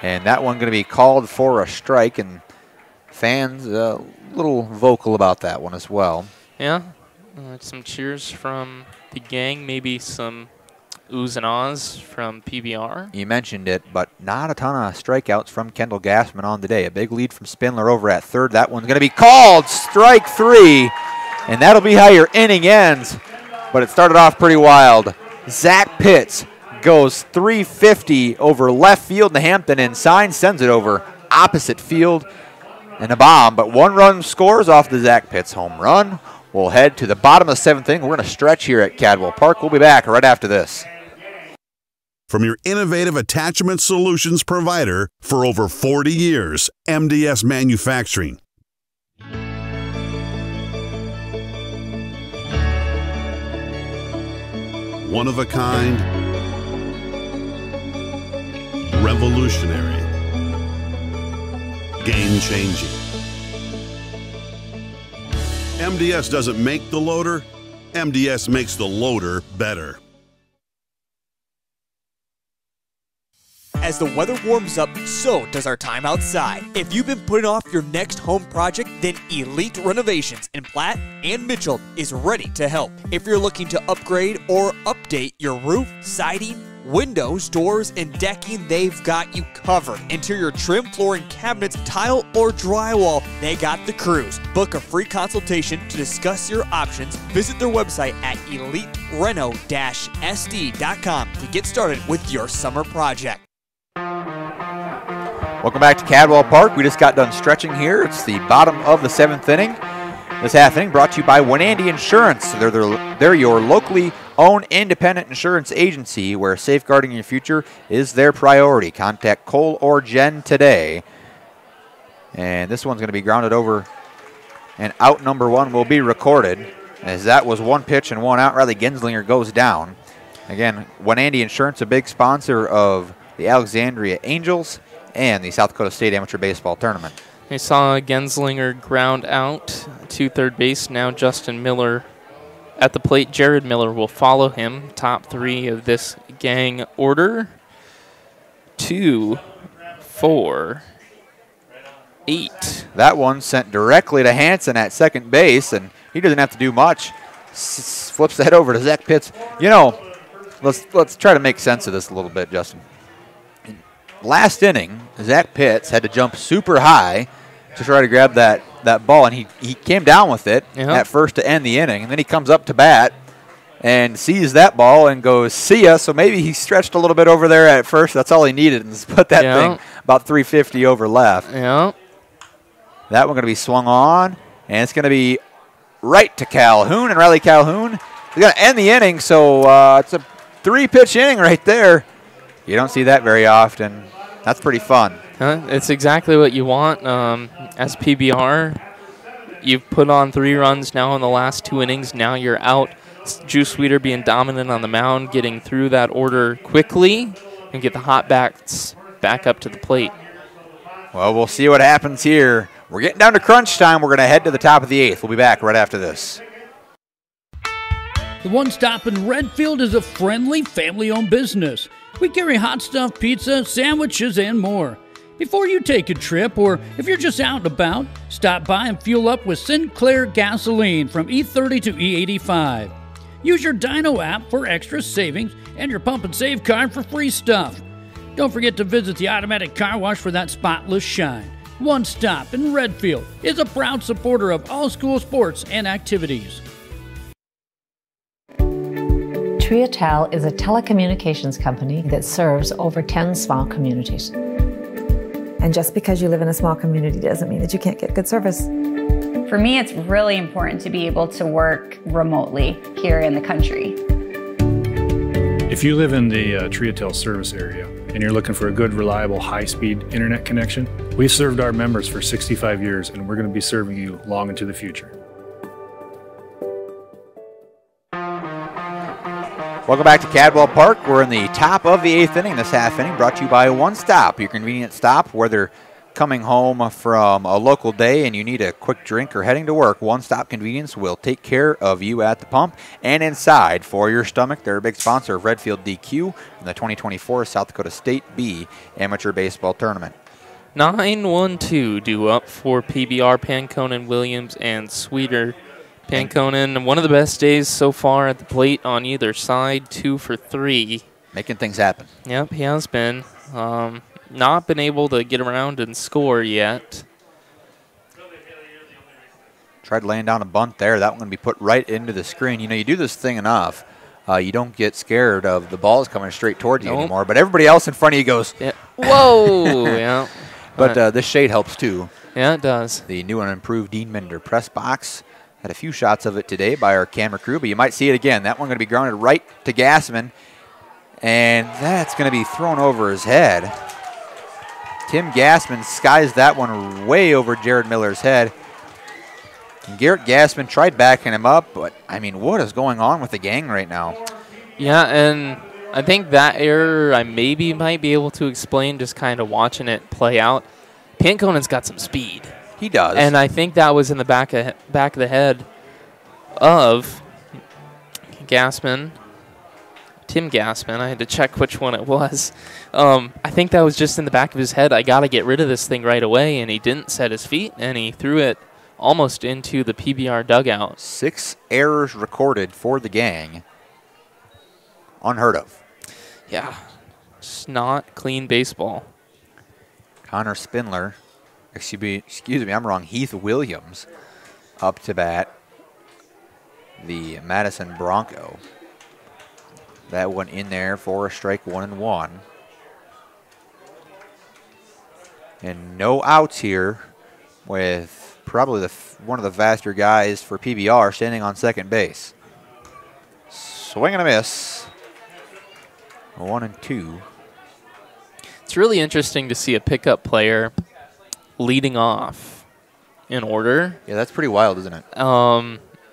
And that one going to be called for a strike, and fans a little vocal about that one as well. Yeah, some cheers from the gang, maybe some oohs and ahs from PBR. You mentioned it, but not a ton of strikeouts from Kendall Gassman on the day. A big lead from Spindler over at third. That one's going to be called strike 3, and that'll be how your inning ends. But it started off pretty wild. Zach Pitts goes 350 over left field, and the Hampton Inn sign sends it over opposite field and a bomb. But 1 run scores off the Zach Pitts home run. We'll head to the bottom of the 7th inning. We're going to stretch here at Cadwell Park. We'll be back right after this. From your innovative attachment solutions provider for over 40 years, MDS Manufacturing. One of a kind, revolutionary, game-changing. MDS doesn't make the loader, MDS makes the loader better. As the weather warms up, so does our time outside. If you've been putting off your next home project, then Elite Renovations in Platte and Mitchell is ready to help. If you're looking to upgrade or update your roof, siding, windows, doors, and decking, they've got you covered. Interior trim, flooring, cabinets, tile, or drywall, they got the crews. Book a free consultation to discuss your options. Visit their website at elitereno-sd.com to get started with your summer project. Welcome back to Cadwell Park. We just got done stretching here. It's the bottom of the 7th inning. This half inning brought to you by Winandy Insurance. They're your locally owned independent insurance agency where safeguarding your future is their priority. Contact Cole or Jen today. And this one's going to be grounded over, and out number 1 will be recorded, as that was 1 pitch and 1 out. Riley Genslinger goes down. Again, Winandy Insurance, a big sponsor of the Alexandria Angels and the South Dakota State Amateur Baseball Tournament. I saw Genslinger ground out to third base. Now Justin Miller at the plate. Jared Miller will follow him. Top 3 of this gang order. 2, 4, 8. That one sent directly to Hansen at second base, and he doesn't have to do much. Flips that over to Zach Pitts. You know, let's try to make sense of this a little bit, Justin. Last inning, Zach Pitts had to jump super high to try to grab that ball, and he came down with it at first to end the inning, and then he comes up to bat and sees that ball and goes, see ya. So maybe he stretched a little bit over there at first. That's all he needed, and put that thing about 350 over left. Yeah. That one going to be swung on, and it's going to be right to Calhoun, and Riley Calhoun is going to end the inning. So it's a 3-pitch inning right there. You don't see that very often. That's pretty fun. It's exactly what you want. As PBR, you've put on 3 runs now in the last 2 innings. Now you're out. Juice Sweeter being dominant on the mound, getting through that order quickly and get the hot bats back up to the plate. Well, we'll see what happens here. We're getting down to crunch time. We're going to head to the top of the 8th. We'll be back right after this. The One Stop in Redfield is a friendly, family-owned business. We carry hot stuff, pizza, sandwiches, and more. Before you take a trip, or if you're just out and about, stop by and fuel up with Sinclair gasoline from E30 to E85. Use your Dino app for extra savings and your Pump and Save card for free stuff. Don't forget to visit the automatic car wash for that spotless shine. One Stop in Redfield is a proud supporter of all school sports and activities. Triatel is a telecommunications company that serves over 10 small communities. And just because you live in a small community doesn't mean that you can't get good service. For me, it's really important to be able to work remotely here in the country. If you live in the Triatel service area and you're looking for a good, reliable, high-speed internet connection, we've served our members for 65 years and we're going to be serving you long into the future. Welcome back to Cadwell Park. We're in the top of the 8th inning. This half inning brought to you by One Stop, your convenient stop, whether coming home from a local day and you need a quick drink or heading to work. One Stop Convenience will take care of you at the pump and inside for your stomach. They're a big sponsor of Redfield DQ and the 2024 South Dakota State B Amateur Baseball Tournament. 9-1-2 due up for PBR, Panconen, Williams, and Sweeter. Panconen, one of the best days so far at the plate on either side, 2 for 3. Making things happen. Yep, he has been. Not been able to get around and score yet. Tried laying down a bunt there. That one going to be put right into the screen. You know, you do this thing enough. you don't get scared of the balls coming straight towards you anymore. But everybody else in front of you goes, whoa, yeah. But this shade helps too. Yeah, it does. The new and improved Dean Minder press box. Had a few shots of it today by our camera crew, but you might see it again. That one going to be grounded right to Gassman, and that's going to be thrown over his head. Tim Gassman skies that one way over Jared Miller's head. And Garrett Gassman tried backing him up, but, I mean, what is going on with the gang right now? Yeah, and I think that error I maybe might be able to explain just kind of watching it play out. Panconen's got some speed. He does. And I think that was in the back of the head of Gassman. Tim Gassman. I had to check which one it was. I think that was just in the back of his head. I got to get rid of this thing right away, and he didn't set his feet, and he threw it almost into the PBR dugout. 6 errors recorded for the gang. Unheard of. Yeah. It's not clean baseball. Connor Spindler. Excuse me, I'm wrong. Heath Williams up to bat. The Madison Bronco. That one in there for a strike, 1-1. And no outs here with probably one of the faster guys for PBR standing on second base. Swing and a miss. 1-2. It's really interesting to see a pickup player leading off in order. Yeah, that's pretty wild, isn't it?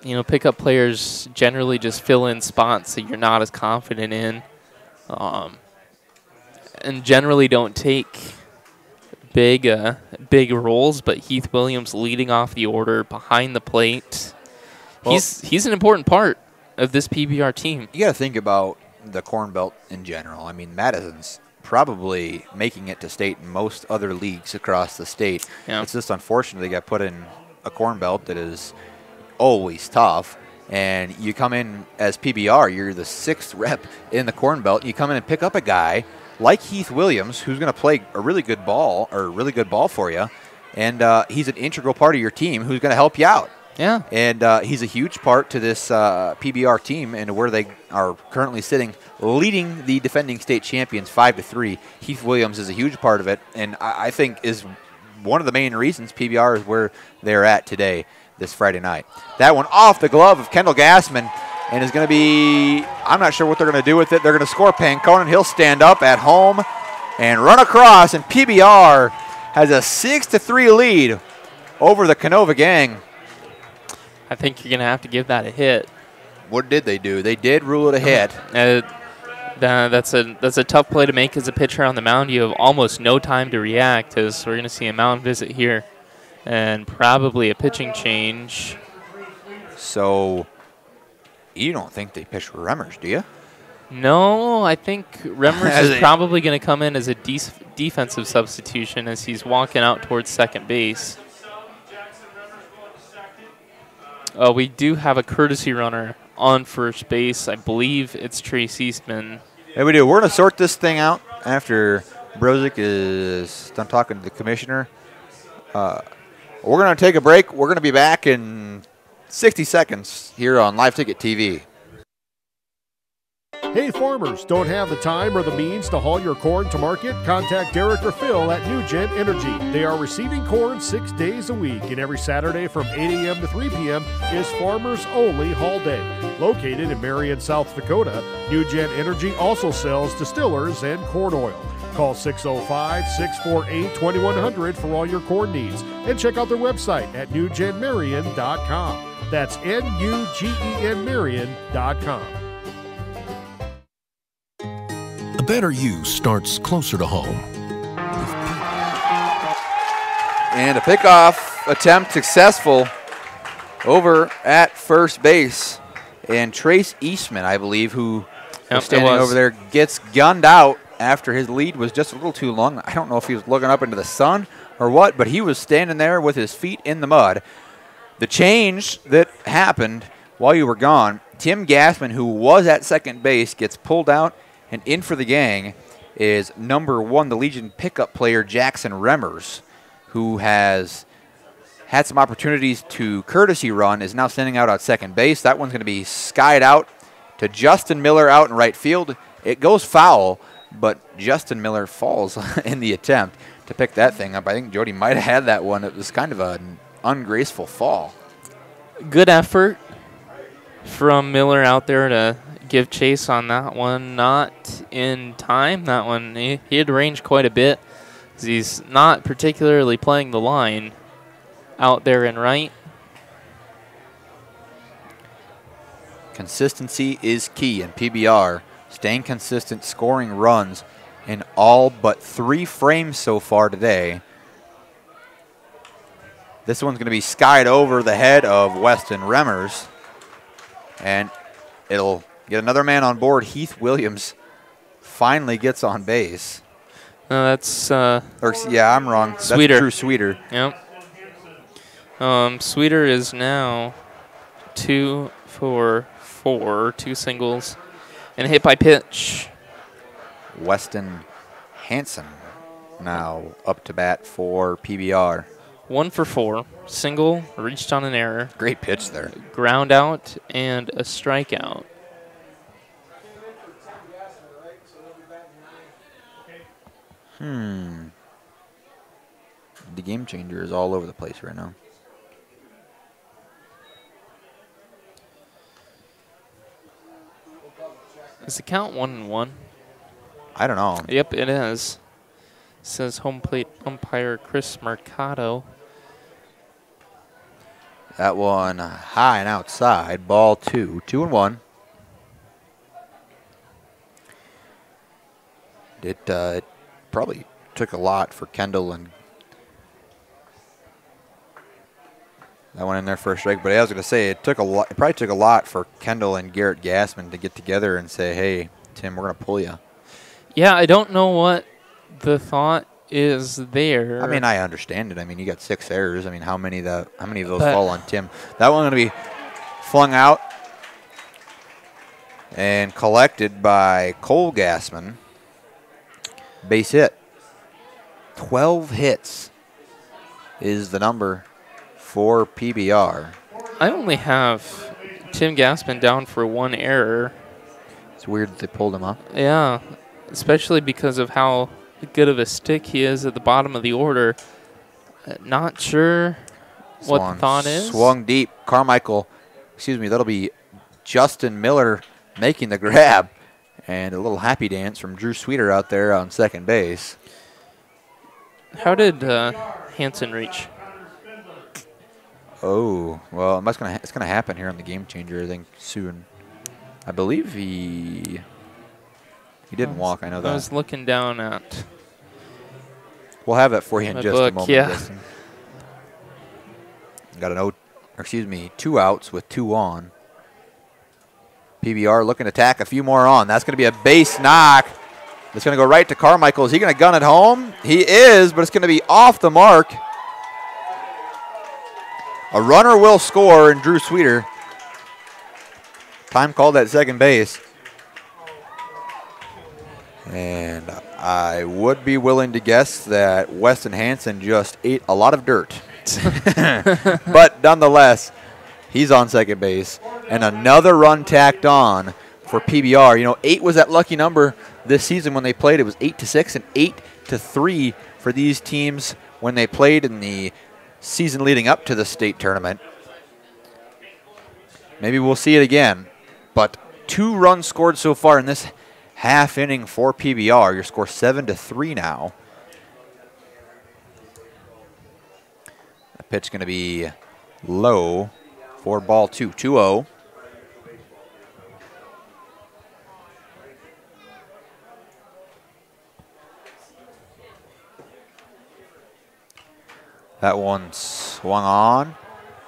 You know, pickup players generally just fill in spots that you're not as confident in, and generally don't take big roles. But Heath Williams leading off the order behind the plate, well, he's an important part of this PBR team. You got to think about the Corn Belt in general. I mean, Madison's probably making it to state in most other leagues across the state. Yeah. It's just unfortunate they got put in a Corn Belt that is always tough. And you come in as PBR, you're the 6th rep in the Corn Belt. You come in and pick up a guy like Heath Williams, who's going to play a really good ball for you. And he's an integral part of your team who's going to help you out. Yeah. And he's a huge part to this PBR team and where they are currently sitting, leading the defending state champions 5-3. Heath Williams is a huge part of it, and I think is one of the main reasons PBR is where they're at today, this Friday night. That one off the glove of Kendall Gassman, and is going to be, I'm not sure what they're going to do with it. They're going to score Panconen. He'll stand up at home and run across, and PBR has a 6-3 lead over the Canova gang. I think you're going to have to give that a hit. What did they do? They did rule it a hit. That's a tough play to make as a pitcher on the mound. You have almost no time to react, as we're going to see a mound visit here and probably a pitching change. So you don't think they pitched Remmers, do you? No, I think Remmers is probably going to come in as a defensive substitution as he's walking out towards second base. We do have a courtesy runner on first base. I believe it's Trace Eastman. Yeah, we do. We're going to sort this thing out after Brozick is done talking to the commissioner. We're going to take a break. We're going to be back in 60 seconds here on Live Ticket TV. Hey farmers, don't have the time or the means to haul your corn to market? Contact Derek or Phil at New Gen Energy. They are receiving corn 6 days a week, and every Saturday from 8 a.m. to 3 p.m. is Farmers Only Haul Day. Located in Marion, South Dakota, New Gen Energy also sells distillers and corn oil. Call 605-648-2100 for all your corn needs, and check out their website at newgenmarion.com. That's N-U-G-E-N Marion.com. A better you starts closer to home. And a pickoff attempt successful over at first base. And Trace Eastman, I believe, who was standing over there, gets gunned out after his lead was just a little too long. I don't know if he was looking up into the sun or what, but he was standing there with his feet in the mud. The change that happened while you were gone, Tim Gassman, who was at second base, gets pulled out. And in for the gang is number 1, the Legion pickup player, Jackson Remmers, who has had some opportunities to courtesy run, is now standing out at second base. That one's going to be skied out to Justin Miller out in right field. It goes foul, but Justin Miller falls in the attempt to pick that thing up. I think Jody might have had that one. It was kind of an ungraceful fall. Good effort from Miller out there to give chase on that one. Not in time. That one, he had range quite a bit. He's not particularly playing the line out there in right. Consistency is key in PBR. Staying consistent, scoring runs in all but 3 frames so far today. This one's going to be skied over the head of Weston Remmers. And it'll get another man on board. Heath Williams finally gets on base. No, that's... yeah, I'm wrong. Sweeter. That's Drew Sweeter. Yep. Sweeter is now 2 for 4, 2 singles, and hit by pitch. Weston Hansen now up to bat for PBR. 1 for 4. Single, reached on an error. Great pitch there. Ground out and a strikeout. The game changer is all over the place right now. Is the count 1-1? I don't know. Yep, it is. Says home plate umpire Chris Mercado. That one high and outside. Ball 2. 2-1. It probably took a lot for Kendall and that one in there for a strike. But I was going to say it took a lot. It probably took a lot for Kendall and Garrett Gassman to get together and say, "Hey, Tim, we're going to pull you." Yeah, I don't know what the thought is there. I mean, I understand it. I mean, you got 6 errors. I mean, how many of those fall on Tim? That one going to be flung out and collected by Cole Gassman. Base hit. 12 hits is the number for PBR. I only have Tim Gassman down for 1 error. It's weird that they pulled him off. Yeah, especially because of how good of a stick he is at the bottom of the order. Not sure what the thought is. Swung deep. That'll be Justin Miller making the grab. And a little happy dance from Drew Sweeter out there on second base. How did Hansen reach? Oh, well, it's gonna happen here on the game changer, I think, soon. I believe he didn't walk. I know that. I was looking down at. We'll have that for you in just a moment. Yeah. Got 2 outs with 2 on. PBR looking to tack a few more on. That's going to be a base knock. It's going to go right to Carmichael. Is he going to gun it home? He is, but it's going to be off the mark. A runner will score, and Drew Sweeter. Time called at second base. And I would be willing to guess that Weston Hansen just ate a lot of dirt. But nonetheless, he's on second base. And another run tacked on for PBR. You know, 8 was that lucky number this season when they played. It was 8-6 and 8-3 for these teams when they played in the season leading up to the state tournament. Maybe we'll see it again. But 2 runs scored so far in this half inning for PBR. Your score 7-3 now. That pitch going to be low for ball 2. 2-0. That one swung on,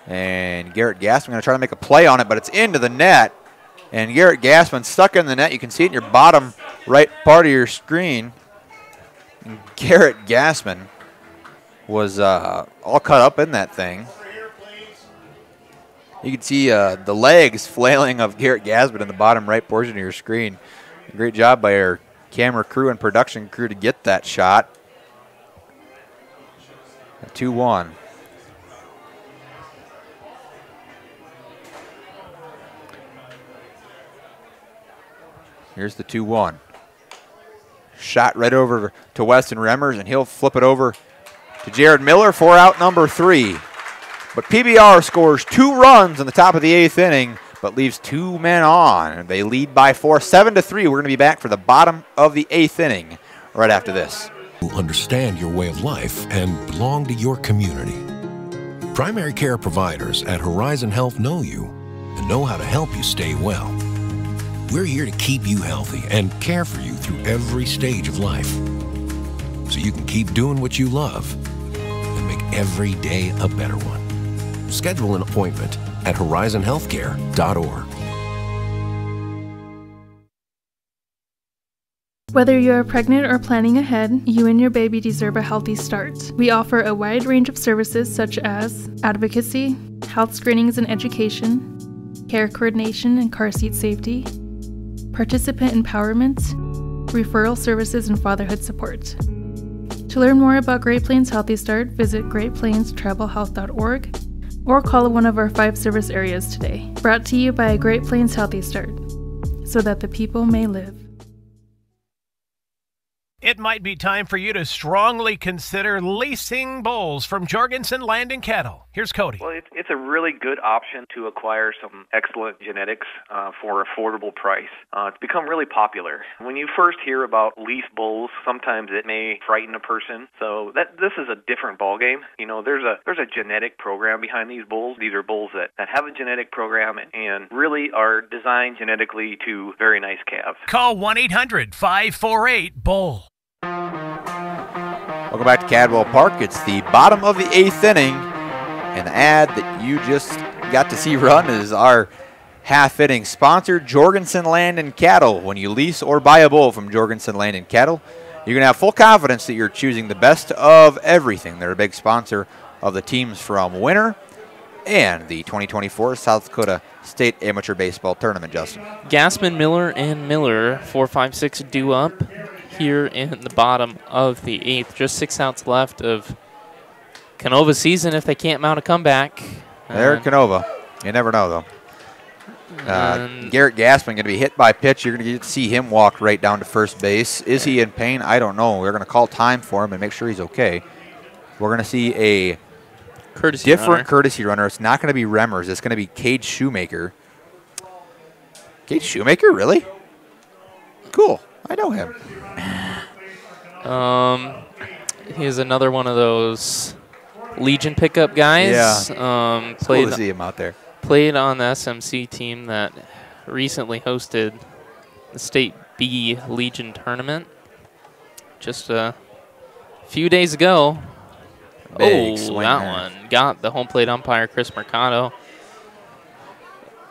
and Garrett Gassman going to try to make a play on it, but it's into the net. And Garrett Gassman stuck in the net. You can see it in your bottom right part of your screen. And Garrett Gassman was all cut up in that thing. You can see the legs flailing of Garrett Gassman in the bottom right portion of your screen. Great job by our camera crew and production crew to get that shot. 2-1. Here's the 2-1. Shot right over to Weston Remmers, and he'll flip it over to Jared Miller for out number 3. But PBR scores 2 runs in the top of the 8th inning, but leaves 2 men on. They lead by 4, 7-3. We're going to be back for the bottom of the 8th inning right after this. Understand your way of life and belong to your community. Primary care providers at Horizon Health know you and know how to help you stay well. We're here to keep you healthy and care for you through every stage of life, so you can keep doing what you love and make every day a better one. Schedule an appointment at horizonhealthcare.org. Whether you're pregnant or planning ahead, you and your baby deserve a healthy start. We offer a wide range of services such as advocacy, health screenings and education, care coordination and car seat safety, participant empowerment, referral services, and fatherhood support. To learn more about Great Plains Healthy Start, visit greatplainstravelhealth.org or call one of our 5 service areas today. Brought to you by Great Plains Healthy Start, so that the people may live. It might be time for you to strongly consider leasing bulls from Jorgensen Land and Cattle. Here's Cody. Well, it's a really good option to acquire some excellent genetics for an affordable price. It's become really popular. When you first hear about lease bulls, sometimes it may frighten a person. So this is a different ballgame. You know, there's a genetic program behind these bulls. These are bulls that have a genetic program and really are designed genetically to very nice calves. Call 1-800-548-BULL. Welcome back to Cadwell Park. It's the bottom of the 8th inning, and the ad that you just got to see run is our half-inning sponsor, Jorgensen Land and Cattle. When you lease or buy a bull from Jorgensen Land and Cattle, you're going to have full confidence that you're choosing the best of everything. They're a big sponsor of the teams from Winter and the 2024 South Dakota State Amateur Baseball Tournament, Justin. Gassman, Miller, and Miller, 4-5-6 due up here in the bottom of the 8th. Just 6 outs left of Canova's season if they can't mount a comeback. They're Canova. You never know, though. Garrett Gassman going to be hit by pitch. You're going to get to see him walk right down to first base. Is he in pain? I don't know. We're going to call time for him and make sure he's okay. We're going to see a different courtesy runner. It's not going to be Remmers. It's going to be Cade Shoemaker. Cade Shoemaker? Really? Cool. I know him. He's another one of those Legion pickup guys. Yeah. Cool to see him out there. Played on the SMC team that recently hosted the State B Legion tournament just a few days ago. Big swing that there. one got the home plate umpire, Chris Mercado.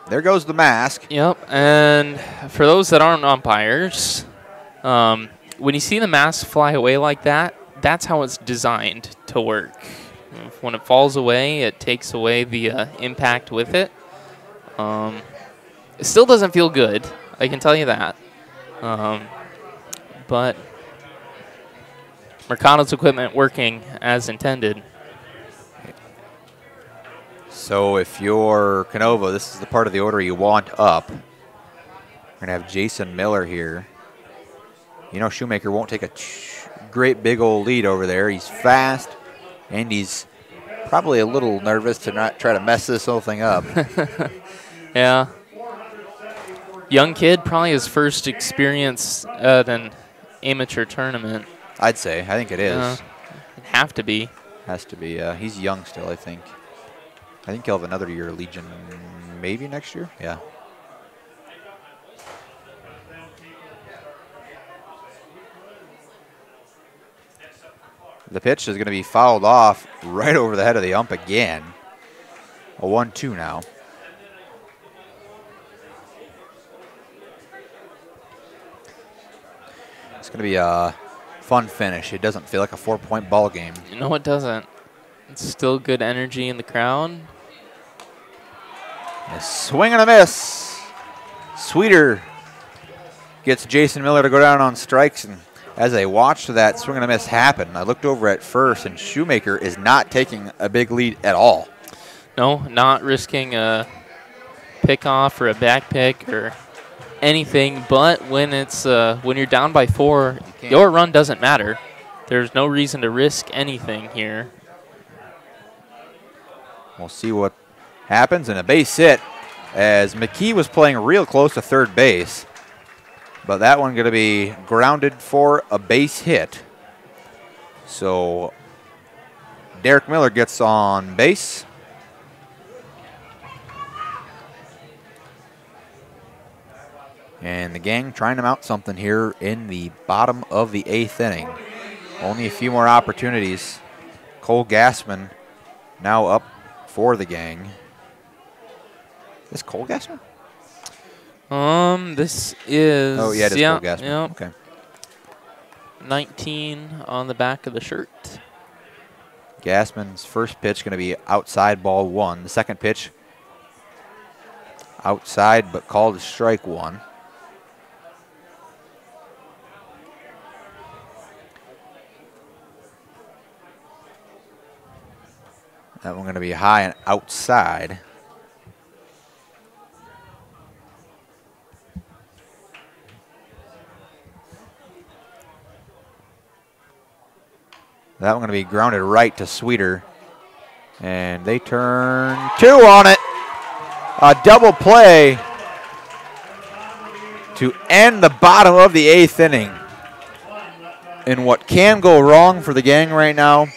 There goes the mask. Yep, and for those that aren't umpires, when you see the mask fly away like that, that's how it's designed to work. When it falls away, it takes away the impact with it. It still doesn't feel good, I can tell you that. But Mercado's equipment working as intended. So if you're Canova, this is the part of the order you want up. We're going to have Jason Miller here. You know, Shoemaker won't take a great big old lead over there. He's fast, and he's probably a little nervous to not try to mess this whole thing up. Yeah. Young kid, probably his first experience at an amateur tournament. I'd say. I think it is. It'd have to be. Has to be. He's young still, I think. I think he'll have another year of Legion maybe next year. Yeah. The pitch is going to be fouled off right over the head of the ump again. A 1-2 now. It's going to be a fun finish. It doesn't feel like a 4-point ball game. No, it doesn't. It's still good energy in the crowd. A swing and a miss. Sweeter gets Jason Miller to go down on strikes, and as I watched that swing and a miss happen, I looked over at first, and Shoemaker is not taking a big lead at all. No, not risking a pick off or a back pick or anything, but when it's when you're down by 4, your run doesn't matter. There's no reason to risk anything here. We'll see what happens, and a base hit as McKee was playing real close to third base, but that one going to be grounded for a base hit. So Derek Miller gets on base. And the gang trying to mount something here in the bottom of the 8th inning. Only a few more opportunities. Cole Gassman now up for the gang. Is Cole Gassman? This is... Oh, yeah, it is Cole Gassman. Yeah. Okay. 19 on the back of the shirt. Gassman's first pitch going to be outside, ball 1. The second pitch outside, but called strike 1. That one going to be high and outside. That one going to be grounded right to Sweeter. And they turn 2 on it. A double play to end the bottom of the 8th inning. And what can go wrong for the gang right now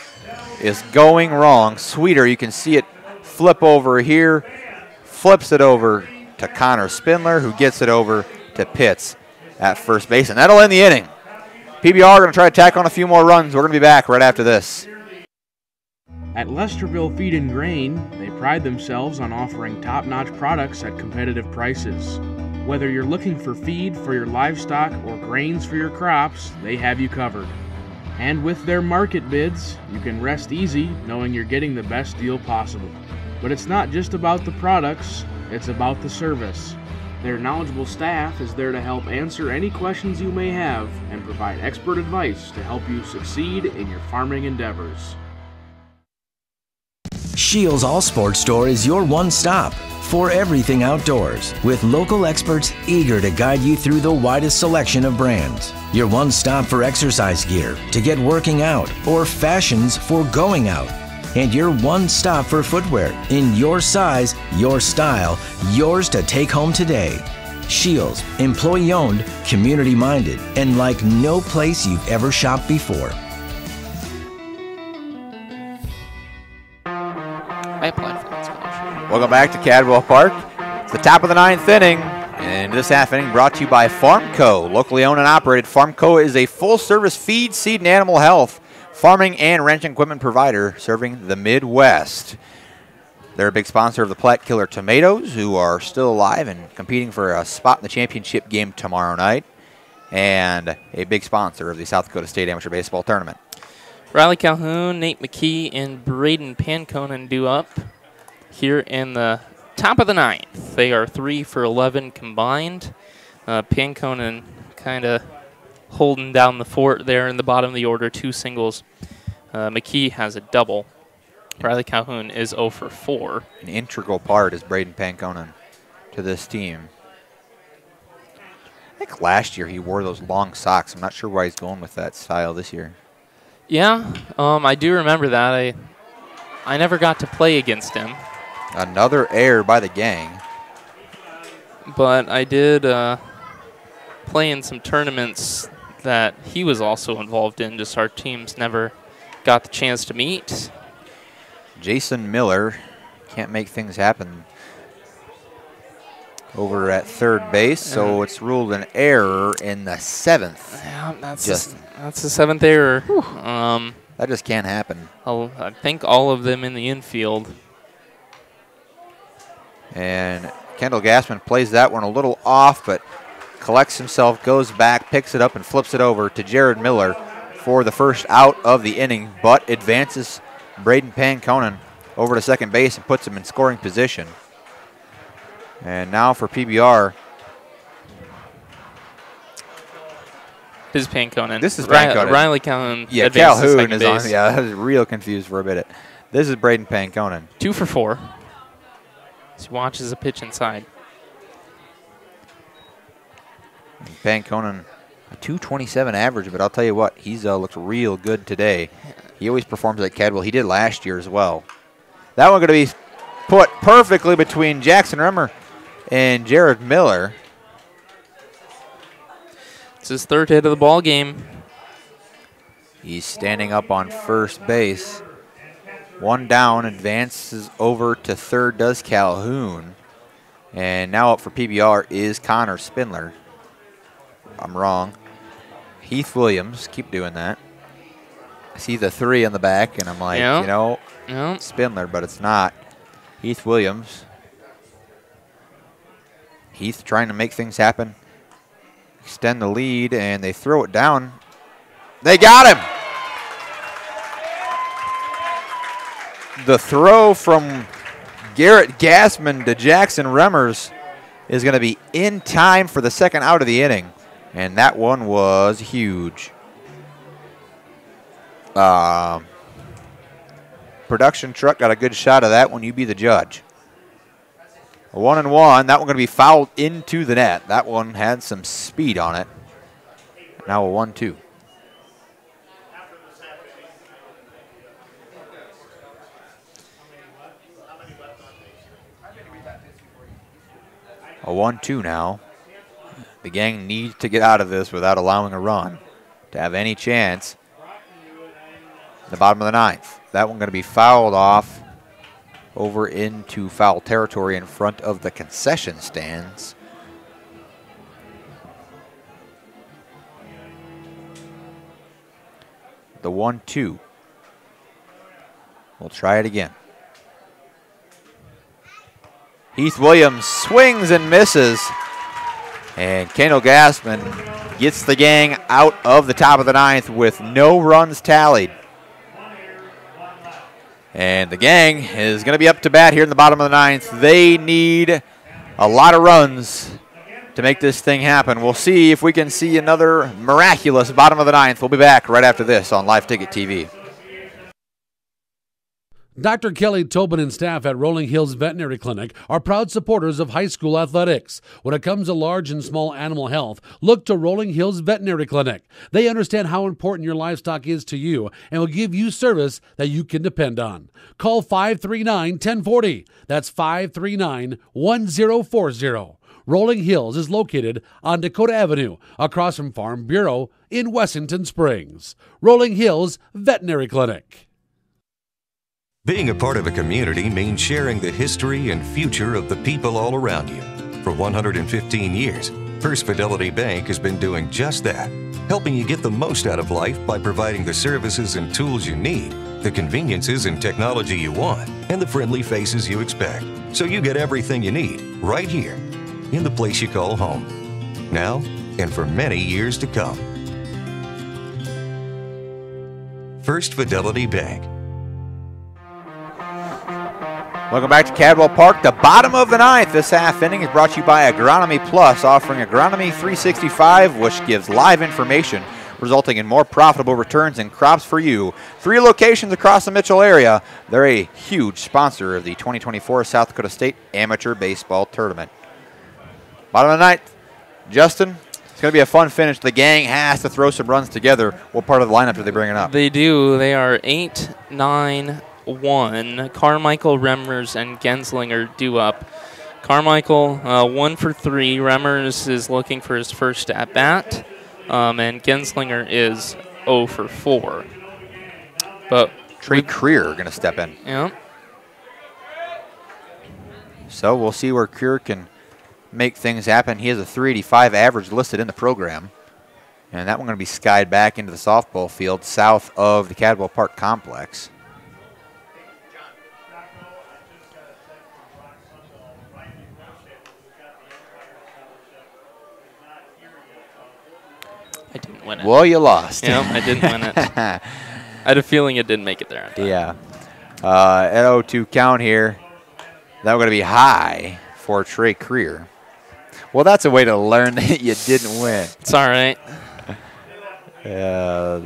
is going wrong. Sweeter, you can see it flip over here, flips it over to Connor Spindler, who gets it over to Pitts at first base, and that'll end the inning. PBR going to try to tack on a few more runs. We're going to be back right after this. At Lesterville Feed and Grain, they pride themselves on offering top-notch products at competitive prices. Whether you're looking for feed for your livestock or grains for your crops, they have you covered. And with their market bids, you can rest easy knowing you're getting the best deal possible. But it's not just about the products, it's about the service. Their knowledgeable staff is there to help answer any questions you may have and provide expert advice to help you succeed in your farming endeavors. Shields All Sports Store is your one-stop for everything outdoors, with local experts eager to guide you through the widest selection of brands. Your one-stop for exercise gear to get working out or fashions for going out. And your one-stop for footwear in your size, your style, yours to take home today. Shields, employee-owned, community-minded, and like no place you've ever shopped before. I applied for that scholarship. Welcome back to Cadwell Park. It's the top of the 9th inning, and this half inning brought to you by Farmco. Locally owned and operated, Farmco is a full-service feed, seed, and animal health farming and ranching equipment provider serving the Midwest. They're a big sponsor of the Platte Killer Tomatoes, who are still alive and competing for a spot in the championship game tomorrow night, and a big sponsor of the South Dakota State Amateur Baseball Tournament. Riley Calhoun, Nate McKee, and Braden Panconen due up here in the top of the 9th. They are 3 for 11 combined. Panconen kind of holding down the fort there in the bottom of the order, 2 singles. McKee has a double. Riley Calhoun is 0 for 4. An integral part is Braden Panconen to this team. I think last year he wore those long socks. I'm not sure why he's going with that style this year. Yeah, I do remember that. I never got to play against him. Another error by the gang. But I did play in some tournaments that he was also involved in, just our teams never got the chance to meet. Jason Miller can't make things happen over at third base, so it's ruled an error in the 7th. Yeah, that's the 7th error. That just can't happen. I think all of them in the infield. And Kendall Gassman plays that one a little off, but collects himself, goes back, picks it up, and flips it over to Jared Miller for the first out of the inning, but advances Braden Panconen over to second base and puts him in scoring position. And now for PBR. This is Panconen. This is Panconen. Riley Calhoun. Yeah, Calhoun is on. Yeah, I was real confused for a minute. This is Braden Panconen. 2 for 4. He watches a pitch inside. Panconen, a 227 average, but I'll tell you what, he's looked real good today. He always performs at Cadwell. He did last year as well. That one going to be put perfectly between Jackson Remmer and Jared Miller. It's his third hit of the ball game. He's standing up on first base. One down, advances over to third does Calhoun. And now up for PBR is Connor Spindler. I'm wrong. Heath Williams, keep doing that. I see the 3 on the back, and I'm like, you know, Spindler, but it's not. Heath Williams. Heath trying to make things happen. Extend the lead, and they throw it down. They got him! The throw from Garrett Gassman to Jackson Remmers is going to be in time for the second out of the inning. And that one was huge. Production truck got a good shot of that one. You be the judge. A 1-1. That one going to be fouled into the net. That one had some speed on it. Now a 1-2. A 1-2 now. The gang needs to get out of this without allowing a run to have any chance. The bottom of the ninth. That one going to be fouled off over into foul territory in front of the concession stands. The 1-2. We'll try it again. Heath Williams swings and misses. And Kendall Gassman gets the gang out of the top of the ninth with no runs tallied. And the gang is going to be up to bat here in the bottom of the ninth. They need a lot of runs to make this thing happen. We'll see if we can see another miraculous bottom of the ninth. We'll be back right after this on Live Ticket TV. Dr. Kelly Tobin and staff at Rolling Hills Veterinary Clinic are proud supporters of high school athletics. When it comes to large and small animal health, look to Rolling Hills Veterinary Clinic. They understand how important your livestock is to you and will give you service that you can depend on. Call 539-1040. That's 539-1040. Rolling Hills is located on Dakota Avenue, across from Farm Bureau in Wessington Springs. Rolling Hills Veterinary Clinic. Being a part of a community means sharing the history and future of the people all around you. For 115 years, First Fidelity Bank has been doing just that, helping you get the most out of life by providing the services and tools you need, the conveniences and technology you want, and the friendly faces you expect. So you get everything you need right here in the place you call home. Now and for many years to come. First Fidelity Bank. Welcome back to Cadwell Park. The bottom of the ninth. This half inning is brought to you by Agronomy Plus, offering Agronomy 365, which gives live information, resulting in more profitable returns and crops for you. 3 locations across the Mitchell area. They're a huge sponsor of the 2024 South Dakota State Amateur Baseball Tournament. Bottom of the ninth. Justin, it's going to be a fun finish. The gang has to throw some runs together. What part of the lineup are they bringing up? They do. They are 8-9-1. Carmichael, Remmers, and Genslinger due up. Carmichael 1 for 3. Remmers is looking for his first at bat, and Genslinger is 0 for 4. But Trey Creer going to step in. Yeah. So we'll see where Creer can make things happen. He has a 385 average listed in the program, and that one going to be skied back into the softball field south of the Cadwell Park complex. I didn't win it. Well, you lost. Yeah, I didn't win it. I had a feeling it didn't make it there. Yeah. At 0-2 count here. That was going to be high for Trey Creer. Well, that's a way to learn that you didn't win. It's all right. The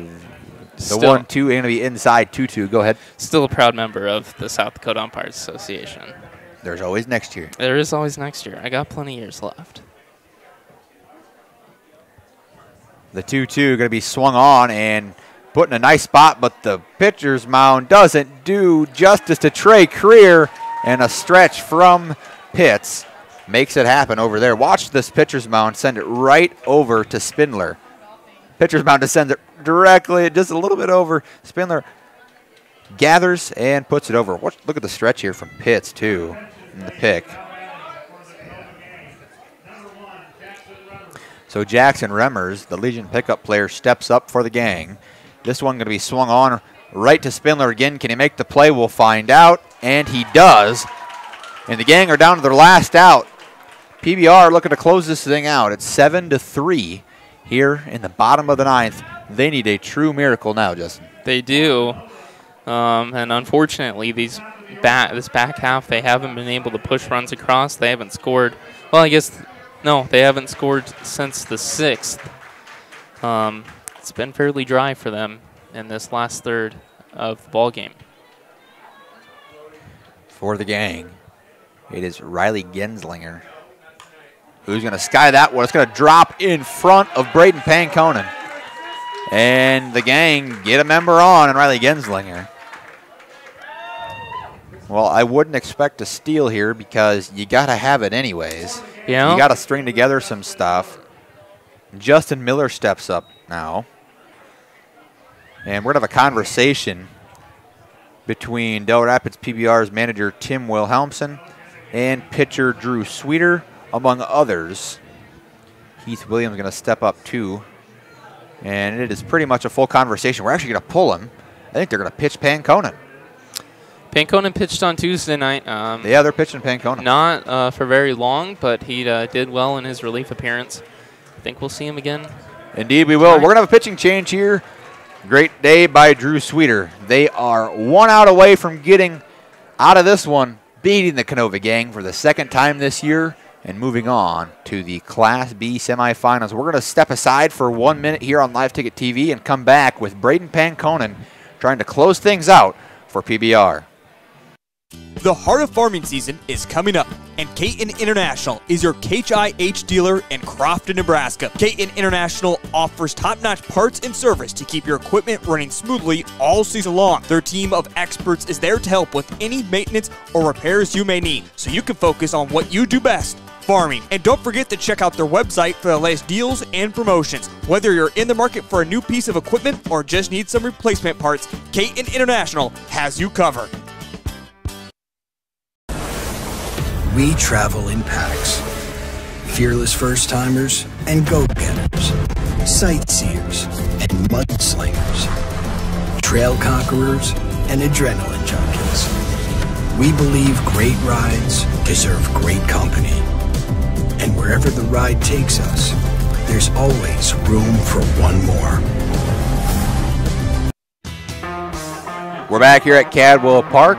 1-2 going to be inside 2-2. Go ahead. Still a proud member of the South Dakota Umpires Association. There's always next year. There is always next year. I got plenty of years left. The 2-2 going to be swung on and put in a nice spot, but the pitcher's mound doesn't do justice to Trey Creer, and a stretch from Pitts makes it happen over there. Watch this pitcher's mound send it right over to Spindler. Pitcher's mound to send it directly, just a little bit over. Spindler gathers and puts it over. Look at the stretch here from Pitts, too, in the pick. So Jackson Remmers, the Legion pickup player, steps up for the gang. This one going to be swung on right to Spindler again. Can he make the play? We'll find out, and he does. And the gang are down to their last out. PBR looking to close this thing out. It's 7-3 here in the bottom of the ninth. They need a true miracle now, Justin. They do. And unfortunately, this back half, they haven't been able to push runs across. They haven't scored. Well, I guess, no, they haven't scored since the 6th. It's been fairly dry for them in this last third of the ball game. For the gang, it is Riley Genslinger who's going to sky that one. It's going to drop in front of Braden Pankonen. And the gang get a member on, and Riley Genslinger. Well, I wouldn't expect a steal here because you got to have it anyways. Yeah. You got to string together some stuff. Justin Miller steps up now. And we're going to have a conversation between Del Rapids PBR's manager Tim Wilhelmsen and pitcher Drew Sweeter, among others. Heath Williams going to step up too. And it is pretty much a full conversation. We're actually going to pull him. I think they're going to pitch Pankonen. Pankonen pitched on Tuesday night. Yeah, they're pitching Pankonen. Not for very long, but he did well in his relief appearance. I think we'll see him again. Indeed, we will. We're going to have a pitching change here. Great day by Drew Sweeter. They are 1 out away from getting out of this one, beating the Canova gang for the second time this year and moving on to the Class B semifinals. We're going to step aside for 1 minute here on Live Ticket TV and come back with Braden Pankonen trying to close things out for PBR. The heart of farming season is coming up, and Caton International is your HIH dealer in Crofton, Nebraska. Caton International offers top-notch parts and service to keep your equipment running smoothly all season long. Their team of experts is there to help with any maintenance or repairs you may need, so you can focus on what you do best, farming. And don't forget to check out their website for the latest deals and promotions. Whether you're in the market for a new piece of equipment or just need some replacement parts, Caton International has you covered. We travel in packs. Fearless first-timers and go-getters. Sightseers and mudslingers. Trail conquerors and adrenaline junkies. We believe great rides deserve great company. And wherever the ride takes us, there's always room for one more. We're back here at Cadwell Park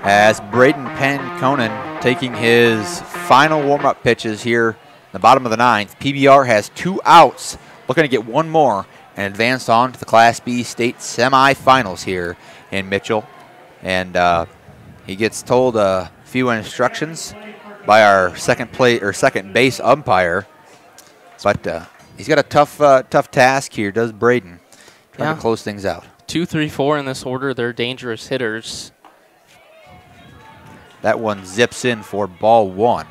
as Braden Pankonen taking his final warm-up pitches here in the bottom of the ninth. PBR has 2 outs, looking to get one more and advance on to the Class B state semifinals here in Mitchell. And he gets told a few instructions by our second base umpire, but he's got a tough task here. Does Braden trying to close things out? 2, 3, 4 in this order. They're dangerous hitters. That one zips in for ball 1.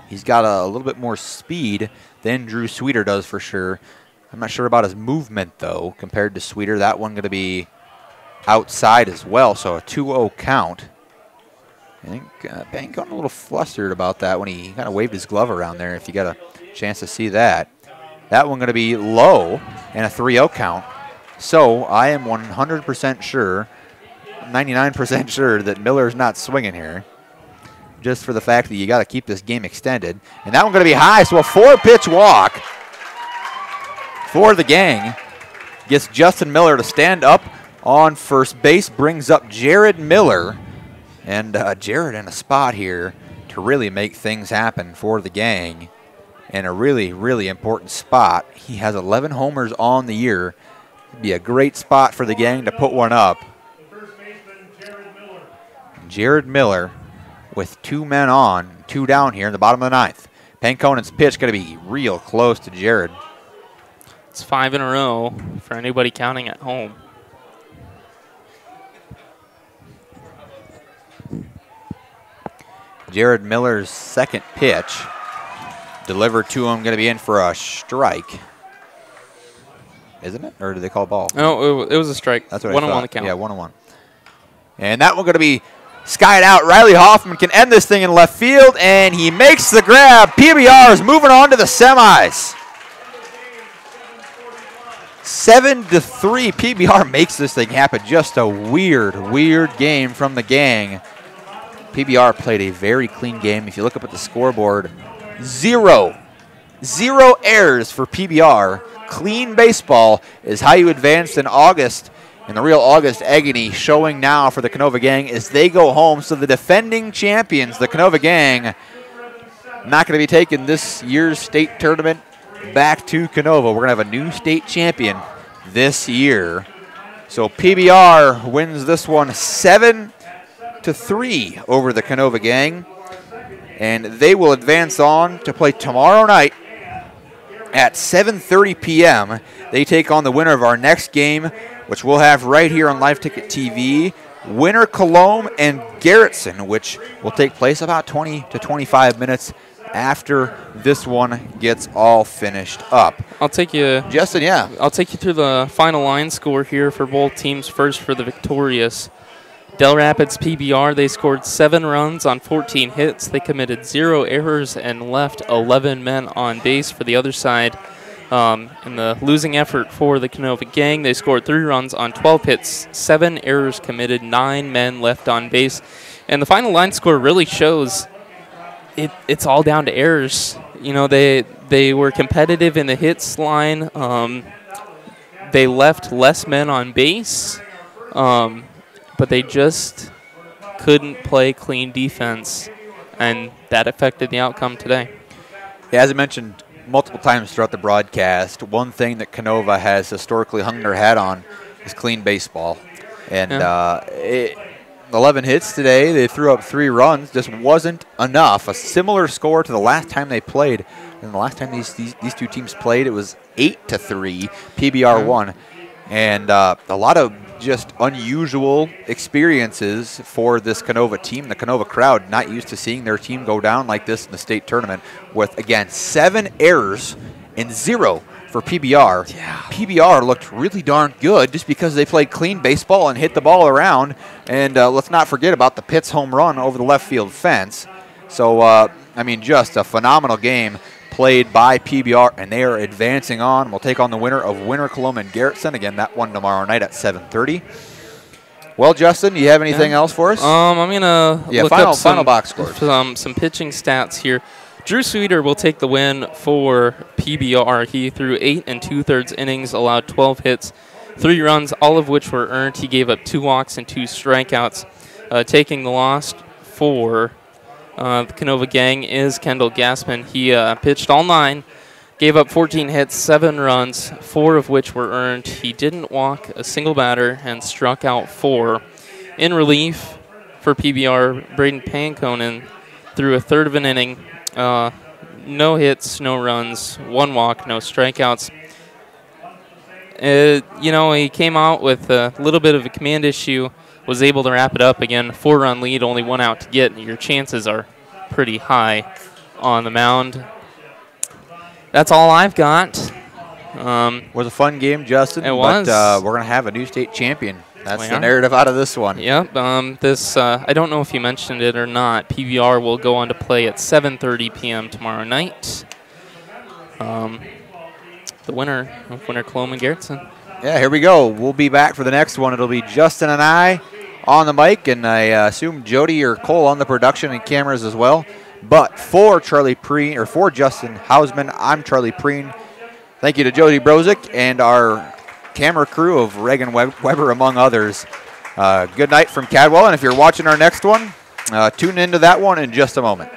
He's got a little bit more speed than Drew Sweeter does for sure. I'm not sure about his movement, though, compared to Sweeter. That one going to be outside as well, so a 2-0 count. I think Pankonen a little flustered about that when he kind of waved his glove around there, if you got a chance to see that. That one going to be low and a 3-0 count. So I am 100% sure, 99% sure that Miller's not swinging here, just for the fact that you got to keep this game extended. And that one going to be high, so a 4-pitch walk for the gang. Gets Justin Miller to stand up on first base, brings up Jared Miller. And Jared in a spot here to really make things happen for the gang. And a really, really important spot. He has 11 homers on the year. It'd be a great spot for the gang to put one up. Jared Miller with 2 men on, 2 down here in the bottom of the ninth. Pankonen's pitch going to be real close to Jared. It's 5 in a row for anybody counting at home. Jared Miller's second pitch delivered to him, going to be in for a strike. Isn't it? Or did they call ball? No, it was a strike. That's what one I on thought. one count. Yeah, 1-1. And that one going to be skied out. Riley Hoffman can end this thing in left field, and he makes the grab. PBR is moving on to the semis. 7-3. PBR makes this thing happen. Just a weird game from the gang. PBR played a very clean game. If you look up at the scoreboard, zero errors for PBR. Clean baseball is how you advanced in August. And the real August agony showing now for the Canova gang as they go home. So the defending champions, the Canova gang, not going to be taking this year's state tournament back to Canova. We're going to have a new state champion this year. So PBR wins this one 7-3 over the Canova gang. And they will advance on to play tomorrow night at 7:30 p.m. They take on the winner of our next game, which we'll have right here on Live Ticket TV. Winner Colombe and Garrettson, which will take place about 20 to 25 minutes after this one gets all finished up. I'll take you, Justin. Yeah, I'll take you through the final line score here for both teams. First for the victorious Dell Rapids PBR, they scored 7 runs on 14 hits. They committed 0 errors and left 11 men on base. For the other side, in the losing effort for the Canova gang, they scored 3 runs on 12 hits, 7 errors committed, 9 men left on base. And the final line score really shows it's all down to errors. You know, they were competitive in the hits line. They left less men on base. But they just couldn't play clean defense, and that affected the outcome today. Yeah, as I mentioned multiple times throughout the broadcast, one thing that Canova has historically hung their hat on is clean baseball. And 11 hits today, they threw up 3 runs, just wasn't enough. A similar score to the last time they played. And the last time these two teams played, it was 8-3, PBR won. And a lot of just unusual experiences for this Canova team. The Canova crowd not used to seeing their team go down like this in the state tournament with, again, 7 errors and 0 for PBR. Yeah. PBR looked really darn good just because they played clean baseball and hit the ball around. And let's not forget about the Pitts home run over the left field fence. So, I mean, just a phenomenal game played by PBR, and they are advancing on. We'll take on the winner of Winter Colombe and Garrettson. Again, that one tomorrow night at 7:30. Well, Justin, do you have anything else for us? I'm going to look up final box scores. Some pitching stats here. Drew Sweeter will take the win for PBR. He threw 8 2/3 innings, allowed 12 hits, 3 runs, all of which were earned. He gave up 2 walks and 2 strikeouts. Taking the loss for the Canova gang is Kendall Gassman. He pitched all 9, gave up 14 hits, 7 runs, 4 of which were earned. He didn't walk a single batter and struck out 4. In relief for PBR, Braden Pankonen threw a third of an inning. No hits, no runs, 1 walk, no strikeouts. You know, he came out with a little bit of a command issue, was able to wrap it up again. 4-run lead, only 1 out to get. Your chances are pretty high on the mound. That's all I've got. Was a fun game, Justin. It was. But we're going to have a new state champion. That's the narrative out of this one. Yep. This I don't know if you mentioned it or not. PBR will go on to play at 7:30 p.m. tomorrow night. The winner of Winter Colombe and Garrettson. Yeah, here we go. We'll be back for the next one. It'll be Justin and I on the mic, and I assume Jody or Cole on the production and cameras as well. But for Charlie Preen, or for Justin Hausman, I'm Charlie Preen. Thank you to Jody Brozick and our camera crew of Reagan Weber, among others. Good night from Cadwell, and if you're watching our next one, tune into that one in just a moment.